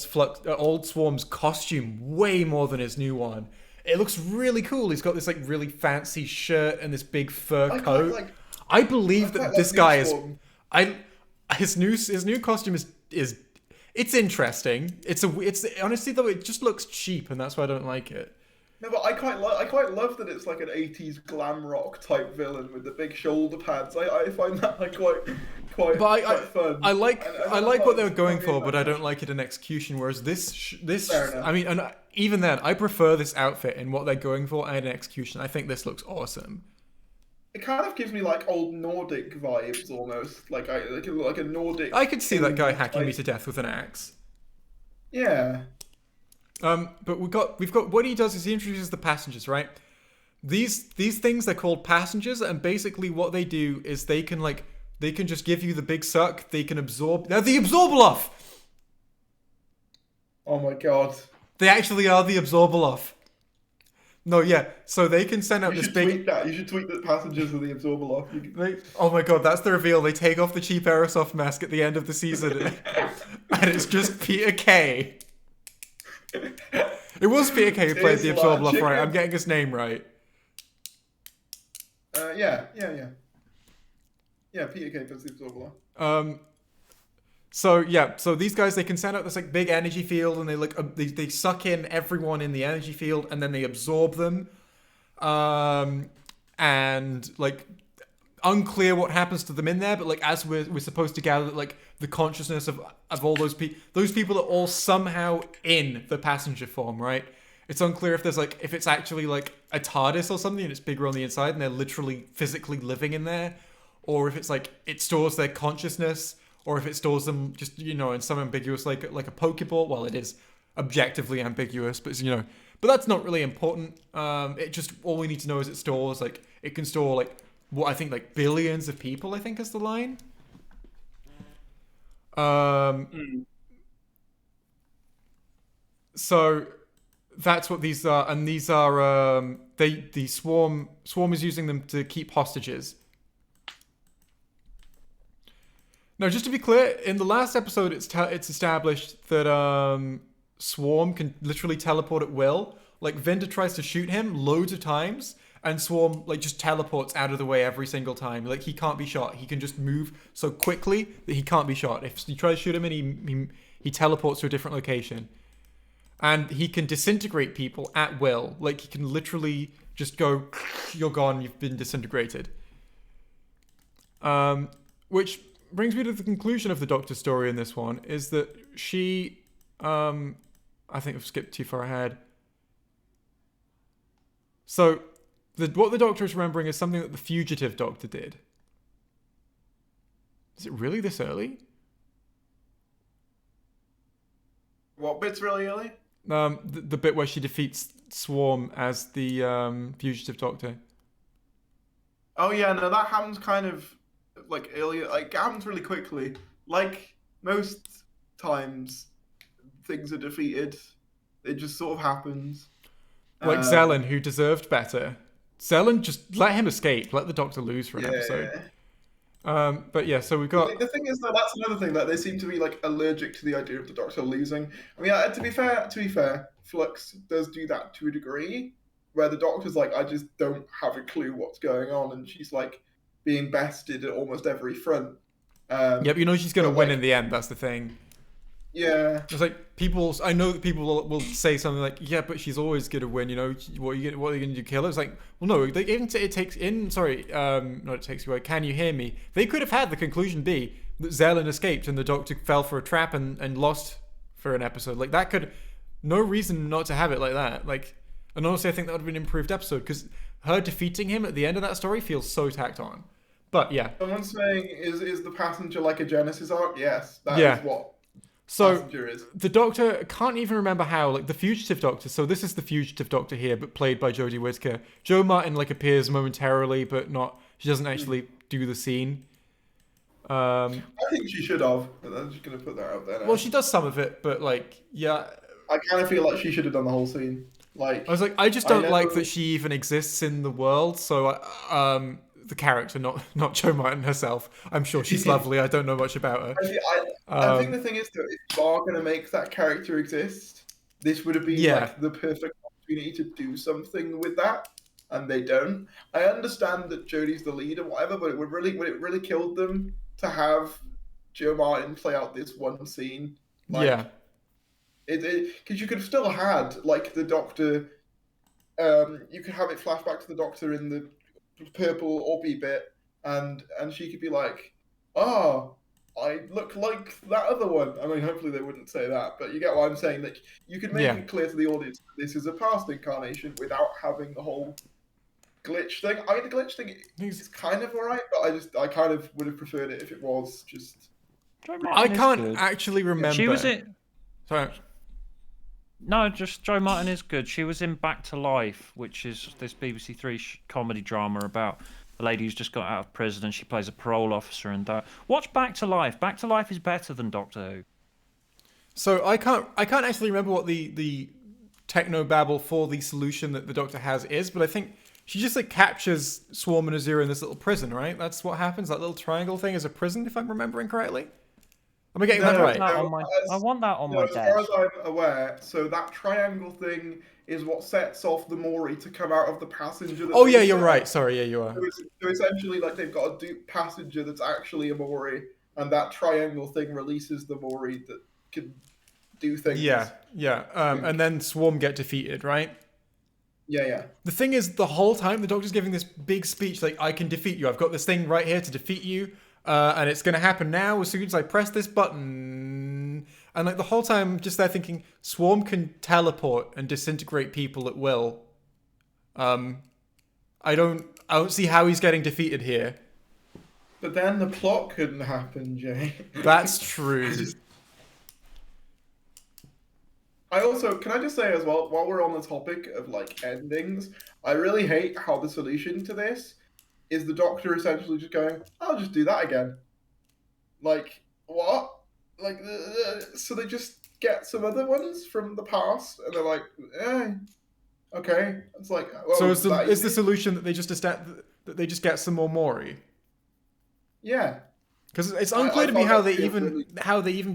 Swarm's costume way more than his new one. It looks really cool. He's got this like really fancy shirt and this big fur coat. I believe that this guy is. His new costume is. It's interesting. It's honestly though it just looks cheap and that's why I don't like it. No, but I quite love that it's like an 80s glam rock type villain with the big shoulder pads. I find that like quite fun. I like what they were going for, but I don't like it in execution. Whereas this I mean, and even then, I prefer this outfit and what they're going for and in execution. I think this looks awesome. It kind of gives me like old Nordic vibes almost, like a Nordic. I could see that guy hacking me to death with an axe. Yeah. But we've got what he does is he introduces the passengers, right? These things they're called passengers, and basically what they do is they can just give you the big suck. They can absorb. They're the Absorbaloff. Oh my god. They actually are the Absorbaloff. No, yeah. So they can send out this big. Tweet that. You should tweet that passengers are the Absorbaloff. Oh my god, that's the reveal. They take off the cheap Aerosoft mask at the end of the season, and it's just Peter Kay. It was Peter Kay who played the Absorbaloff, right? I'm getting his name right. Yeah, Peter Kay plays the Absorbaloff. So these guys, they can send out this like big energy field, and they suck in everyone in the energy field, and then they absorb them. And like unclear what happens to them in there, but like as we're supposed to gather that like the consciousness of all those people are all somehow in the passenger form, right? It's unclear if it's actually like a TARDIS or something and it's bigger on the inside and they're literally physically living in there, or if it's like it stores their consciousness, or if it stores them just, you know, in some ambiguous like a Pokeball. Well, it is objectively ambiguous, but but that's not really important. It just, all we need to know is it stores like, it can store like what I think like billions of people, I think is the line. So that's what these are, and these are the swarm is using them to keep hostages. Now, just to be clear, in the last episode, it's established that Swarm can literally teleport at will. Like, Vinda tries to shoot him loads of times, and Swarm like just teleports out of the way every single time. Like he can't be shot. He can just move so quickly that he can't be shot. If you try to shoot him and he teleports to a different location. And he can disintegrate people at will. Like he can literally just go, you're gone, you've been disintegrated. Which brings me to the conclusion of the Doctor's story in this one, is that she, I think I've skipped too far ahead. So, what the Doctor is remembering is something that the fugitive Doctor did. Is it really this early? What bit's really early? The bit where she defeats Swarm as the fugitive Doctor. Oh yeah, no, that happens kind of like earlier. Like it happens really quickly. Like most times, things are defeated. It just sort of happens. Like Zelen, who deserved better. Zelen, just let him escape. Let the Doctor lose for an episode. But yeah, so we've got... The thing is, though, that's another thing, that they seem to be like allergic to the idea of the Doctor losing. I mean, to be fair, Flux does do that to a degree, where the Doctor's like, I just don't have a clue what's going on, and she's like being bested at almost every front. Yep, you know she's going to win in the end, that's the thing. Yeah. It's like I know that people will say something like, yeah, but she's always going to win, you know, what are you going to do, kill her? It's like, well, no, it takes you away, can you hear me? They could have had the conclusion be that Zelen escaped and the Doctor fell for a trap and lost for an episode. Like, that could, no reason not to have it like that. Like, and honestly, I think that would have been an improved episode, because her defeating him at the end of that story feels so tacked on. But, yeah. Someone's saying, is the passenger like a Genesis arc? Yes, that is what... So, the Doctor can't even remember how, like, the Fugitive Doctor, so this is the Fugitive Doctor here, but played by Jodie Whittaker. Jo Martin, like, appears momentarily, but she doesn't actually do the scene. I think she should have, but I'm just going to put that out there now. Well, she does some of it, but, like, yeah. I kind of feel like she should have done the whole scene. Like, I was like, I just don't like that she even exists in the world, so, the character, not Jo Martin herself. I'm sure she's lovely. I don't know much about her. I think the thing is, though, if you are going to make that character exist, this would have been like the perfect opportunity to do something with that, and they don't. I understand that Jodie's the lead and whatever, but it would really killed them to have Jo Martin play out this one scene. Like, because you could have still had like the Doctor. You could have it flash back to the Doctor in the purple orbby bit, and she could be like, "Oh, I look like that other one." I mean, hopefully they wouldn't say that, but you get what I'm saying. Like, you could make it clear to the audience that this is a past incarnation without having the whole glitch thing. I mean, the glitch thing is kind of alright, but I kind of would have preferred it if it was just... I can't actually remember. She was in... Sorry. No, just Jo Martin is good. She was in Back to Life, which is this BBC Three comedy drama about a lady who's just got out of prison and she plays a parole officer. And watch Back to Life. Back to Life is better than Doctor Who. So I can't actually remember what the techno babble for the solution that the Doctor has is, but I think she just like captures Swarm and Azura in this little prison, right? That's what happens. That little triangle thing is a prison, if I'm remembering correctly. Am I getting that right? I want that on my desk. As far as I'm aware, so that triangle thing is what sets off the Mori to come out of the passenger. Oh yeah, you're right. Sorry, yeah, you are. So essentially, like, they've got a passenger that's actually a Mori, and that triangle thing releases the Mori that can do things. Yeah. And then Swarm get defeated, right? Yeah. The thing is, the whole time the Doctor's giving this big speech, like, I can defeat you. I've got this thing right here to defeat you. And it's going to happen now as soon as I press this button. And like the whole time, just there thinking, Swarm can teleport and disintegrate people at will. I don't see how he's getting defeated here. But then the plot couldn't happen, Jay. That's true. Can I just say as well, while we're on the topic of like endings, I really hate how the solution to this is the Doctor essentially just going, I'll just do that again. Like, what? Like, so they just get some other ones from the past, and they're like, okay. It's like, well, so is the solution that they just get some more Mori? Yeah. Because it's unclear to me how they even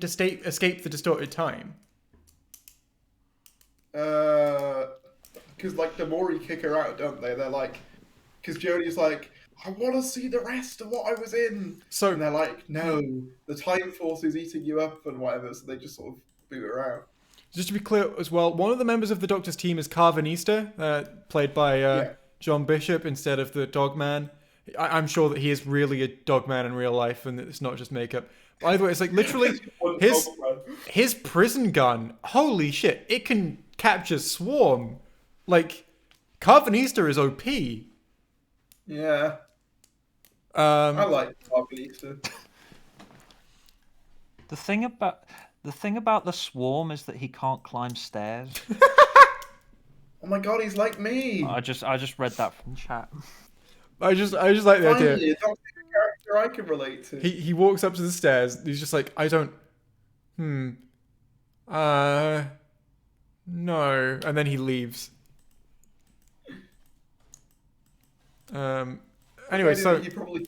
escape the distorted time. Because like the Mori kick her out, don't they? They're like, because Jodie's like, I want to see the rest of what I was in. So And they're like, no, the Time Force is eating you up and whatever. So they just sort of boot her out. just to be clear as well, one of the members of the Doctor's team is Carvanista, played by John Bishop instead of the Dogman. I'm sure that he is really a Dogman in real life and it's not just makeup. By the way, it's like literally his prison gun. Holy shit! It can capture Swarm. Like Carvanista is OP. Yeah. I like Carvanista. The thing about the Swarm is that he can't climb stairs. Oh my god, he's like me. I just read that from chat. I just like the idea. Finally, a Doctor Who character I can relate to. He walks up to the stairs. He's just like, I don't. No, and then he leaves. Anyway, so you probably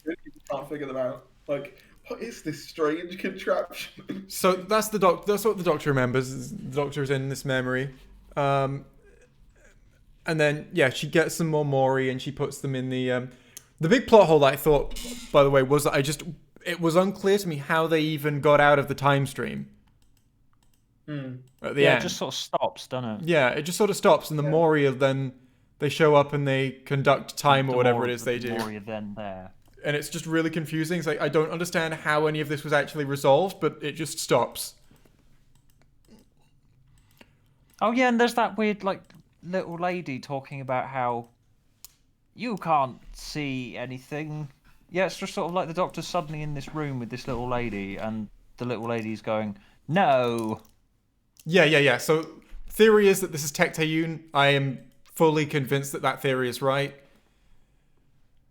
can't figure them out. Like, what is this strange contraption? so that's the That's what the Doctor remembers. The Doctor is in this memory. And then she gets some more Mori and she puts them in the big plot hole that I thought, by the way, was that it was unclear to me how they even got out of the time stream. At the end. It just sort of stops, doesn't it? Yeah, it just sort of stops, and the Mori then they show up and they conduct time or whatever it is they do. Mori are then there. And it's just really confusing. It's like I don't understand how any of this was actually resolved, but it just stops. Oh yeah, and there's that weird little lady talking about how you can't see anything. Yeah, it's just sort of like the Doctor's suddenly in this room with this little lady, and the little lady's going, "No." Yeah. So theory is that this is Tectayun. I am fully convinced that theory is right.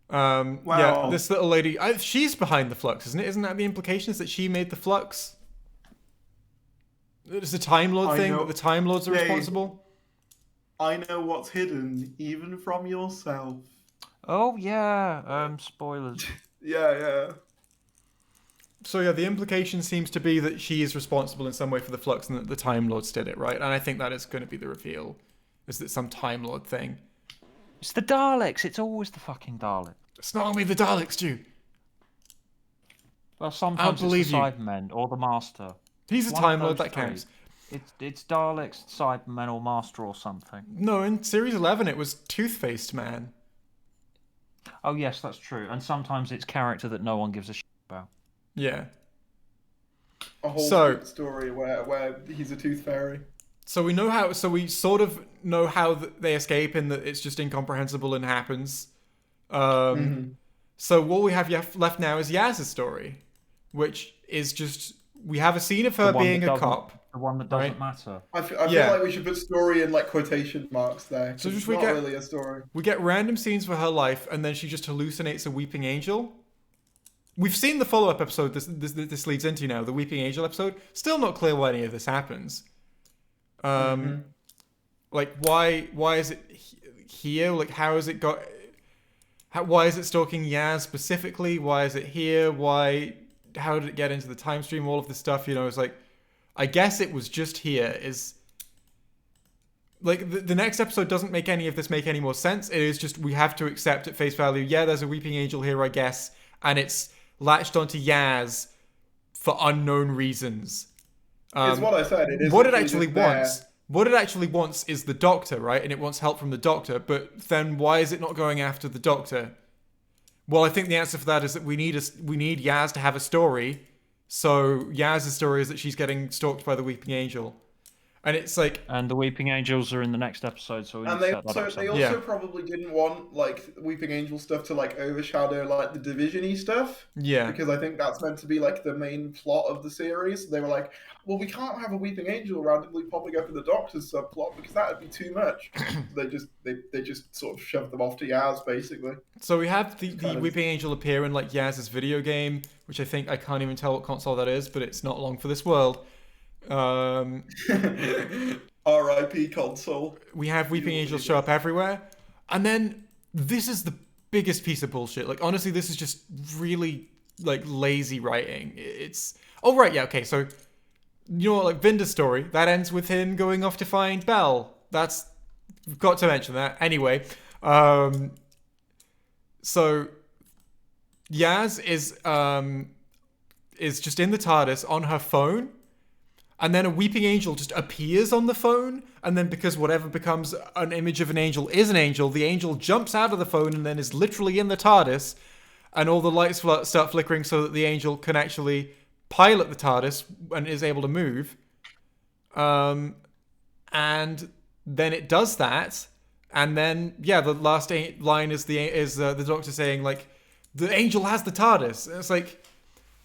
Yeah, this little lady, she's behind the flux, isn't it? Isn't that the implication? Is that she made the flux? It's a Time Lord thing, that the Time Lords are responsible? I know what's hidden, even from yourself. Oh yeah, spoilers. Yeah. So yeah, the implication seems to be that she is responsible in some way for the flux and that the Time Lords did it, right? And I think that is going to be the reveal. Is that some Time Lord thing? It's the Daleks. It's always the fucking Daleks. It's not only the Daleks, Stu. Well, sometimes it's the Cybermen or the Master. He's a Time Lord, that counts. It's Daleks, Cybermen, or Master or something. No, in Series 11 it was Toothfaced Man. Oh yes, that's true. And sometimes it's character that no one gives a shit about. Yeah. A whole story where he's a tooth fairy. So we know how. So we sort of know how they escape, and that it's just incomprehensible and happens. So what we have left now is Yaz's story, which is just we have a scene of her being a cop. The one that doesn't matter. I feel like we should put story in quotation marks there. So just really a story. We get random scenes for her life, and then she just hallucinates a weeping angel. We've seen the follow-up episode this leads into now, the Weeping Angel episode. Still not clear why any of this happens. Like why is it here? Like how has it got? Why is it stalking Yaz specifically? Why is it here? How did it get into the time stream? All of this stuff, it's like, I guess it was just here. Is like the next episode doesn't make any of this make any more sense. It is just we have to accept at face value. Yeah, there's a Weeping Angel here, I guess, and it's latched onto Yaz for unknown reasons. It's what I said. It is what it actually wants. What it actually wants is the Doctor, right? And it wants help from the Doctor. But then why is it not going after the Doctor? Well, I think the answer for that is that we need Yaz to have a story. So Yaz's story is that she's getting stalked by the Weeping Angel. And it's like... And the Weeping Angels are in the next episode, so we need to set that up. They also probably didn't want, Weeping Angel stuff to, overshadow, the Division-y stuff. Yeah. Because I think that's meant to be, the main plot of the series. They were like, well, we can't have a Weeping Angel randomly popping up in the Doctor's subplot because that would be too much. They just sort of shoved them off to Yaz, basically. So we have the Weeping Angel appear in, Yaz's video game, which I can't even tell what console that is, but it's not long for this world. R.I.P. console. We have Weeping Angels show up everywhere, and then this is the biggest piece of bullshit. Honestly, this is just really lazy writing. It's so Vinder's story that ends with him going off to find Belle. We've got to mention that anyway. So Yaz is just in the TARDIS on her phone, and then a weeping angel just appears on the phone, and then because whatever becomes an image of an angel is an angel, the angel jumps out of the phone and then is literally in the TARDIS, and all the lights start flickering so that the angel can actually pilot the TARDIS and is able to move. And then it does that, and then the last line is the Doctor saying like, the angel has the TARDIS. And it's like,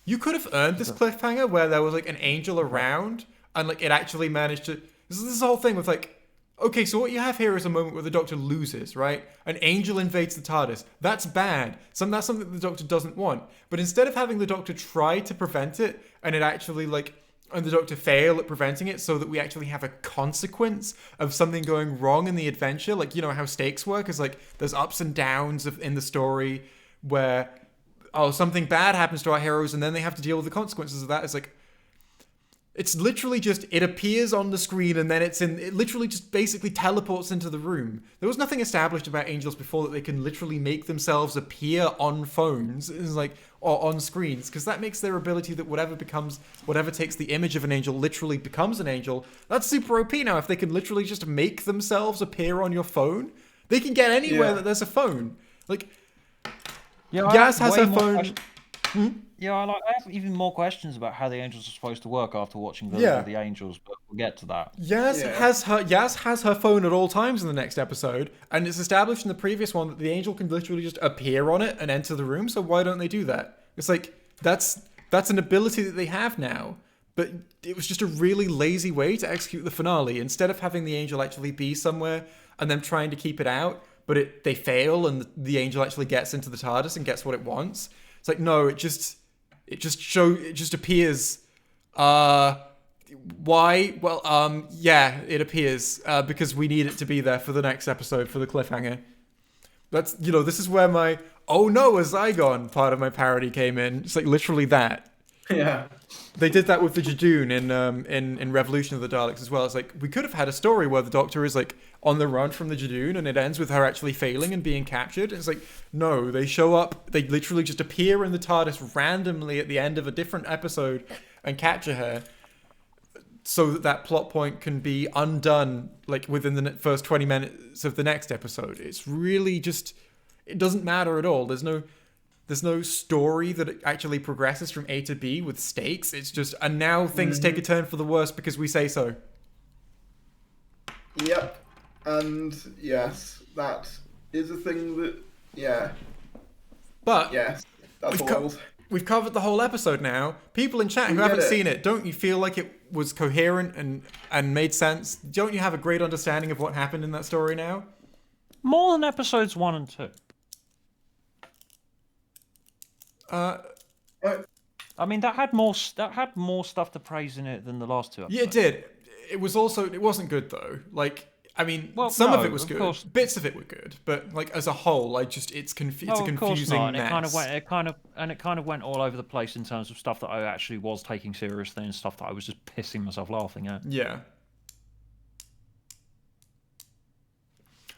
you could have earned this cliffhanger where there was like an angel around and like it actually managed to. This is the whole thing with like, okay, so what you have here is a moment where the Doctor loses, right? An angel invades the TARDIS. That's bad. That's something the Doctor doesn't want. But instead of having the Doctor try to prevent it and it actually like, and the Doctor fail at preventing it so that we actually have a consequence of something going wrong in the adventure, like, you know, how stakes work is like, there's ups and downs in the story where, something bad happens to our heroes and then they have to deal with the consequences of that. It's like, it's literally just, it appears on the screen and then it literally just basically teleports into the room. There was nothing established about angels before that they can literally make themselves appear on phones, it's like, or on screens, because that makes their ability that whatever takes the image of an angel literally becomes an angel. That's super OP now. If they can literally just make themselves appear on your phone, they can get anywhere that there's a phone. Like, Yaz has her phone. Yeah, I have even more questions about how the angels are supposed to work after watching the angels, but we'll get to that. Yaz has her phone at all times in the next episode, and it's established in the previous one that the angel can literally just appear on it and enter the room. So why don't they do that? It's like that's an ability that they have now, but it was just a really lazy way to execute the finale. Instead of having the angel actually be somewhere and them trying to keep it out, but they fail and the angel actually gets into the TARDIS and gets what it wants. It's like, no, it just appears. Why? Well, it appears because we need it to be there for the next episode for the cliffhanger. That's, this is where my "oh no, a Zygon" part of my parody came in. It's like literally that. Yeah. They did that with the Jadoon in Revolution of the Daleks as well. It's like, we could have had a story where the Doctor is like on the run from the Jadoon and it ends with her actually failing and being captured. It's like, no, they show up, they literally just appear in the TARDIS randomly at the end of a different episode and capture her so that plot point can be undone like within the first 20 minutes of the next episode. It's really just, it doesn't matter at all. There's no story that actually progresses from A to B with stakes. It's just, and now things take a turn for the worse because we say so. Yep. And yes, that is a thing that, But yes, that's all. We've covered the whole episode now. People in chat who haven't seen it, don't you feel like it was coherent and made sense? Don't you have a great understanding of what happened in that story now? More than episodes 1 and 2. I mean, that had more stuff to praise in it than the last two episodes. Yeah, it did. It wasn't good though. Like, I mean, some of it was good. Course. Bits of it were good, but like as a whole, it's a confusing and mess. It kind of went all over the place in terms of stuff that I actually was taking seriously and stuff that I was just pissing myself laughing at. Yeah.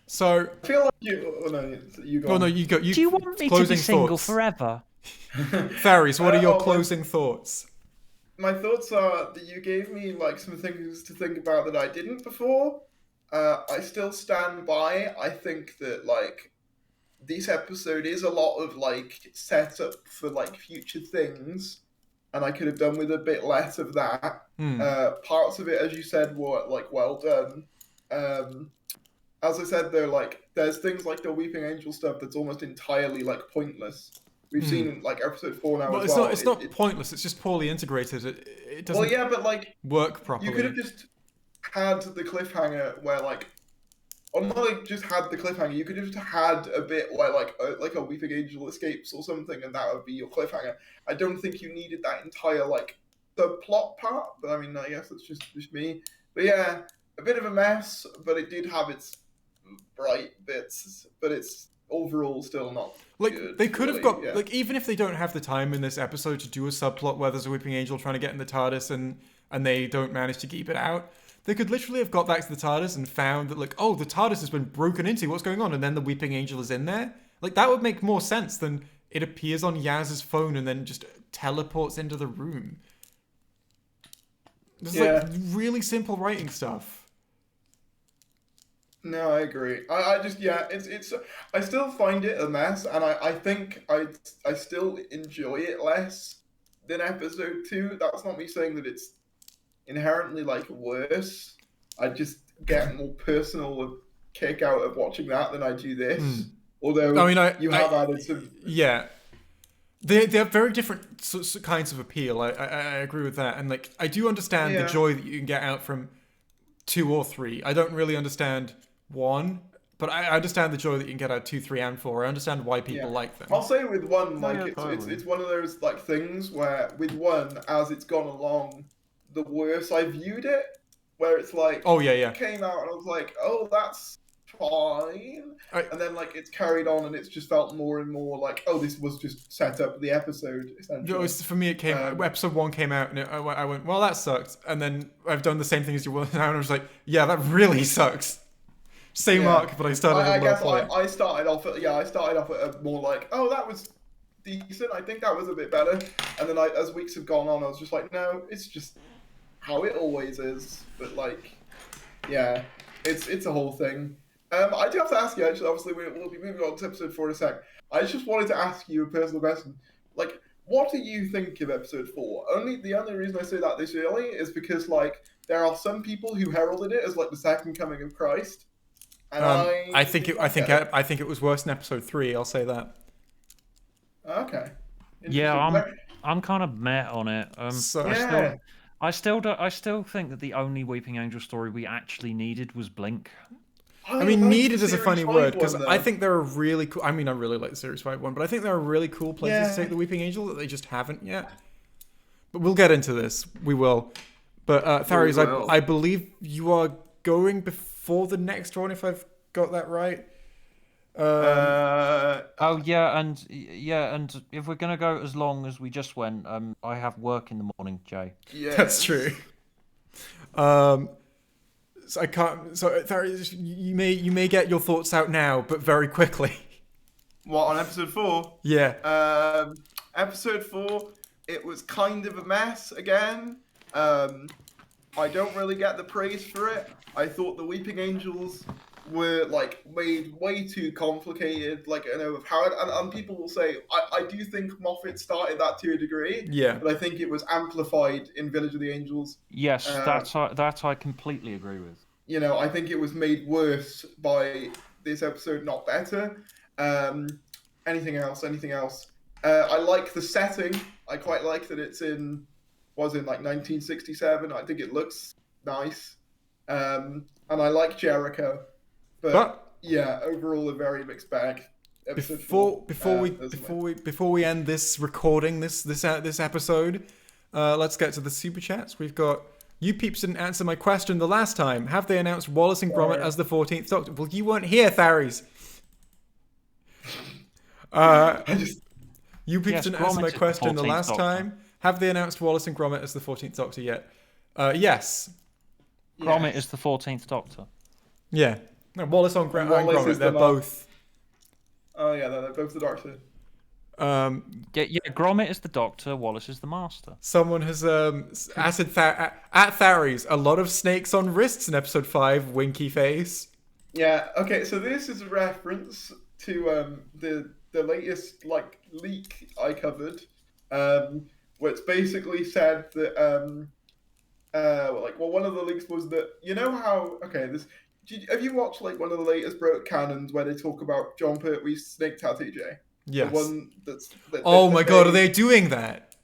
So I feel like you go. Oh no, you go. Do you want me to be single forever? Tharries, what are your closing thoughts? My thoughts are that you gave me like some things to think about that I didn't before. I still stand by. I think that like this episode is a lot of like setup for like future things, and I could have done with a bit less of that. Parts of it, as you said, were like well done. As I said, though, like there's things like the Weeping Angel stuff that's almost entirely like pointless. We've seen like episode 4 now. Well, as well. It's not pointless. It's just poorly integrated. It doesn't. Well, yeah, but like work properly. You could have just had the cliffhanger where like, or not like just had the cliffhanger. You could have just had a bit where like a Weeping Angel escapes or something, and that would be your cliffhanger. I don't think you needed that entire like subplot part. But I mean, I guess that's just me. But yeah, a bit of a mess. But it did have its bright bits. But it's overall still not like good, they could have really. got like, even if they don't have the time in this episode to do a subplot where there's a Weeping Angel trying to get in the TARDIS and they don't manage to keep it out, they could literally have got back to the TARDIS and found that like, oh, the TARDIS has been broken into, what's going on? And then the Weeping Angel is in there. Like, that would make more sense than it appears on Yaz's phone and then just teleports into the room. This is like really simple writing stuff. No, I agree. I just it's I still find it a mess, and I think I still enjoy it less than episode 2. That's not me saying that it's inherently like worse. I just get more personal kick out of watching that than I do this. Although I mean, you have added some. Yeah. They have very different kinds of appeal. I agree with that. And like, I do understand the joy that you can get out from 2 or 3. I don't really understand 1, but I understand the joy that you can get out of 2, 3, and 4. I understand why people like them. I'll say with 1, like it's one of those like things where with 1, as it's gone along, the worse I viewed it. Where it's like, it came out and I was like, oh, that's fine, and then like it's carried on and it's just felt more and more like, oh, this was just set up the episode essentially. For me, it came episode 1 came out and I went, well, that sucked, and then I've done the same thing as you will now, and I was like, yeah, that really sucks. Same arc, but I started. I started off at a more like, oh, that was decent. I think that was a bit better, and then as weeks have gone on, I was just like, no, it's just how it always is. But like, yeah, it's a whole thing. I do have to ask you, actually, obviously we'll be moving on to episode 4 in a sec. I just wanted to ask you a personal question. Like, what do you think of episode 4? The only reason I say that this early is because, like, there are some people who heralded it as, like, the second coming of Christ. And I think it was worse than episode 3, I'll say that. Okay. Yeah, I'm kind of meh on it. I still think that the only Weeping Angel story we actually needed was Blink. I mean, needed is a funny word, because I think there are really cool... I mean, I really like the Series 5 one, but I think there are really cool places to take the Weeping Angel that they just haven't yet. But we'll get into this. We will. But, Tharries, I believe you are going before the next one, if I've got that right. And if we're gonna go as long as we just went, I have work in the morning, Jay. Yeah, that's true. So I can't. So Tharries, you may get your thoughts out now, but very quickly. What, on episode 4? Yeah. Episode 4, it was kind of a mess again. I don't really get the praise for it. I thought the Weeping Angels were like made way too complicated. Like, I know of how and people will say I do think Moffat started that to a degree. Yeah. But I think it was amplified in Village of the Angels. Yes, that I completely agree with. You know, I think it was made worse by this episode, not better. Anything else? I like the setting. I quite like that it's in like 1967. I think it looks nice. And I like Jericho. But yeah, overall a very mixed bag. Before we end this recording, this episode, let's get to the super chats. We've got, you peeps didn't answer my question the last time. Have they announced Wallace and Gromit as the 14th Doctor? Well, you weren't here, Tharries. You peeps didn't answer my question the last time. Have they announced Wallace and Gromit as the 14th Doctor yet? Yes. Gromit is the 14th Doctor. Yeah. No, Wallace and Gromit, they're both... Oh yeah, they're both the Doctor. Gromit is the Doctor, Wallace is the Master. Someone has added at Tharries, a lot of snakes on wrists in episode 5, winky face. Yeah, okay, so this is a reference to the latest like leak I covered, where it's basically said that one of the leaks was that, you know how, okay, have you watched like one of the latest Broke Canons where they talk about John Pertwee's snake tattoo, Jay? Yes. The one oh my god, are they doing that?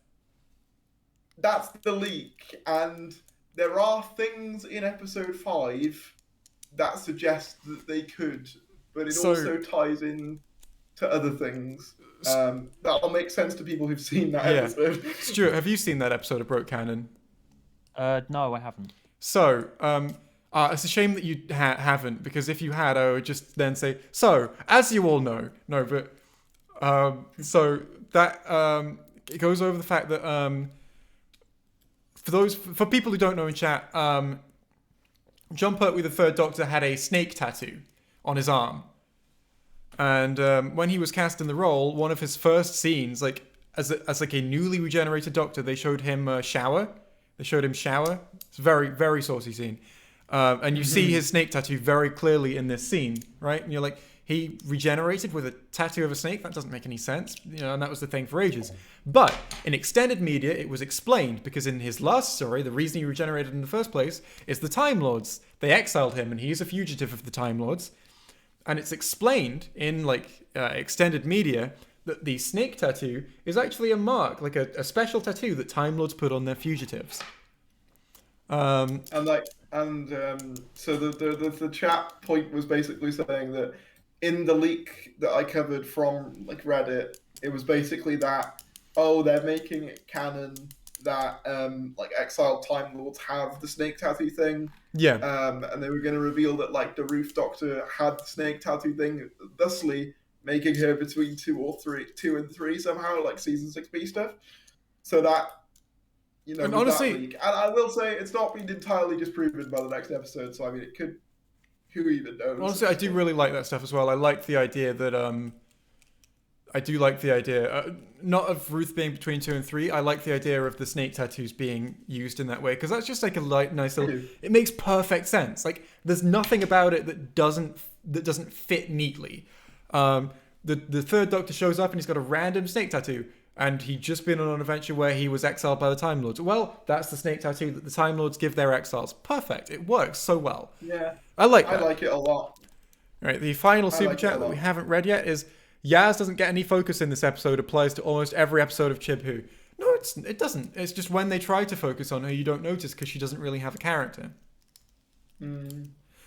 That's the leak, and there are things in episode 5 that suggest that they could, but it also ties in to other things. That'll make sense to people who've seen that episode. Stuart, have you seen that episode of Broke Canon? No, I haven't. So, it's a shame that you haven't, because if you had, I would just then say, so, as you all know, so that it goes over the fact that for people who don't know in chat, John Pertwee, the Third Doctor, had a snake tattoo on his arm. And when he was cast in the role, one of his first scenes, like as like a newly regenerated Doctor, they showed him shower. They showed him shower. It's a very, very saucy scene. And you see his snake tattoo very clearly in this scene, right? And you're like, he regenerated with a tattoo of a snake? That doesn't make any sense. And that was the thing for ages. But in extended media, it was explained, because in his last story, the reason he regenerated in the first place is the Time Lords. They exiled him, and he's a fugitive of the Time Lords. And it's explained in extended media that the snake tattoo is actually a mark, like a special tattoo that Time Lords put on their fugitives. So the chat point was basically saying that in the leak that I covered from Reddit, it was basically that they're making it canon that exiled Time Lords have the snake tattoo thing. Yeah. And they were going to reveal that the Roof Doctor had the snake tattoo thing, thusly making her between 2 and 3 somehow, like season 6B stuff. So that. And honestly, and I will say it's not been entirely disproven by the next episode. So I mean, it could. Who even knows? Honestly, I do really like that stuff as well. I like the idea that not of Ruth being between 2 and 3. I like the idea of the snake tattoos being used in that way, because that's just like a nice little. It makes perfect sense. Like there's nothing about it that doesn't fit neatly. The third Doctor shows up and he's got a random snake tattoo. And he'd just been on an adventure where he was exiled by the Time Lords. Well, that's the snake tattoo that the Time Lords give their exiles. Perfect. It works so well. Yeah. I like that. I like it a lot. All right, the final super chat that we haven't read yet is Yaz doesn't get any focus in this episode applies to almost every episode of Chib Who. No, it doesn't. It's just when they try to focus on her, you don't notice because she doesn't really have a character.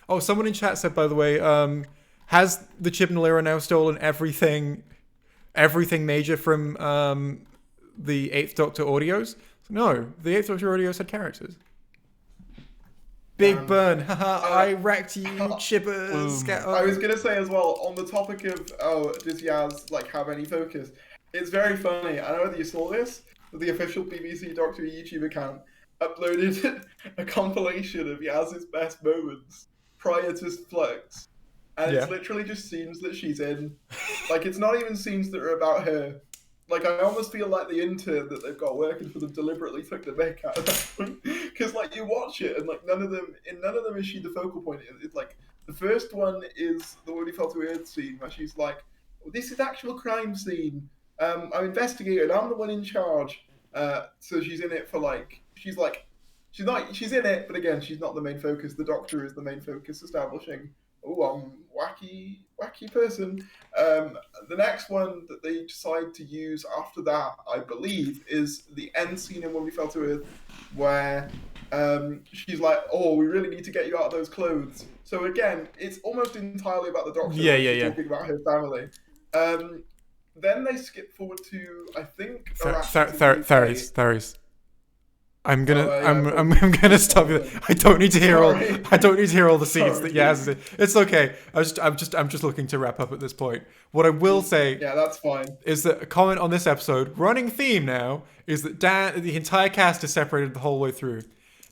Oh, someone in chat said, by the way, has the Chibnall era now stolen everything major from the 8th Doctor audios? No, the 8th Doctor audios had characters. Big burn. Haha, I wrecked you, chippers. I was going to say as well, on the topic of, does Yaz have any focus? It's very funny. I don't know whether you saw this, but the official BBC Doctor YouTube account uploaded a compilation of Yaz's best moments prior to Flux. And it's literally just scenes that she's in. It's not even scenes that are about her. I almost feel like the intern that they've got working for them deliberately took the mick out of that. Because, you watch it, and, none of them is she the focal point. It's the first one is the Woody Fell to Earth scene, where she's like, this is actual crime scene. I'm investigating, I'm the one in charge. So she's in it for, she's in it, but again, she's not the main focus. The Doctor is the main focus, establishing, I'm wacky person. The next one that they decide to use after that, I believe, is the end scene in When We Fell to Earth, where she's like, we really need to get you out of those clothes. So again, it's almost entirely about the Doctor. Talking about her family. Then they skip forward to, I think, Tharries. I'm gonna stop you. I don't need to hear all the scenes that Yaz is. It's okay. I'm just looking to wrap up at this point. What I will say, that's fine, is that a comment on this episode, running theme now, is that the entire cast is separated the whole way through.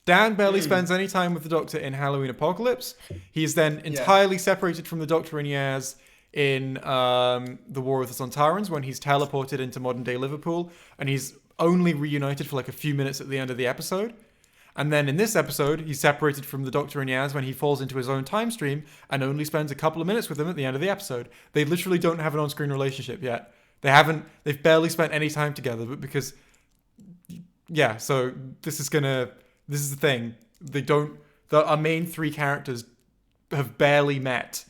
Dan barely spends any time with the Doctor in Halloween Apocalypse. He's then entirely separated from the Doctor and Yaz in the War of the Sontarans, when he's teleported into modern day Liverpool, and he's only reunited for a few minutes at the end of the episode. And then in this episode, he's separated from the Doctor and Yaz when he falls into his own time stream and only spends a couple of minutes with them at the end of the episode. They literally don't have an on-screen relationship yet. They've barely spent any time together, but because, so this is the thing. Our main 3 characters have barely met,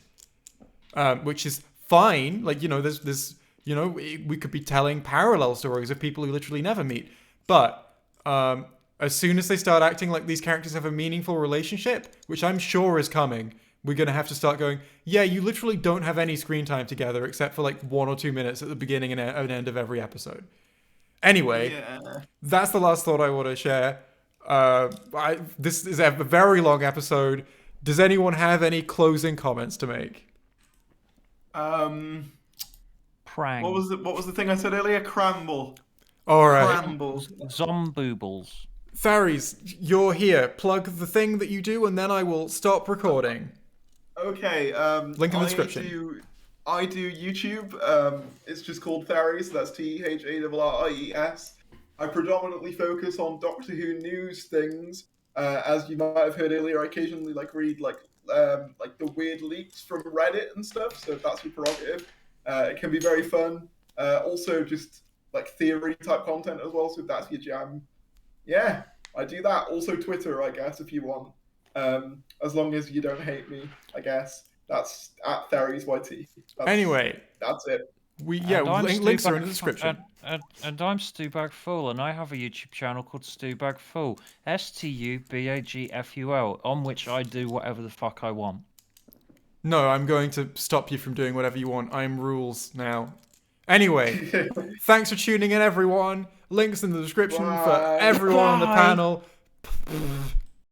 which is fine. There's we could be telling parallel stories of people who literally never meet. But as soon as they start acting like these characters have a meaningful relationship, which I'm sure is coming, we're going to have to start going, you literally don't have any screen time together except for 1 or 2 minutes at the beginning and end of every episode. Anyway, that's the last thought I want to share. This is a very long episode. Does anyone have any closing comments to make? Prang. What was the thing I said earlier? Cramble. All right. Crambles. Zomboobles. Tharries, you're here. Plug the thing that you do, and then I will stop recording. Okay. Link in the description. I do YouTube. It's just called Tharries. That's Tharries. I predominantly focus on Doctor Who news things. As you might have heard earlier, I occasionally read like the weird leaks from Reddit and stuff. So if that's your prerogative, it can be very fun. Also, just like theory type content as well. So if that's your jam, yeah, I do that. Also Twitter, I guess, if you want. As long as you don't hate me, I guess. That's at TharriesYT. Anyway, that's it. Links are in the description. And I'm Stubag Fool, and I have a YouTube channel called Stubag Fool, STUBAGFUL, on which I do whatever the fuck I want. No, I'm going to stop you from doing whatever you want. I'm rules now. Anyway, thanks for tuning in, everyone. Links in the description for everyone on the panel.